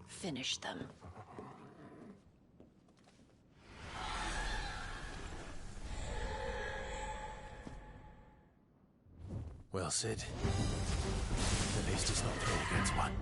S3: Finish them.
S11: Well, Sid. At least it's not three against one.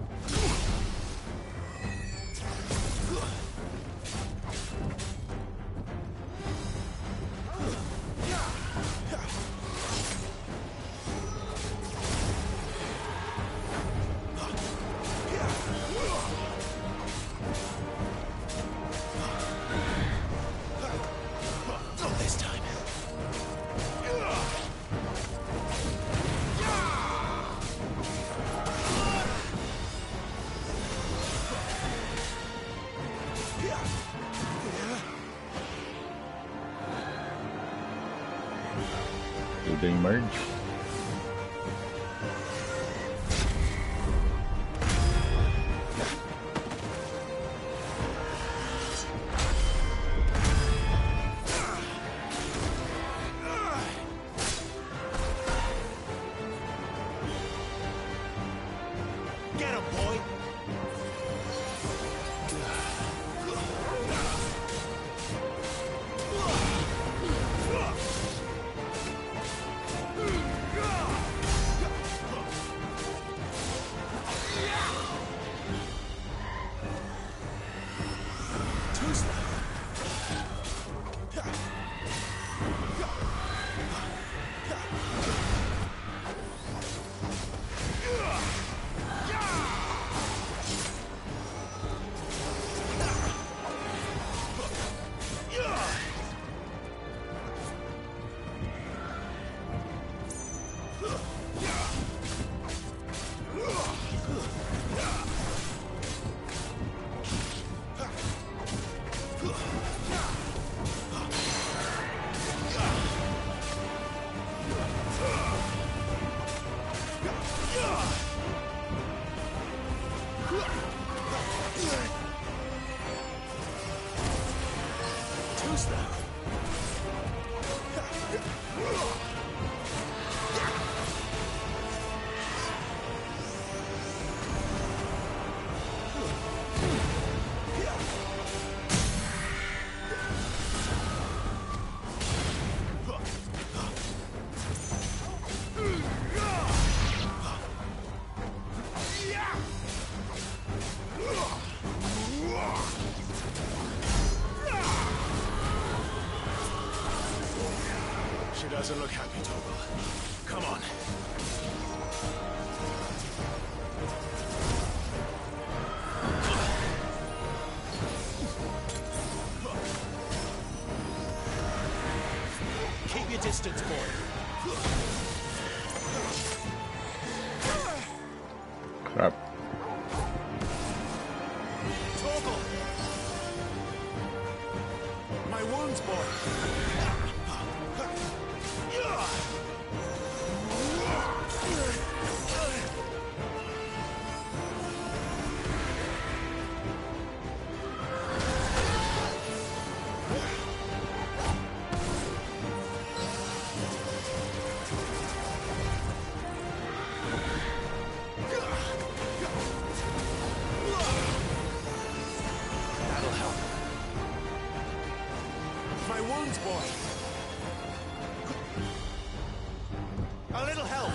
S1: Would they merge?
S20: Get him, boy!
S18: She doesn't look happy, Toggle. Come on.
S20: Keep your distance, boy.
S1: Crap.
S20: Toggle! My wounds, boy! That'll help. My wounds, boy! A little help!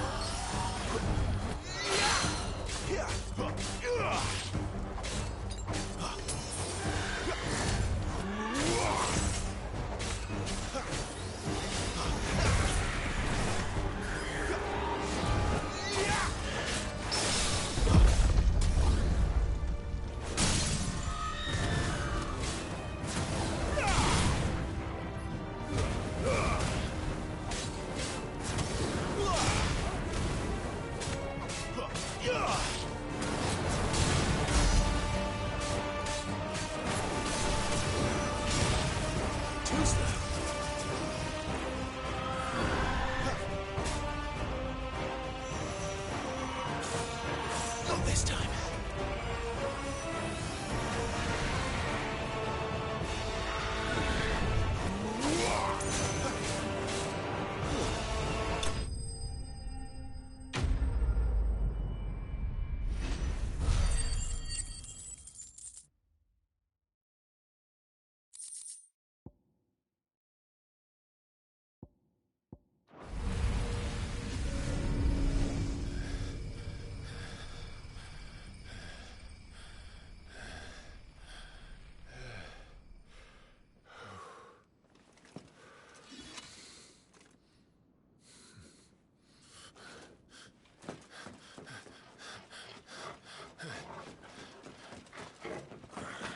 S20: Not this time.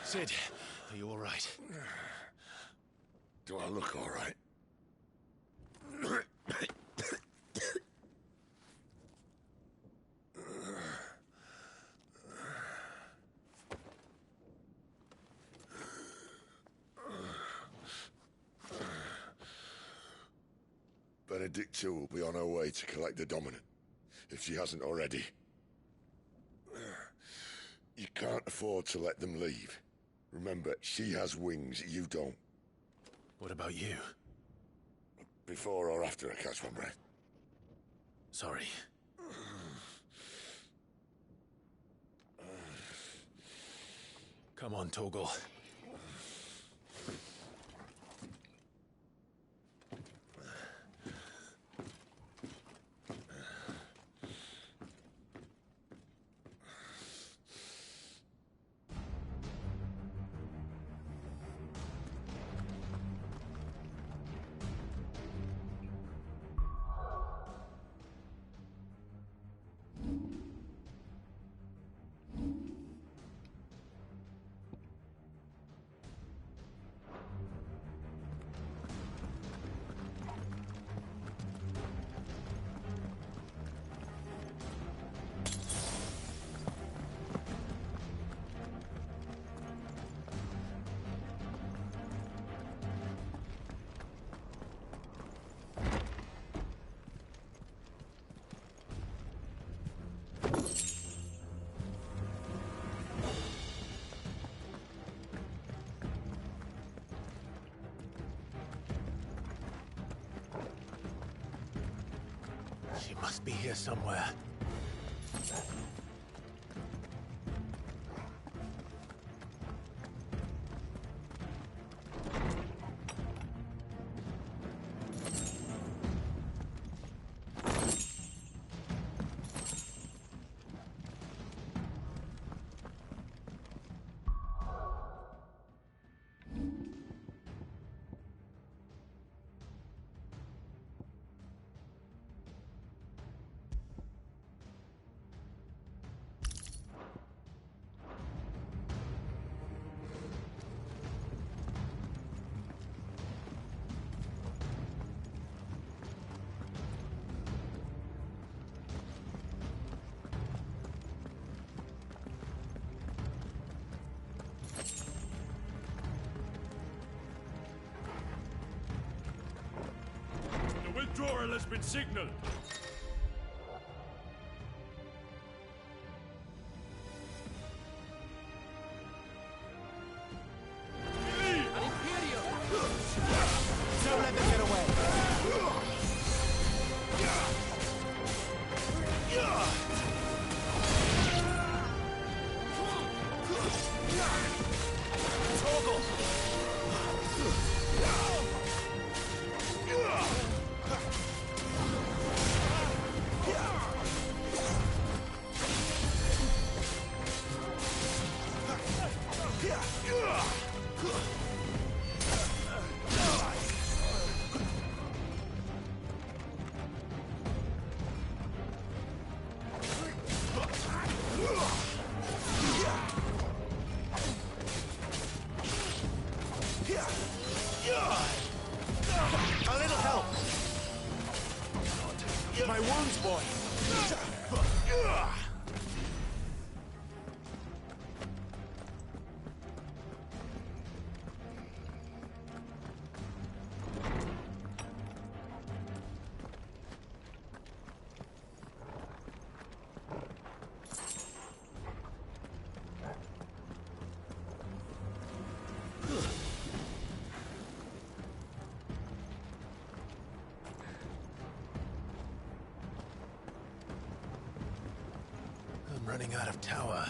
S20: Sid, are you all right?
S10: Do I look all right? But Benedict too will be on her way to collect the Dominant, if she hasn't already. You can't afford to let them leave. Remember, she has wings, you don't.
S11: What about you?
S10: Before or after I catch my breath?
S11: Sorry. Come on, Torgal. She must be here somewhere.
S12: Withdrawal has been signaled.
S7: Don't let them get away. A little help. My wounds, boy.
S11: I'm running out of tower.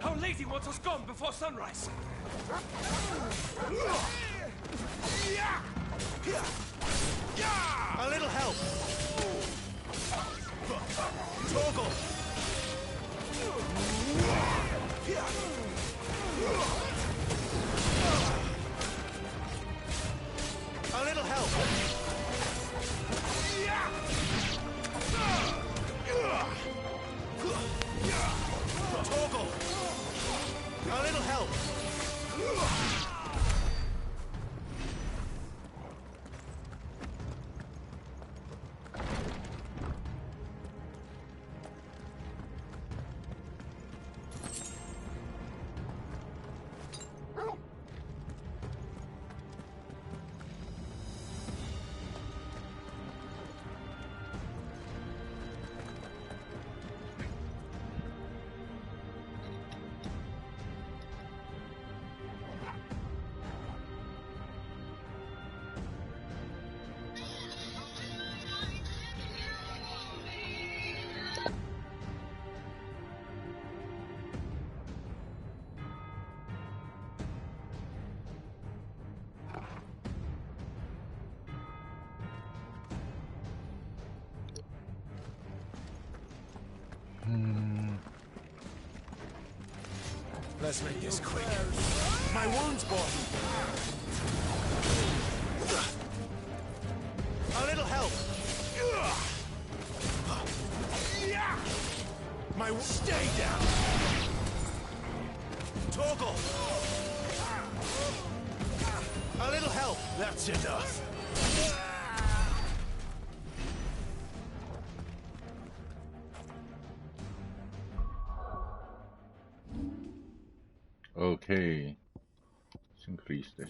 S12: Our lady wants us gone before sunrise.
S7: A little help. Torgal. A little help. Torgal. A little help.
S11: Let's make this quick. My wounds, boy. A little help. Stay down. Torgal. A little help. That's enough.
S1: Okay, let's increase this.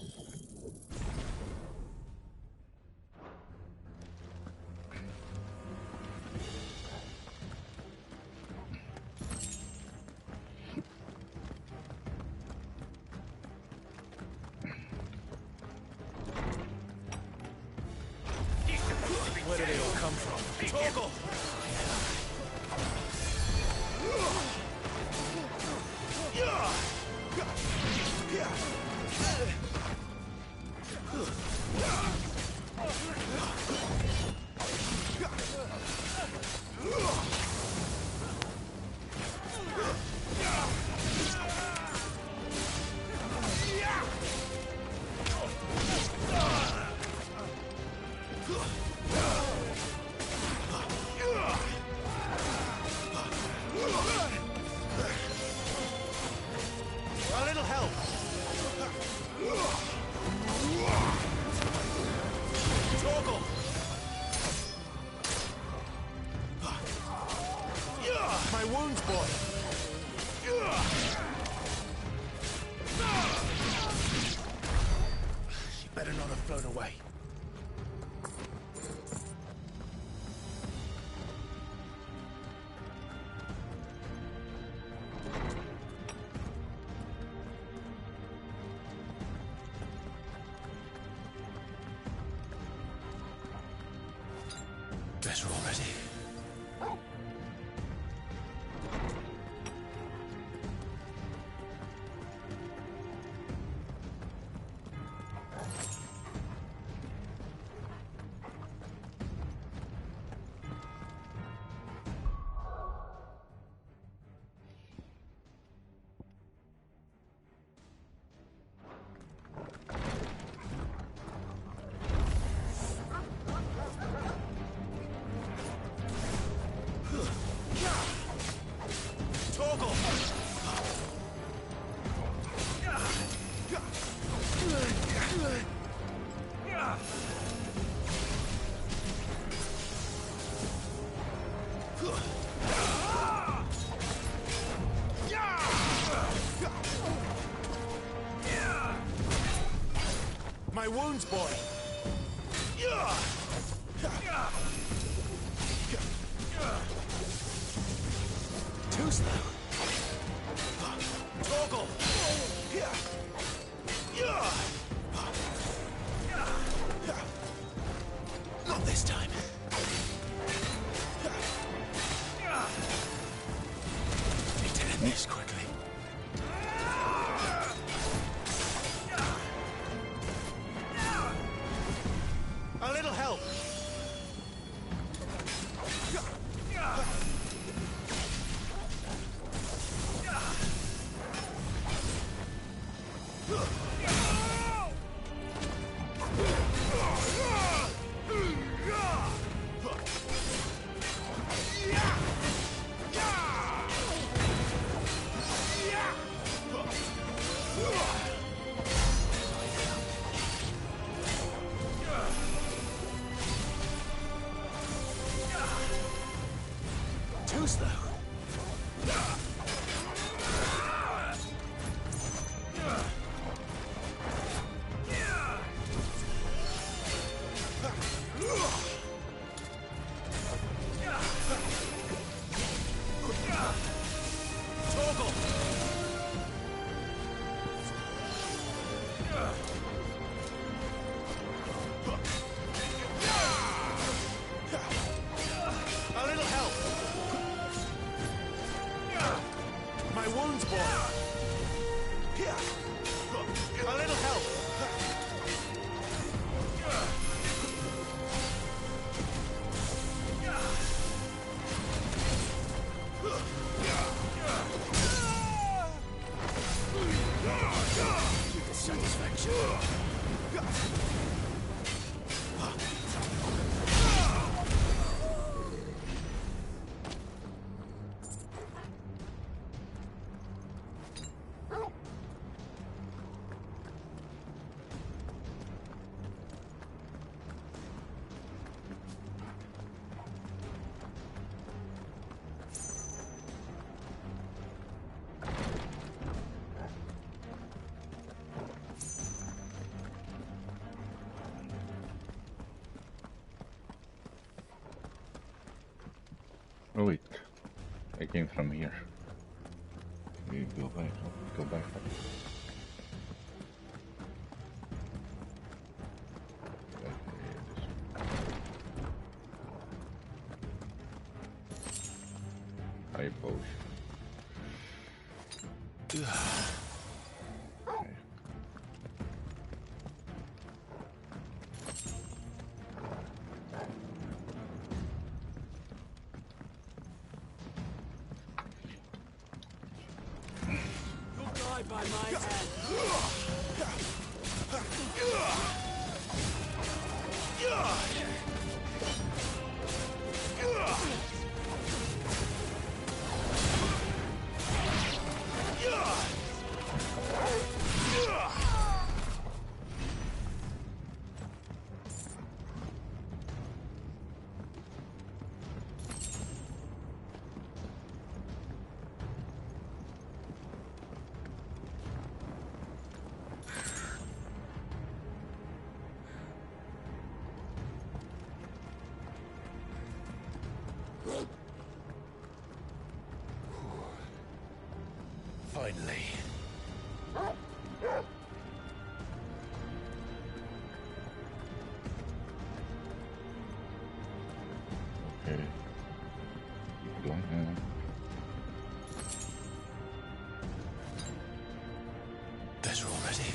S11: Where do they all come from? Torgal! A little help. Torgal. My wounds, boy. She better not have flown away. Better already. My wounds, boy. Too slow. Torgal. Not this time. Need to end this quickly. A little help. Too slow. A little help. My wounds, boy. A little help.
S1: Oh wait, I came from here. You go back. Go back. High potion.
S23: By my hand.
S11: Finally.
S1: Okay. Keep going now.
S11: Better already.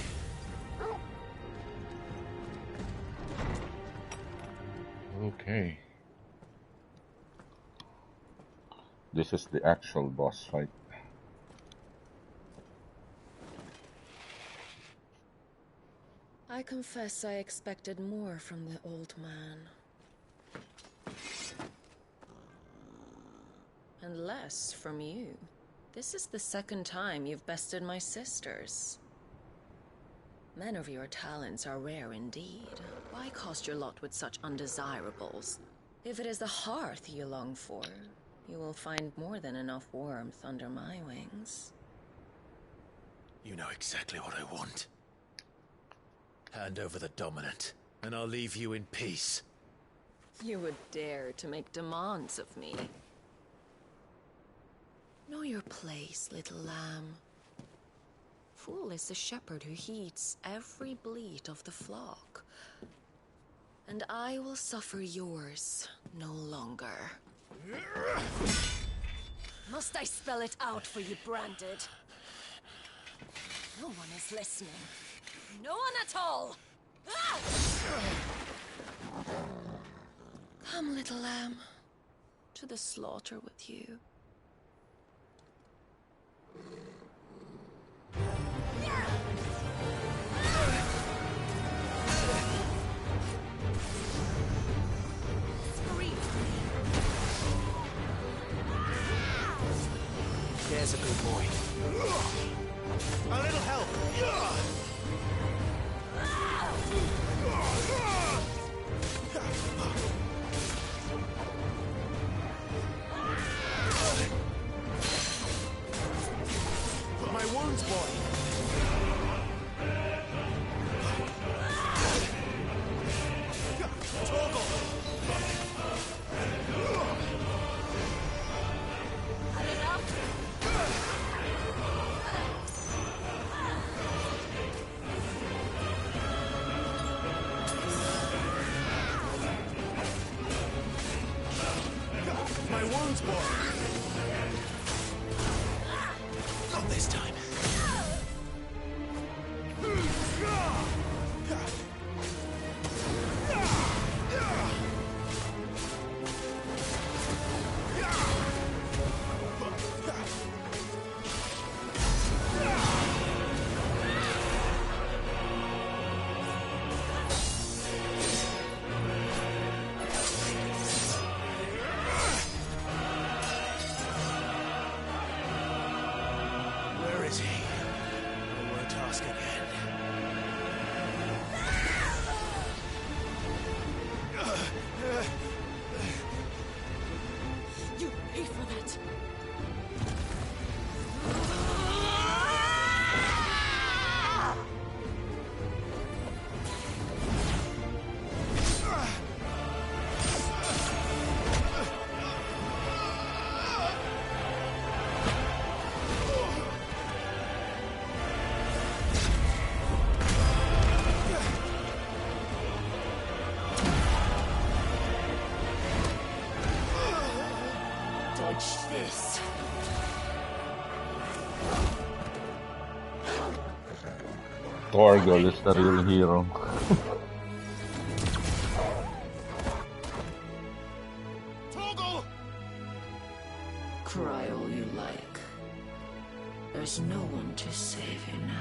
S1: Okay. This is the actual boss fight.
S3: I confess I expected more from the old man. And less from you. This is the second time you've bested my sisters. Men of your talents are rare indeed. Why cast your lot with such undesirables? If it is the hearth you long for, you will find more than enough warmth under my wings.
S11: You know exactly what I want. Hand over the dominant, and I'll leave you in peace.
S3: You would dare to make demands of me. Know your place, little lamb. Fool is the shepherd who heeds every bleat of the flock. And I will suffer yours no longer. Must I spell it out for you, Branded? No one is listening. No one at all! Ah! Come, little lamb, to the slaughter with you.
S20: There's a good boy. A little help. My wounds, boy. Toggle. My wounds, boy. Not this time.
S3: Watch this.
S1: Torgal is the real hero.
S18: Torgal!
S3: Cry all you like. There's no one to save you now.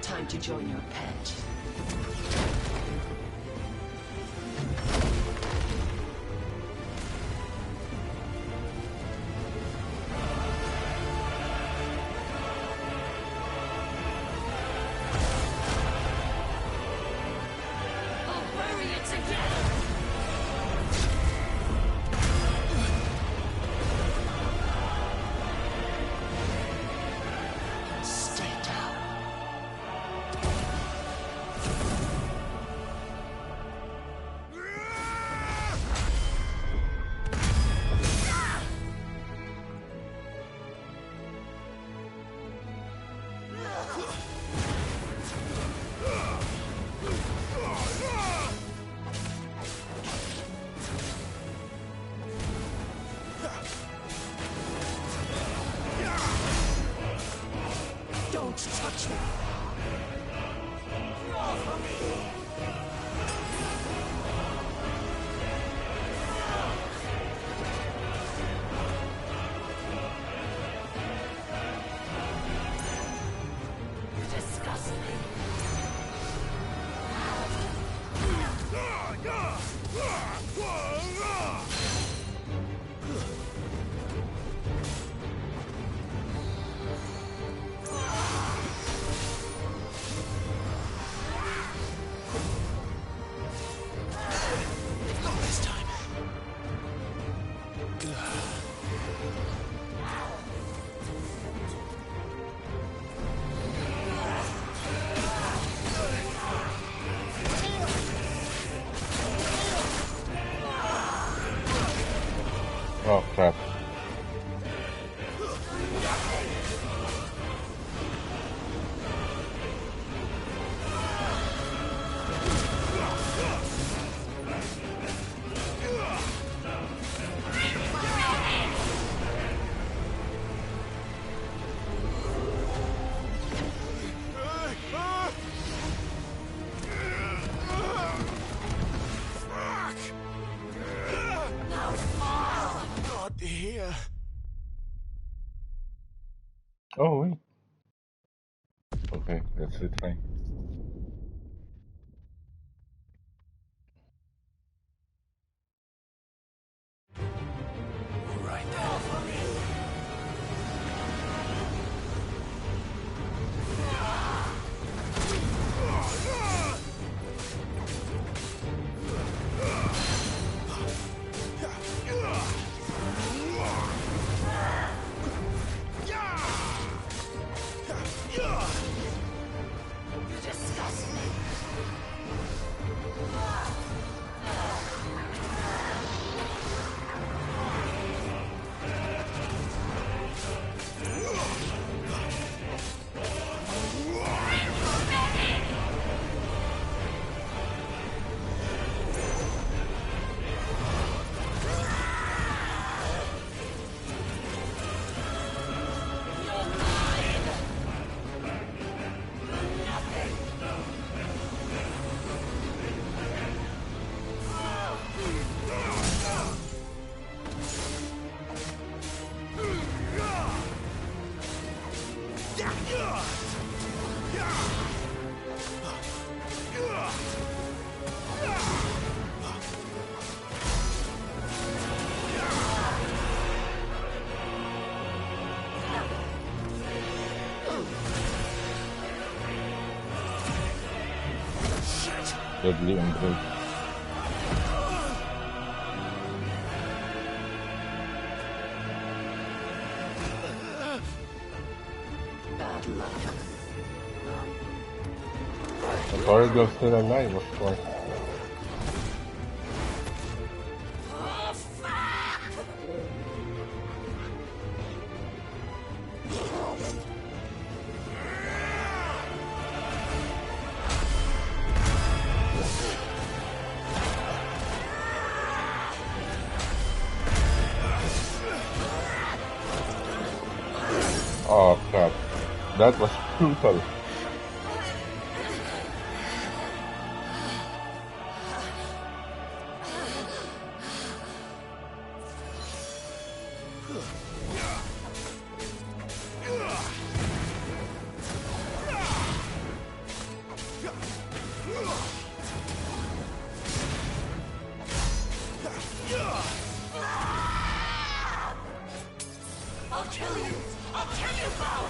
S3: Time to join your pet. I'll bury it together. Stay down. Don't touch me! You disgust me. Not this time.
S1: Oh crap.
S18: God, here.
S1: Oh wait. Okay, that's it, fine. Deadly embrace.
S3: Bad luck.
S1: The Torrigal's still alive, of course. Oh crap. That was brutal.
S12: I'll kill you! I'll kill you, Bow!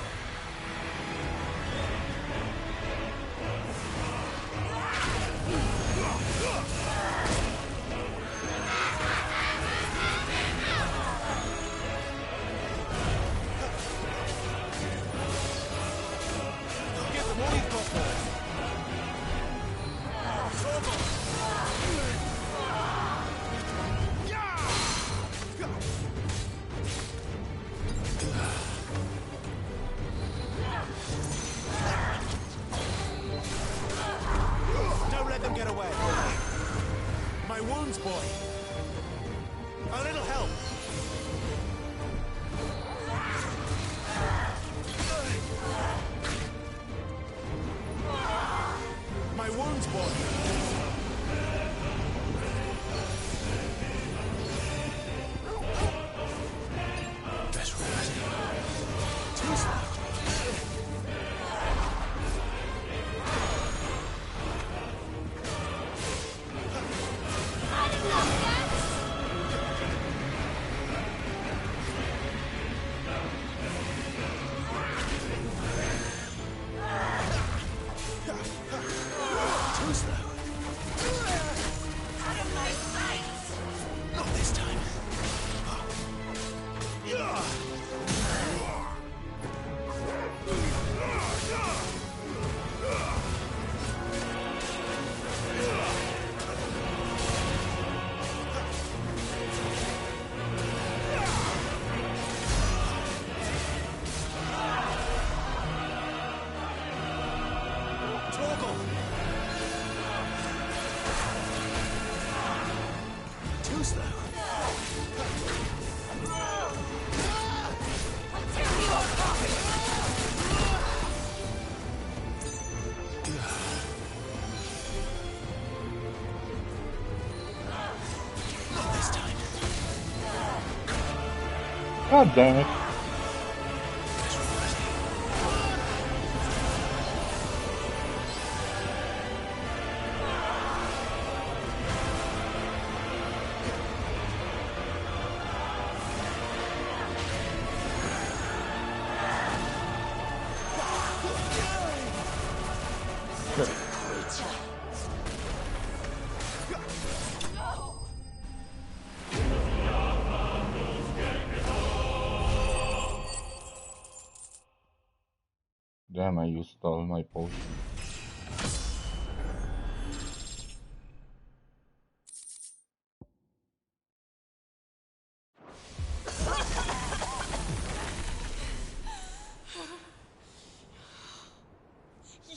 S18: Give them all you've got, boy. Don't let them get away. My wounds, boy. A little help. My wounds, boy. Best rest. Too slow. Too slow. Out of my sight! Not this time. Torgal! Too slow. Not this time.
S1: God damn it. Damn, I used all my potions.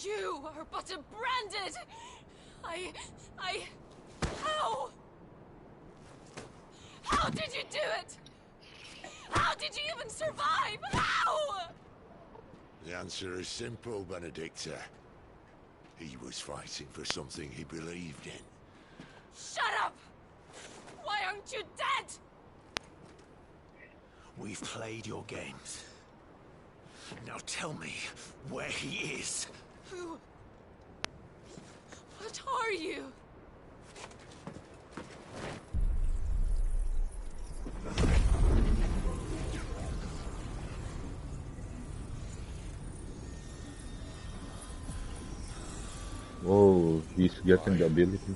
S3: You are but a branded! How? How did you do it? How did you even survive? How?
S10: The answer is simple, Benedicta. He was fighting for something he believed in.
S3: Shut up! Why aren't you dead?
S18: We've played your games. Now tell me where he is.
S3: Who? What are you?
S1: Whoa. He's getting the ability.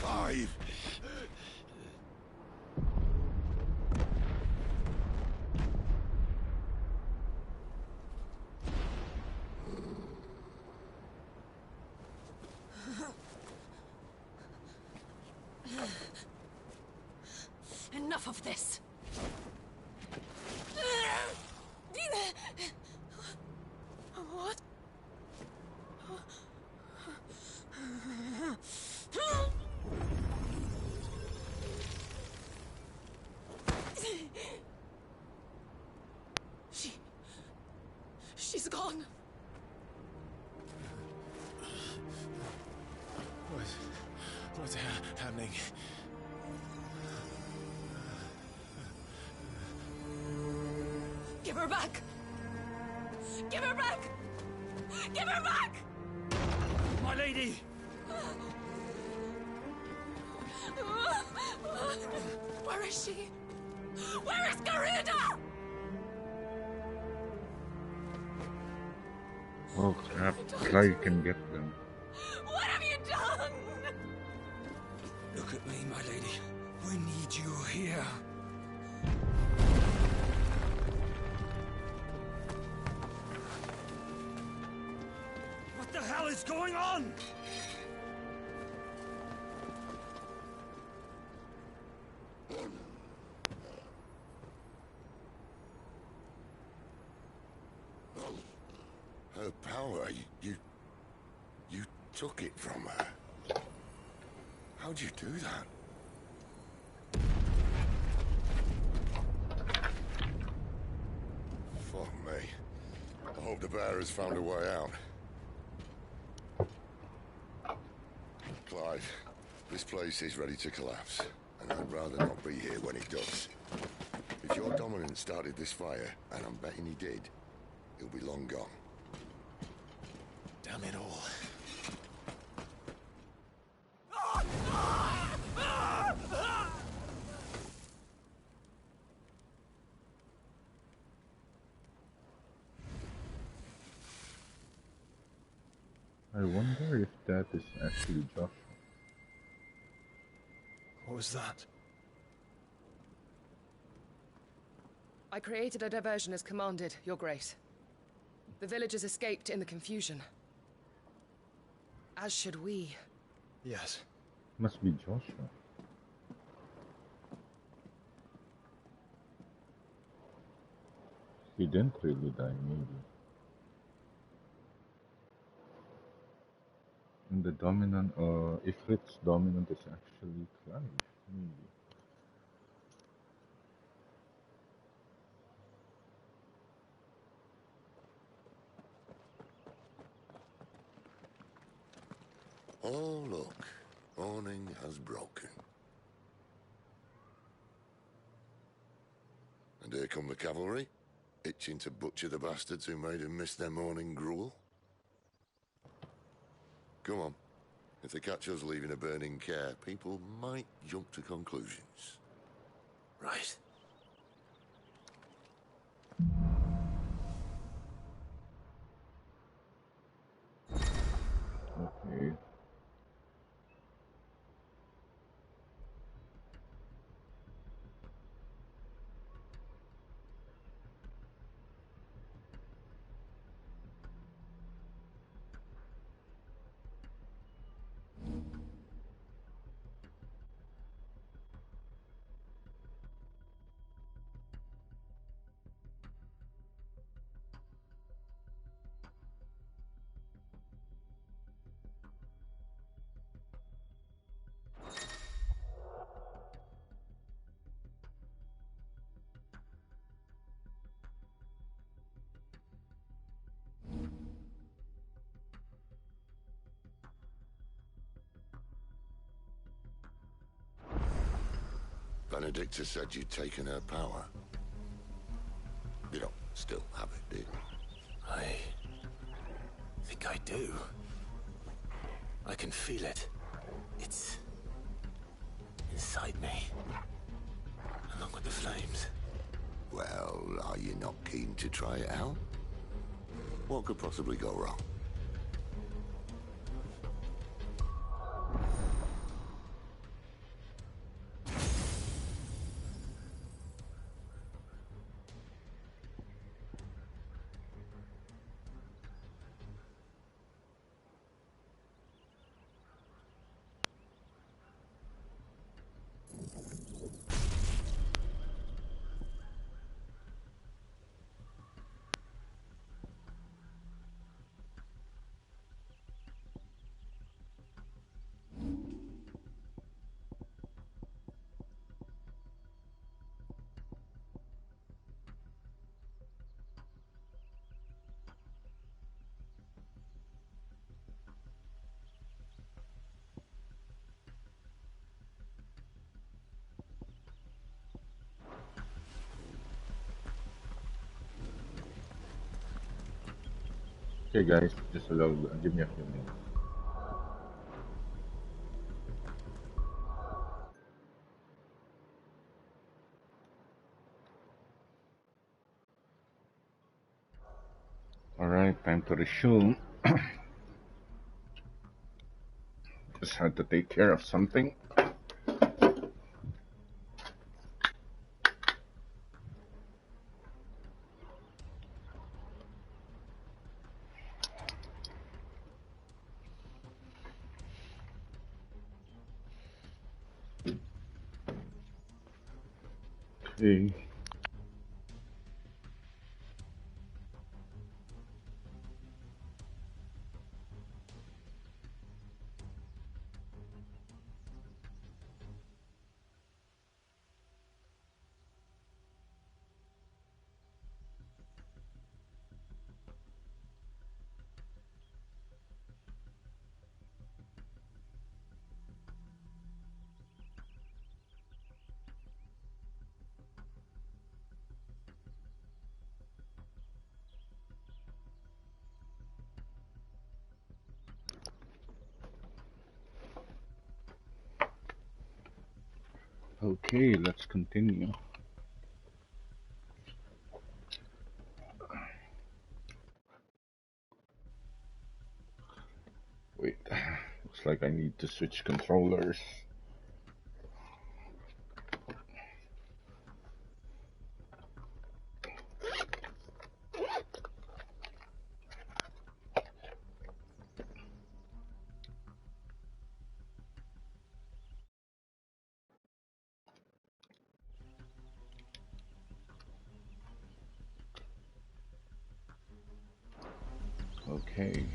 S10: Clive!
S3: Enough of this. What? She's gone.
S11: What's happening?
S3: Give her back! Give her back! Give her back!
S12: My lady!
S3: Where is she? Where is Garuda?
S1: Oh crap, Clive can get them.
S3: What have you done?
S21: Look at me, my lady. We need you here.
S12: What the hell is going on?
S10: Her power, you took it from her. How'd you do that? Fuck me. I hope the bearer's found a way out. Clive, this place is ready to collapse, and I'd rather not be here when it does. If your dominant started this fire, and I'm betting he did, he'll be long gone.
S11: Damn it all.
S1: I wonder if that is actually Joshua.
S11: What was that?
S15: I created a diversion as commanded, Your Grace. The villagers escaped in the confusion. As should we.
S11: Yes.
S1: Must be Joshua. He didn't really die, maybe. And the dominant, Ifrit's dominant is actually Clive, maybe.
S10: Oh, look. Morning has broken. And here come the cavalry, itching to butcher the bastards who made them miss their morning gruel. Come on. If they catch us leaving a burning care, people might jump to conclusions.
S11: Right.
S1: Okay.
S10: Benedicta said you'd taken her power. You don't still have it, do you?
S11: I think I do. I can feel it. It's inside me, along with the flames.
S10: Well, are you not keen to try it out? What could possibly go wrong?
S1: Okay, guys, just a little. Give me a few minutes. All right, time to resume. Just had to take care of something. Okay. Okay, let's continue. Wait, looks like I need to switch controllers. Okay.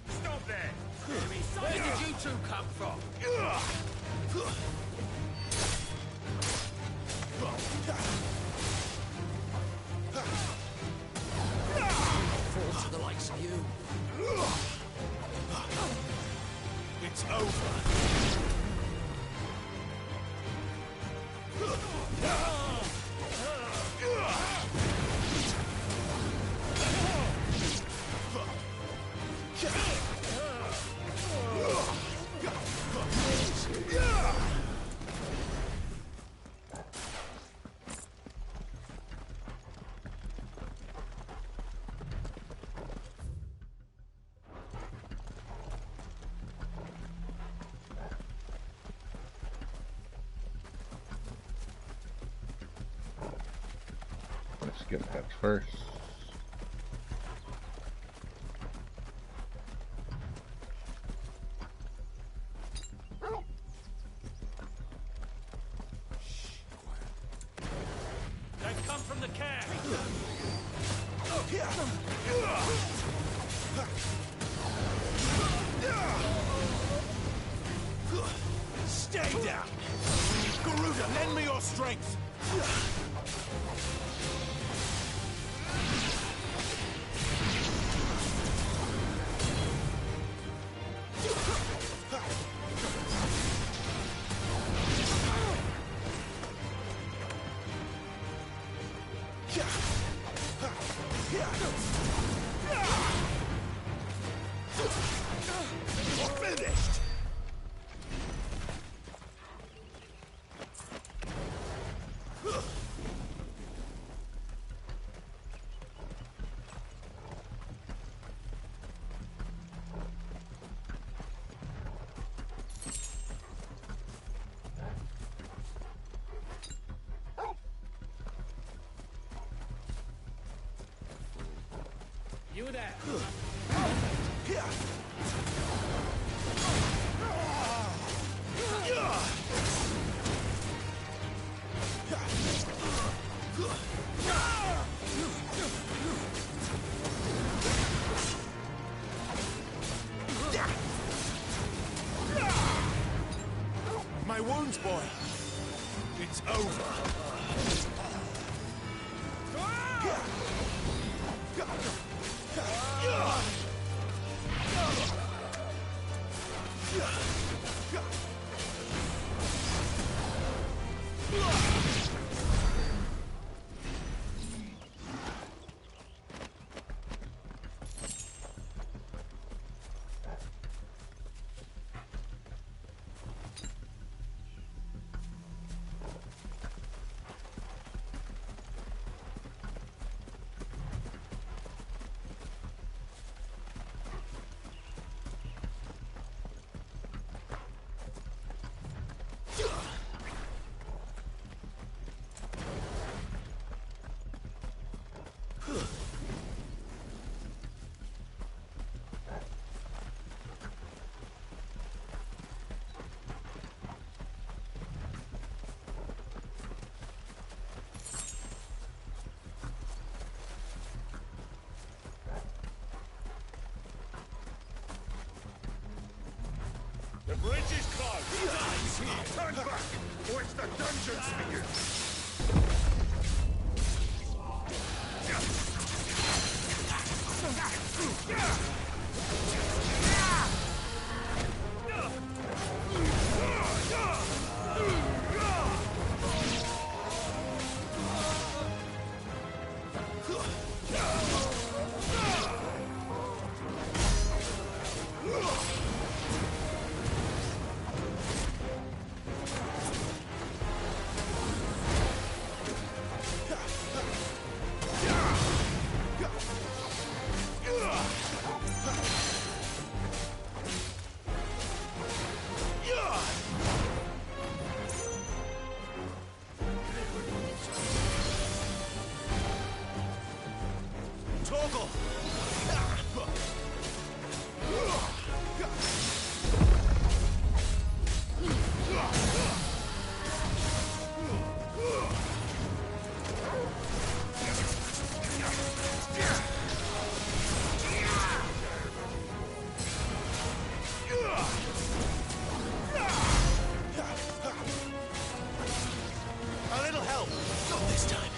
S12: Stop there! Where did you two come from?
S2: Fall to the likes of you.
S12: It's over.
S1: Let's get that first.
S12: They come from the camp.
S18: strength! Finished!
S12: You there?
S18: My wounds, boy. It's over.
S12: The bridge is closed. He dies here. Turn back, or it's the dungeon spears.
S18: Toggle! A little help! Not this time.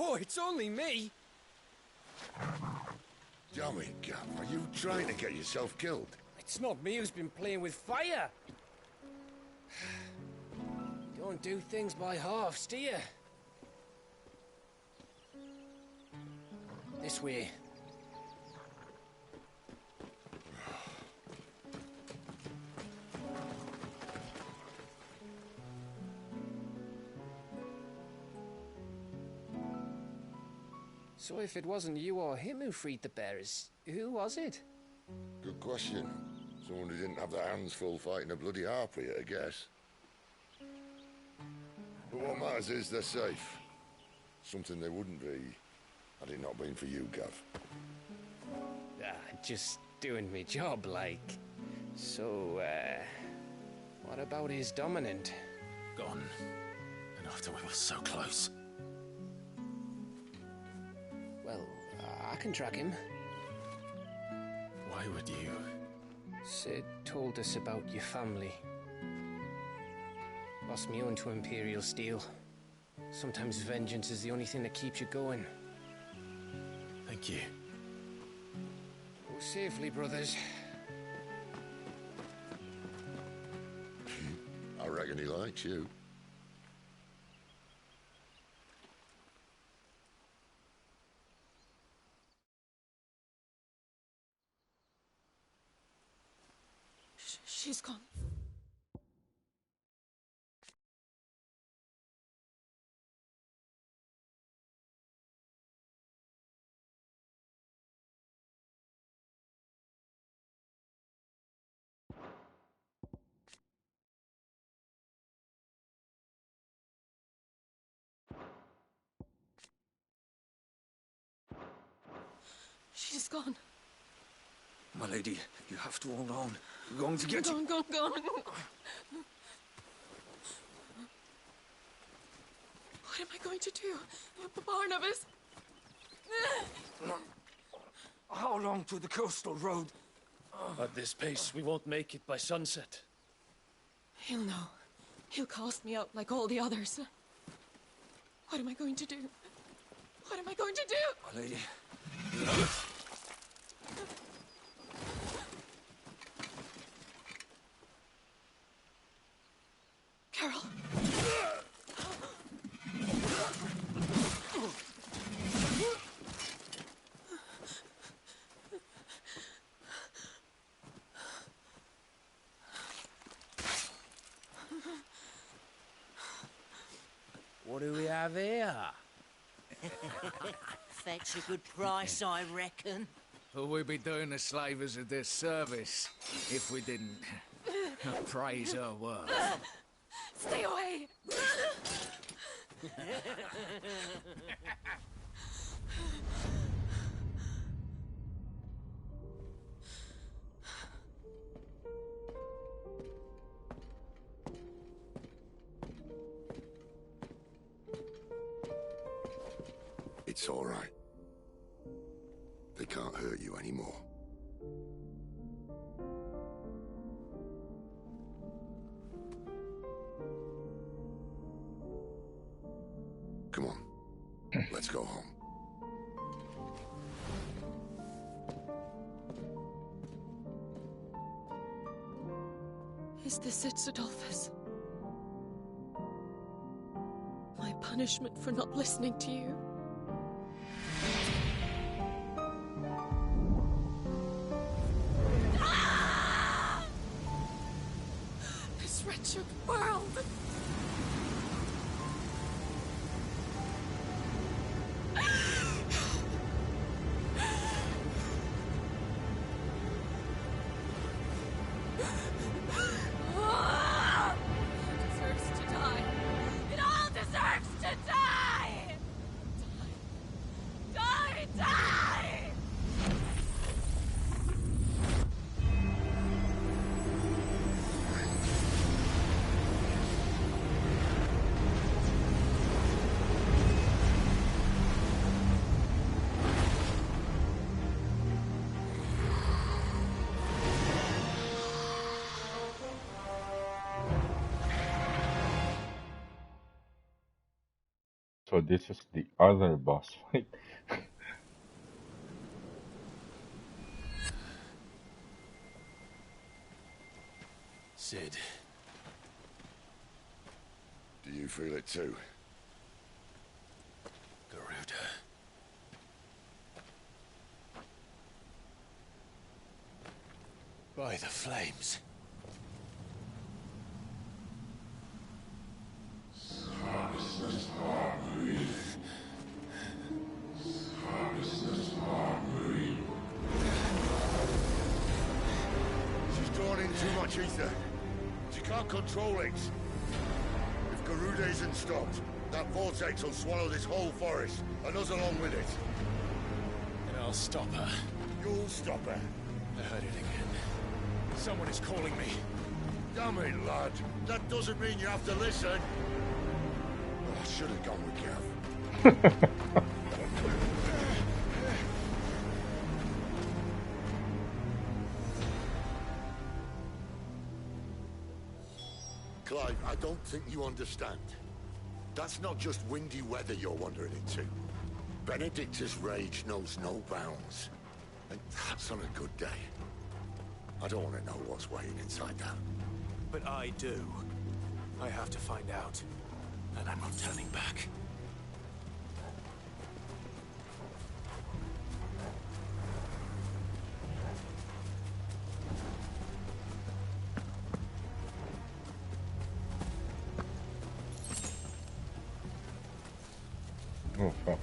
S12: Oh, it's only me.
S10: Damn it, Gav, are you trying to get yourself killed?
S12: It's not me who's been playing with fire. Don't do things by halves, do you? This way.
S5: So if it wasn't you or him who freed the bearers, who was it?
S10: Good question. Someone who didn't have their hands full fighting a bloody harpy, I guess. But what matters is they're safe. Something they wouldn't be had it not been for you, Gav.
S5: Just doing me job, like. So, what about his dominant?
S11: Gone. And after we were so close.
S5: Well, I can track him.
S11: Why would you?
S5: Sid told us about your family. Lost me own to Imperial Steel. Sometimes vengeance is the only thing that keeps you going.
S11: Thank you.
S5: Go safely, brothers.
S10: I reckon he likes you.
S3: She's gone. She's gone.
S21: My lady, you have to hold on. We're going to get you.
S3: Gone. What am I going to do? Barnabas?
S21: How long to the coastal road?
S11: At this pace, we won't make it by sunset.
S3: He'll know. He'll cast me out like all the others. What am I going to do? What am I going to do?
S21: My lady.
S3: Carol.
S13: What do we have here?
S7: Fetch a good price, I reckon.
S13: Well, we'd be doing the slavers a disservice if we didn't praise her work.
S3: Stay away!
S10: It's all right. They can't hurt you anymore. Come on. Let's go home.
S3: Is this it, Adolphus? My punishment for not listening to you? This wretched world! Deserves to die. It all deserves to die! Die! Die!
S1: So this is the other boss fight.
S11: Sid.
S10: Do you feel it too?
S11: Garuda. By the flames.
S10: Too much ether. She can't control it. If Garuda isn't stopped, that vortex will swallow this whole forest, and us along with it.
S11: And I'll stop her.
S10: You'll stop her.
S11: I heard it again. Someone is calling me.
S10: Damn it, lad. That doesn't mean you have to listen. Oh, I should have gone with Gav. Clive, I don't think you understand. That's not just windy weather you're wandering into. Benedicta's rage knows no bounds. And that's on a good day. I don't want to know what's waiting inside that.
S11: But I do. I have to find out. And I'm not turning back.
S1: Oh, fuck.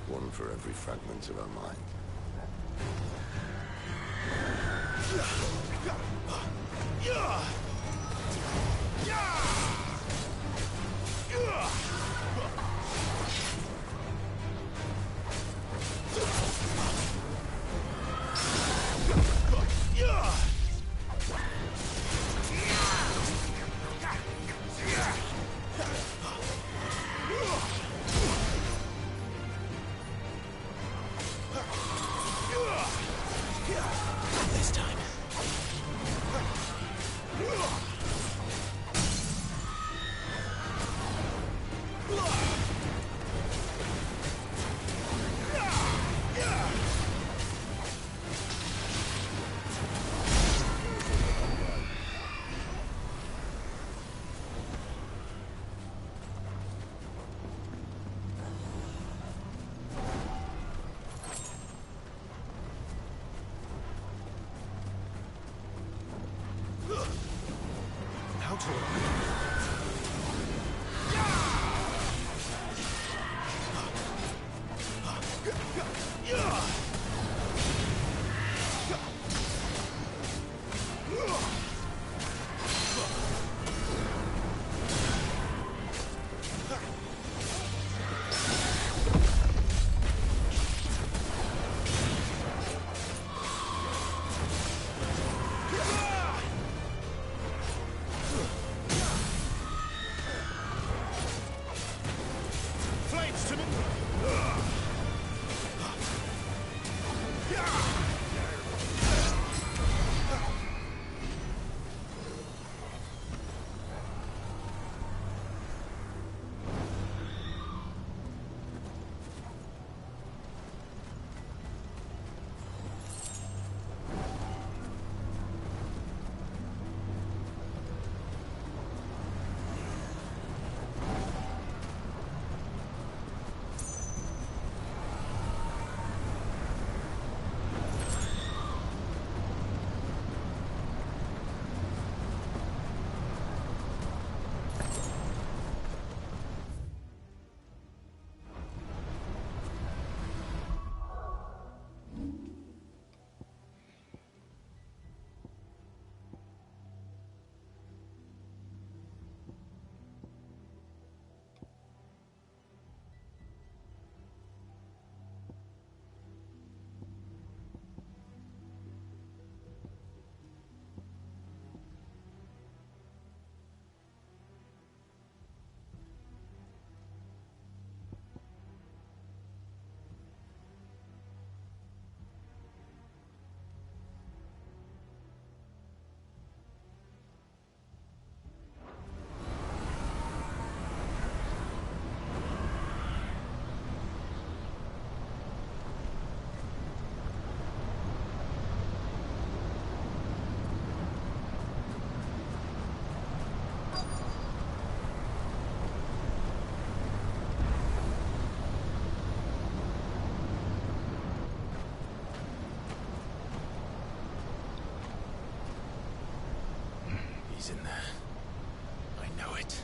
S10: One for every fragment of our mind.
S11: He's in there. I know it.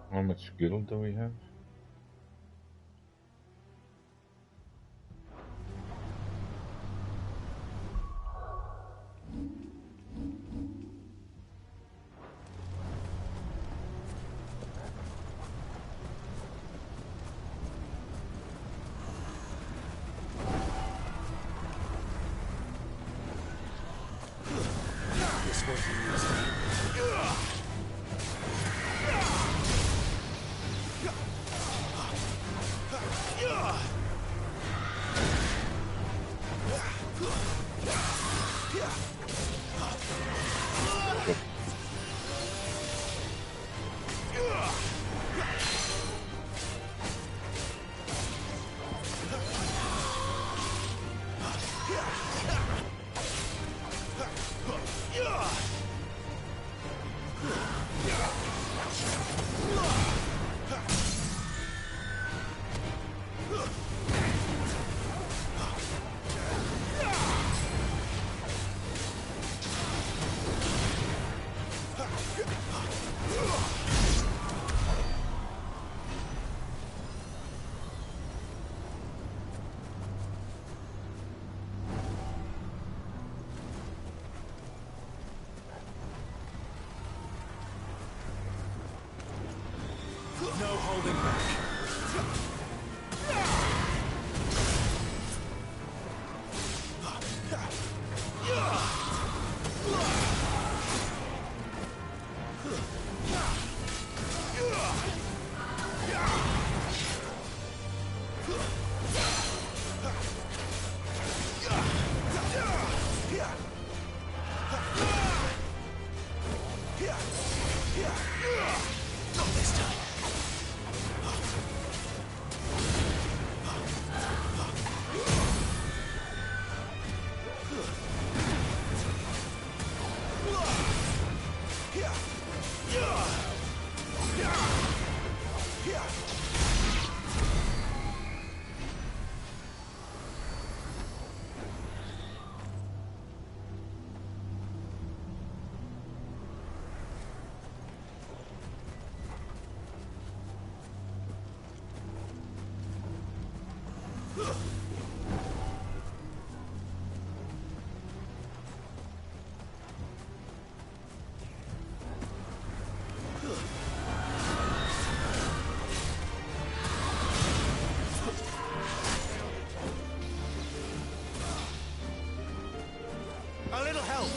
S1: How much skill do we have?
S21: This what he used.
S20: A little help.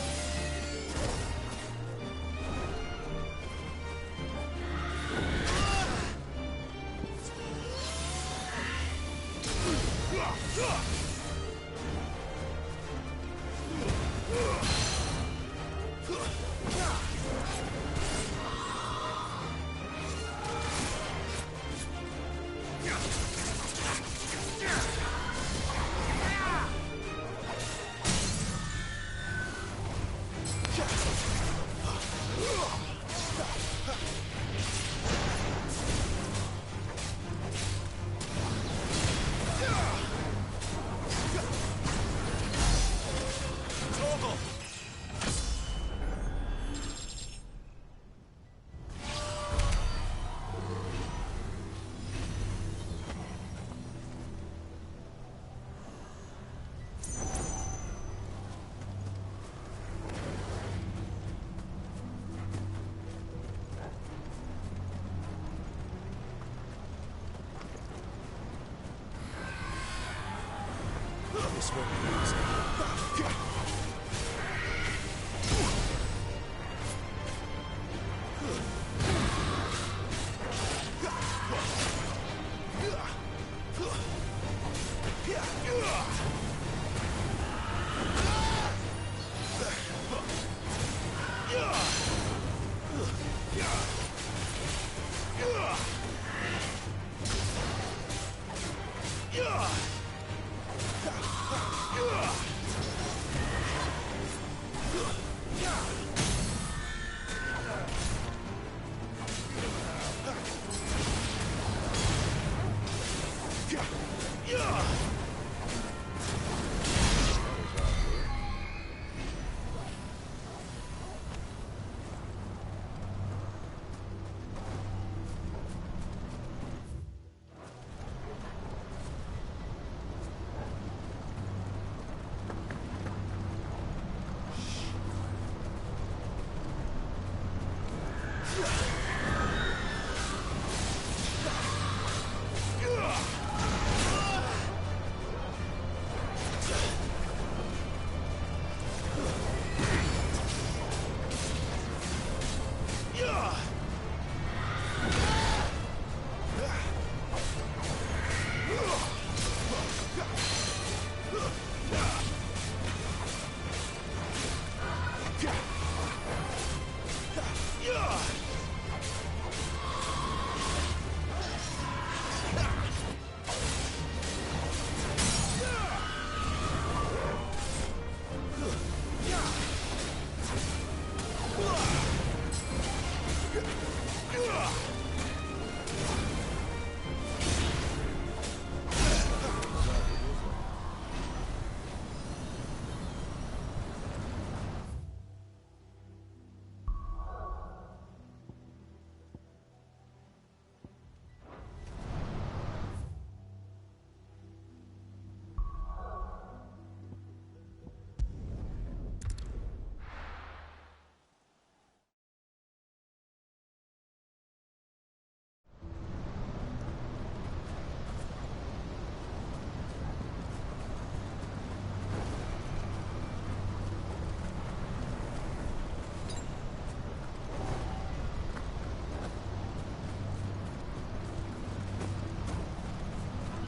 S20: This one is.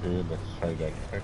S1: Okay, let's try that trick.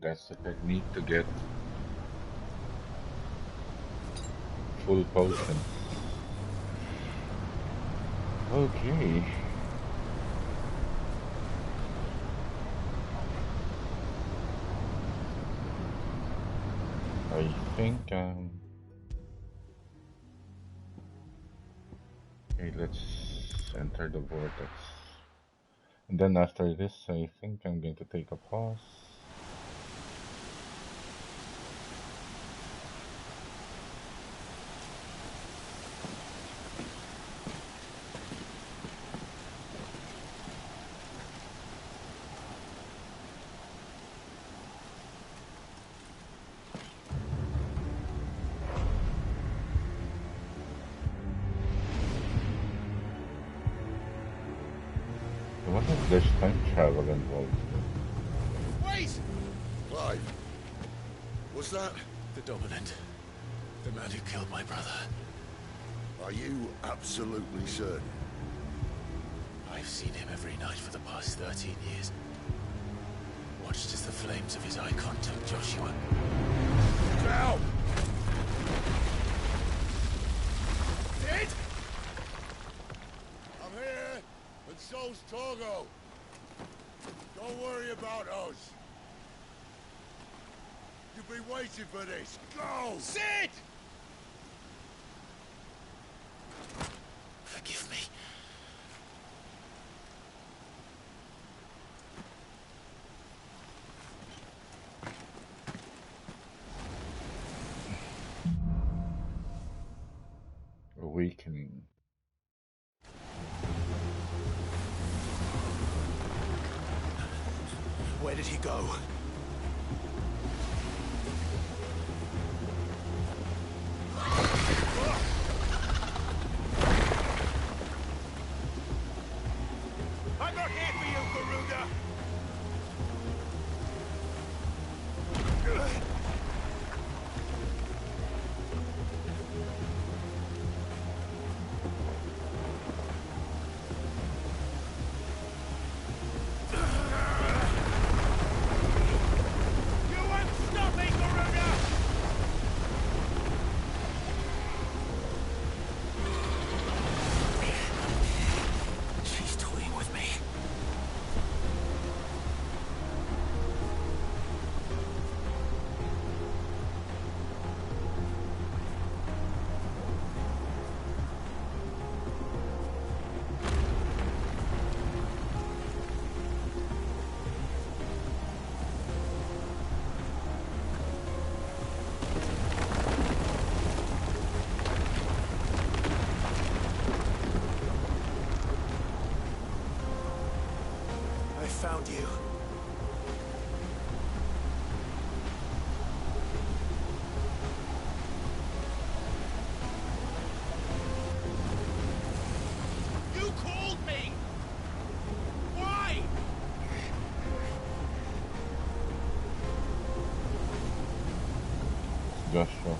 S1: That's the technique to get full potion. Okay. I think okay, let's enter the vortex. And then after this, I think I'm going to take a pause. I wonder if there's time travel involved.
S12: Wait! Clive, was that...
S11: The Dominant. The man who killed my brother.
S12: Are you absolutely certain?
S11: I've seen him every night for the past 13 years. Watched as the flames of his icon took Joshua.
S12: Down! Dead? I'm here, and so's Torgo. Don't worry about us. You've been waiting for this. Go! Sid!
S11: Forgive me.
S1: Awakening.
S11: Where did he go?
S12: I'm not here for you, Garuda! You won't stop me, Garuda!
S11: She's toying with me. I found you.
S12: You called me! Why?
S1: Joshua.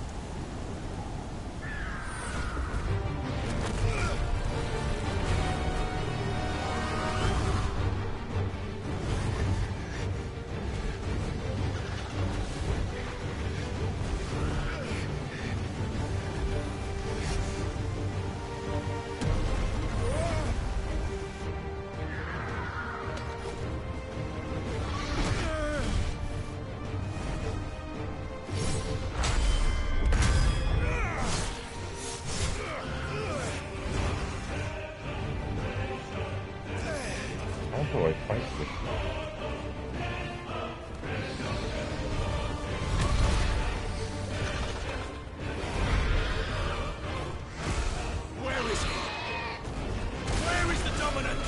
S1: How do I fight this?
S12: Where is he? Where is the Dominant?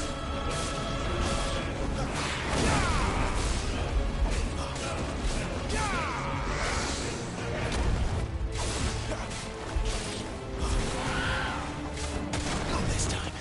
S11: Not this time.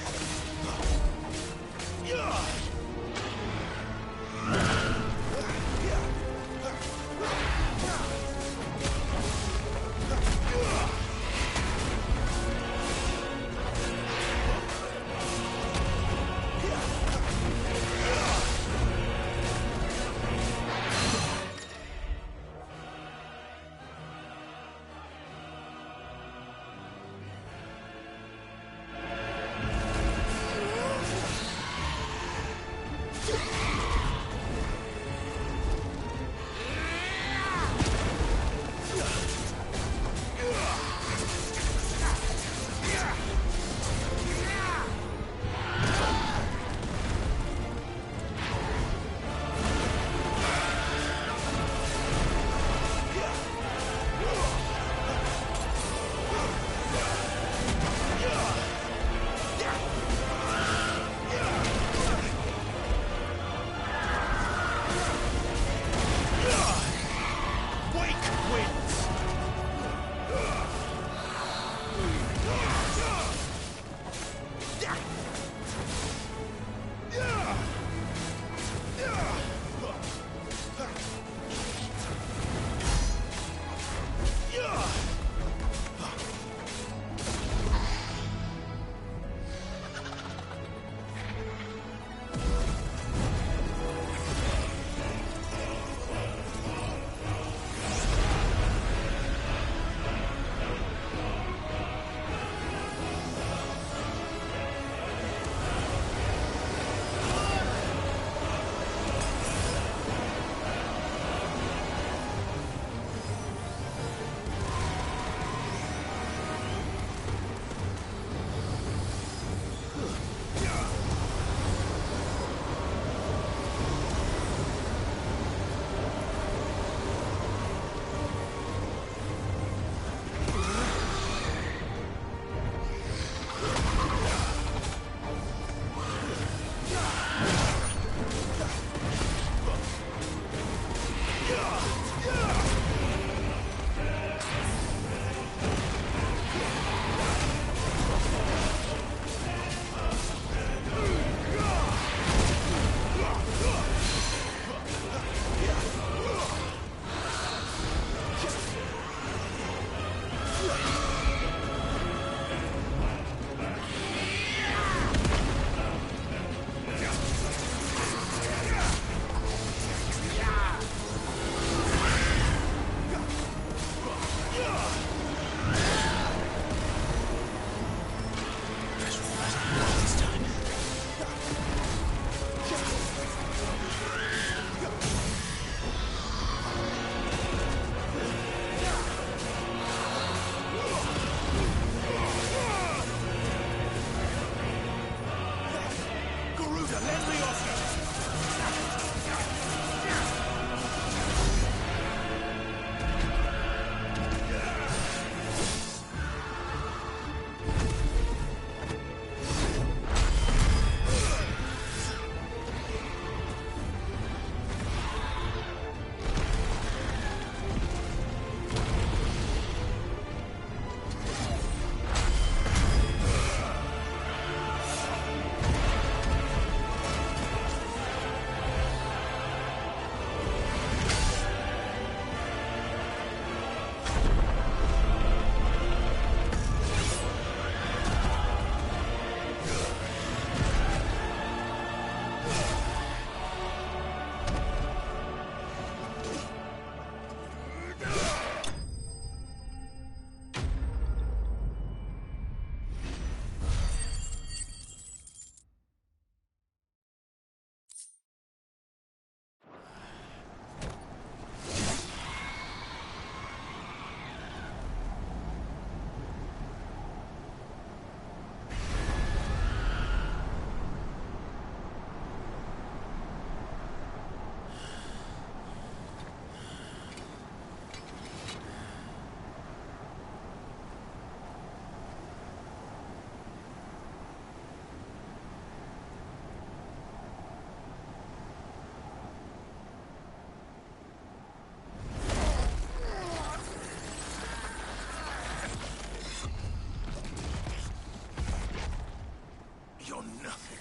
S18: You're nothing.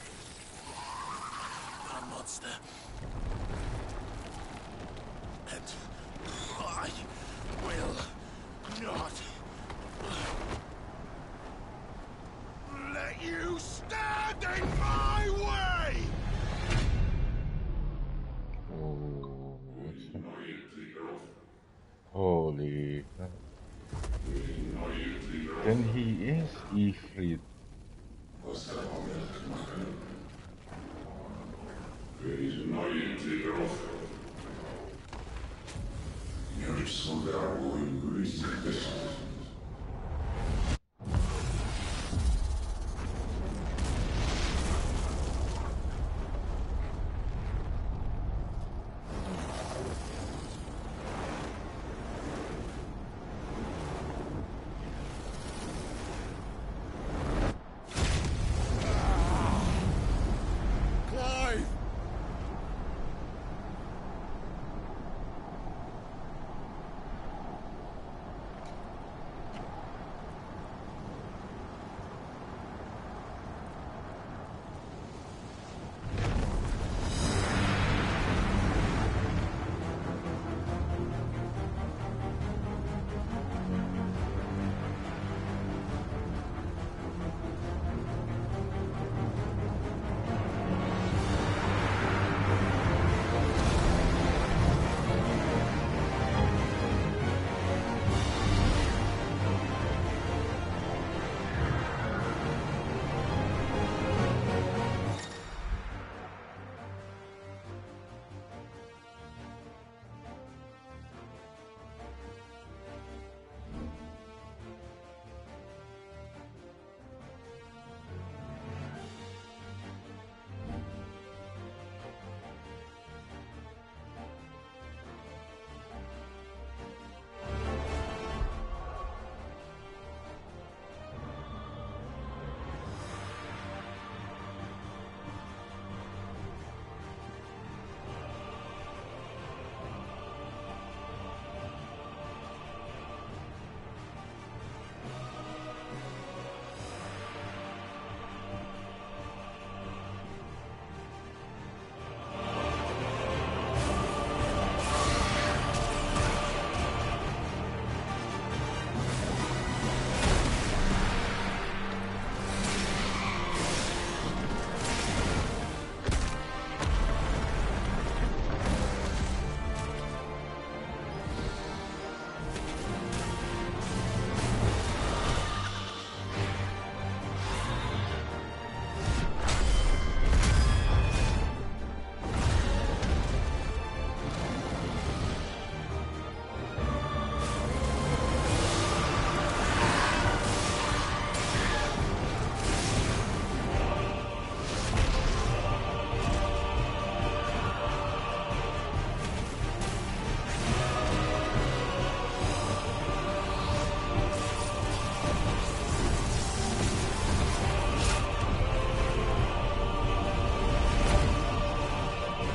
S18: A monster. And I will not let you stand in my way!
S1: Oh, holy. Then he is Ifrit.
S18: Clive!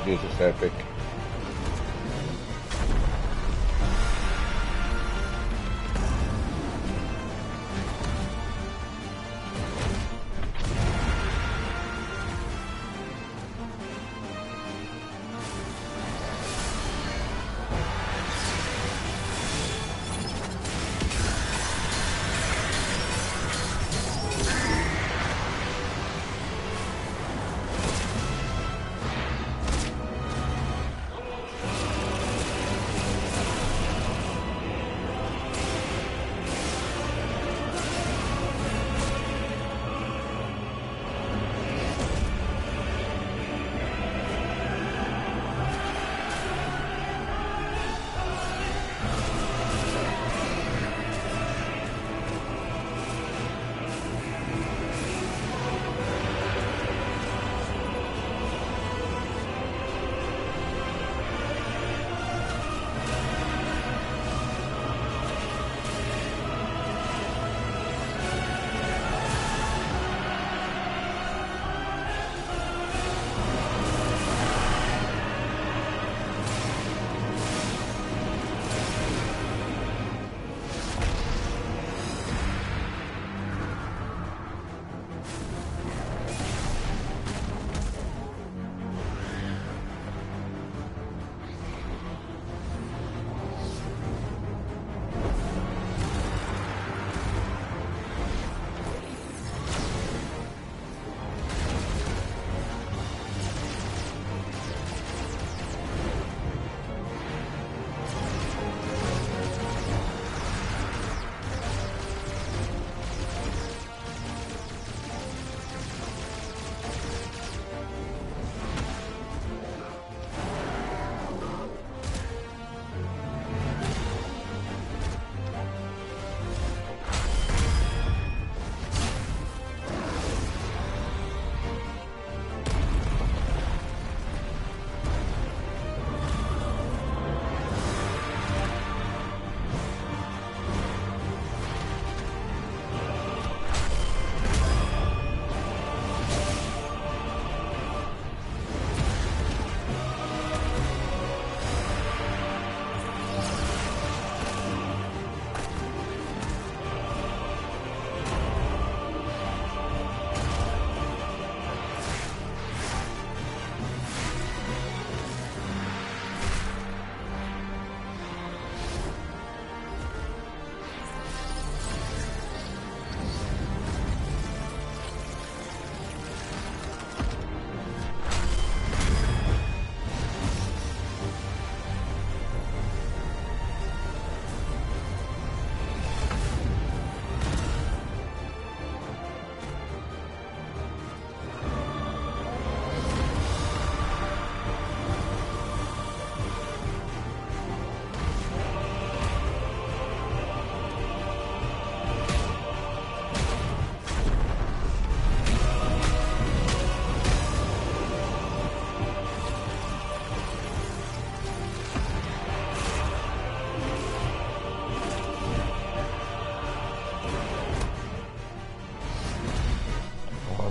S1: This is epic.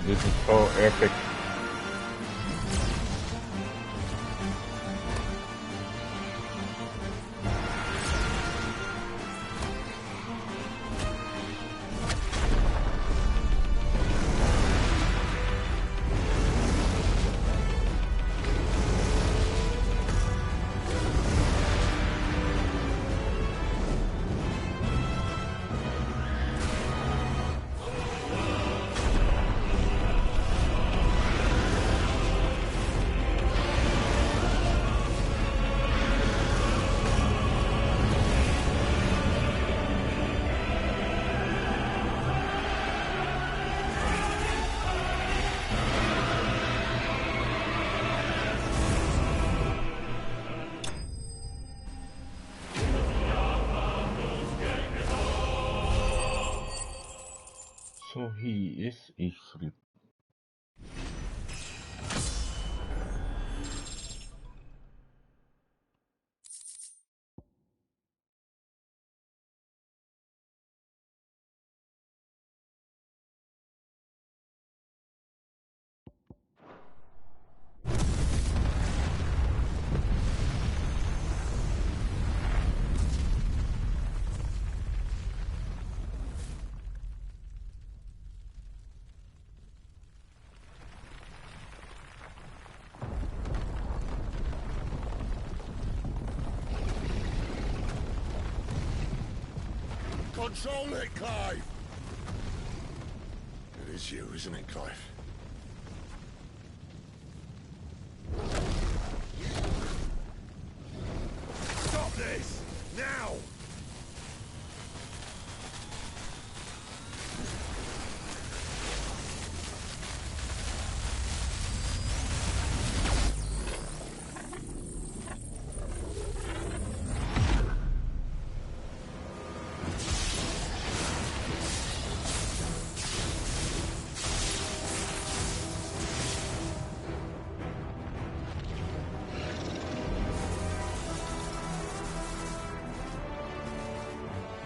S1: This is so epic. So he is Ifrit.
S10: Control it, Clive! It is you, isn't it, Clive?
S12: Stop this! Now!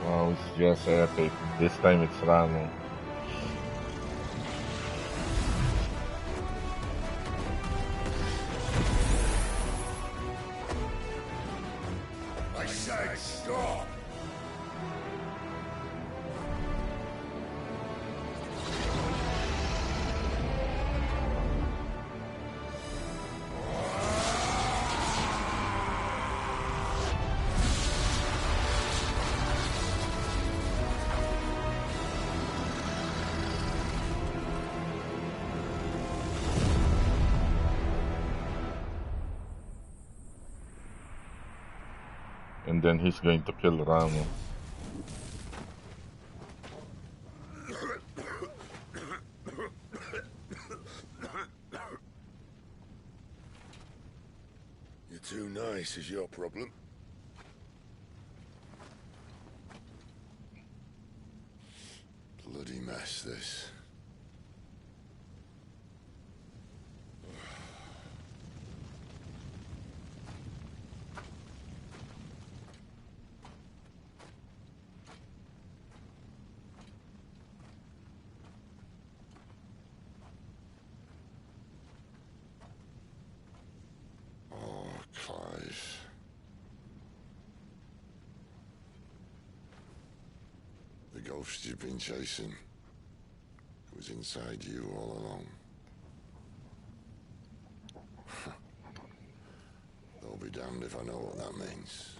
S1: Wow, it's just epic. This time it's Rano.
S12: I said stop!
S1: And then he's going to kill Rano.
S10: You're too nice is your problem. Bloody mess, this. Clive. The ghost you've been chasing was inside you all along. They'll be damned if I know what that means.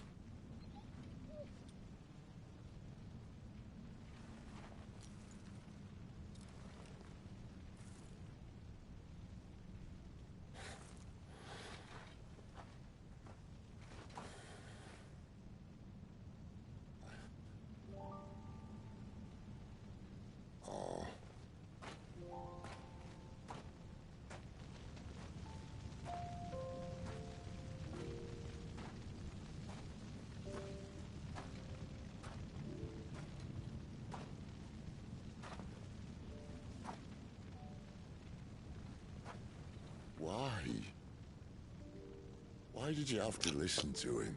S10: Why? Why did you have to listen to him?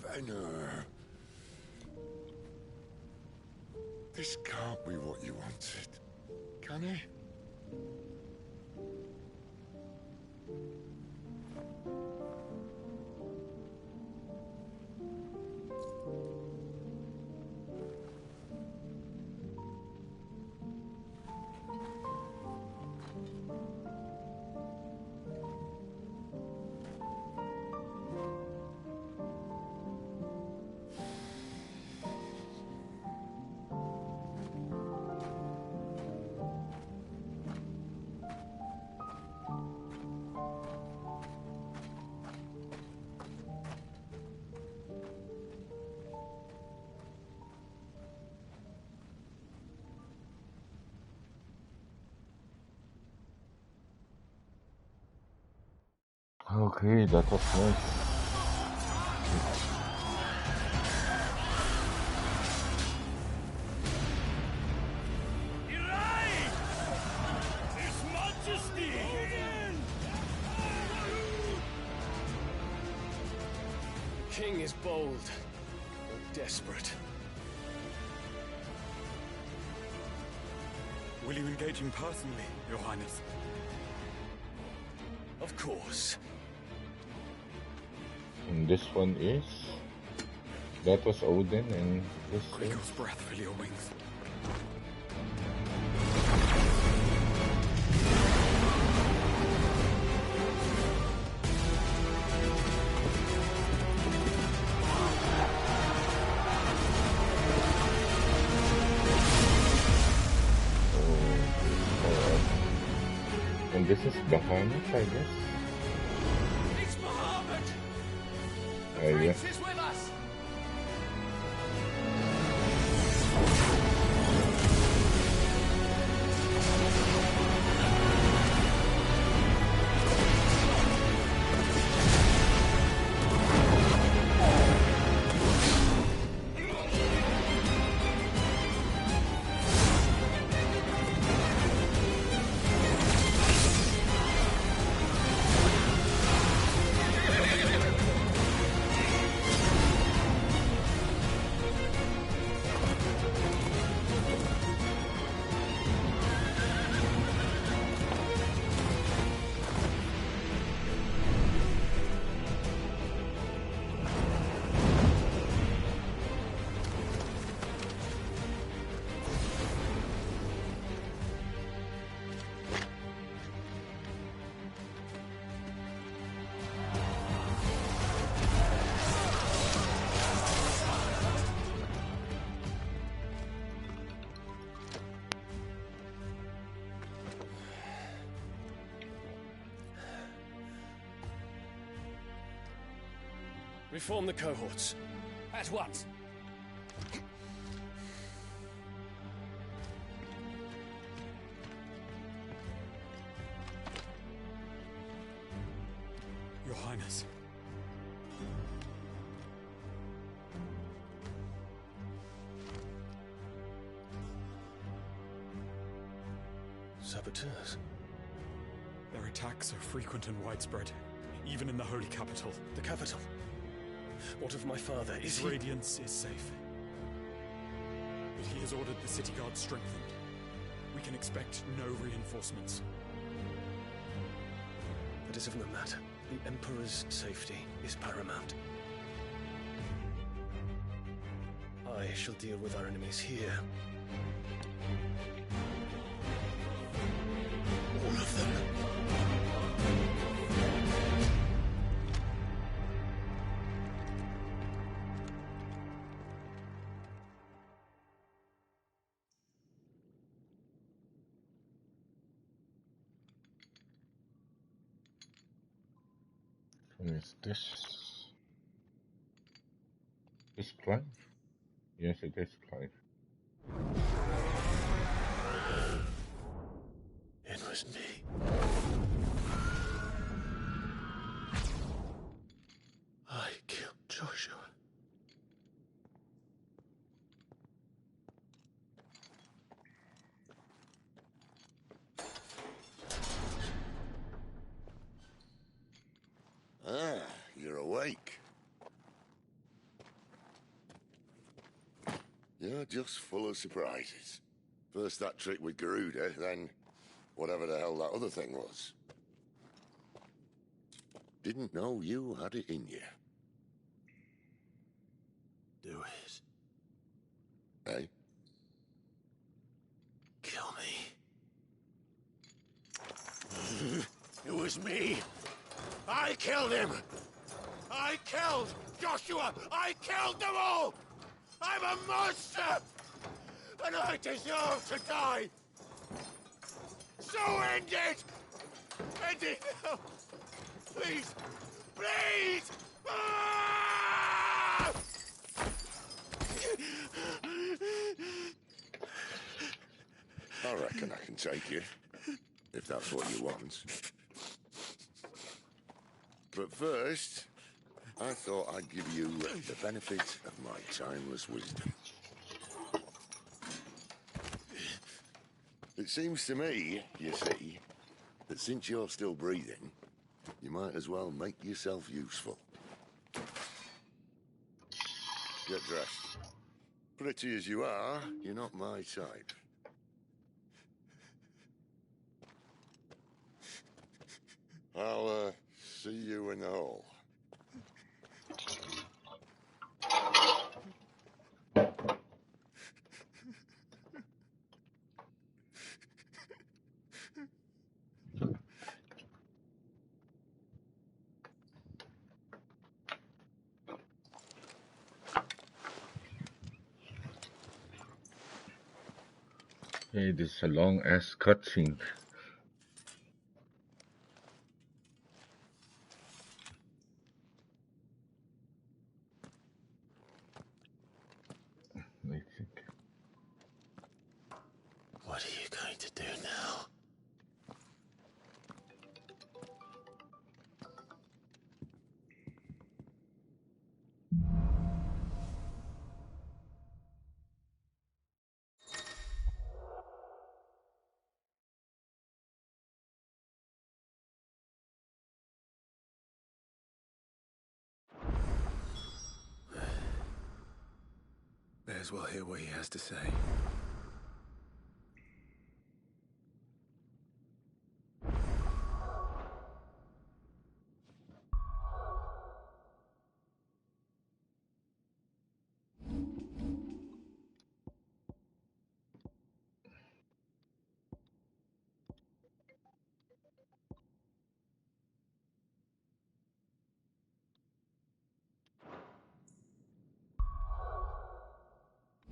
S10: Benner. This can't be what you wanted, can it?
S1: Okay, that was nice.
S12: His Majesty!
S5: The king is bold, but desperate.
S16: Will you engage him personally, Your Highness?
S5: Of course.
S1: And this one is... That was Odin, and this is...
S16: Eagle's breath fill your wings.
S1: this is Bahamut, I guess.
S5: It's Bahamut! The
S1: Yeah.
S5: prince is with us!
S11: Reform the cohorts.
S5: At once.
S16: Your Highness.
S11: Saboteurs.
S16: Their attacks are frequent and widespread, even in the Holy Capital.
S11: The capital? What of my father?
S16: His radiance is safe. But he has ordered the city guard strengthened. We can expect no reinforcements.
S11: That is of no matter. The Emperor's safety is paramount. I shall deal with our enemies here. All of them.
S1: Who is this? Is Clive? Yes, it is Clive.
S11: It was me. I killed Joshua.
S10: Ah, you're awake. You're just full of surprises. First that trick with Garuda, then whatever the hell that other thing was. Didn't know you had it in you.
S11: Do it.
S10: Hey?
S11: Kill me.
S12: It was me. I killed him. I killed Joshua. I killed them all. I'm a monster. And I deserve to die. So end it. End it now. Please. Please. Ah!
S10: I reckon I can take you, if that's what you want. But first, I thought I'd give you the benefit of my timeless wisdom. It seems to me, you see, that since you're still breathing, you might as well make yourself useful. Get dressed. Pretty as you are, you're not my type. I'll, see you in the hall.
S1: Hey, this is a long ass cutscene.
S11: What are you going to do now?
S16: May as well hear what he has to say.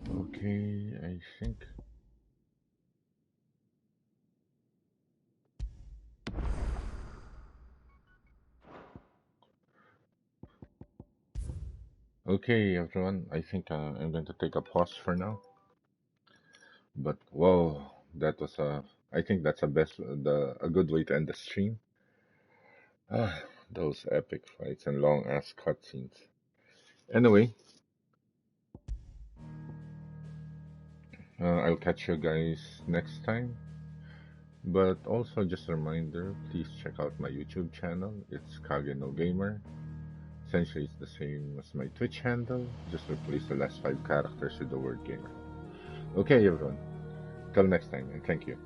S1: Okay, I think. Okay, everyone, I think I'm going to take a pause for now. But whoa, that was I think that's a good way to end the stream. Ah, those epic fights and long ass cutscenes. Anyway, I'll catch you guys next time. But also just a reminder, please check out my YouTube channel. It's Kage no Gamer. Essentially, it's the same as my Twitch handle. Just replace the last 5 characters with the word gamer. Okay, everyone. Till next time, and thank you.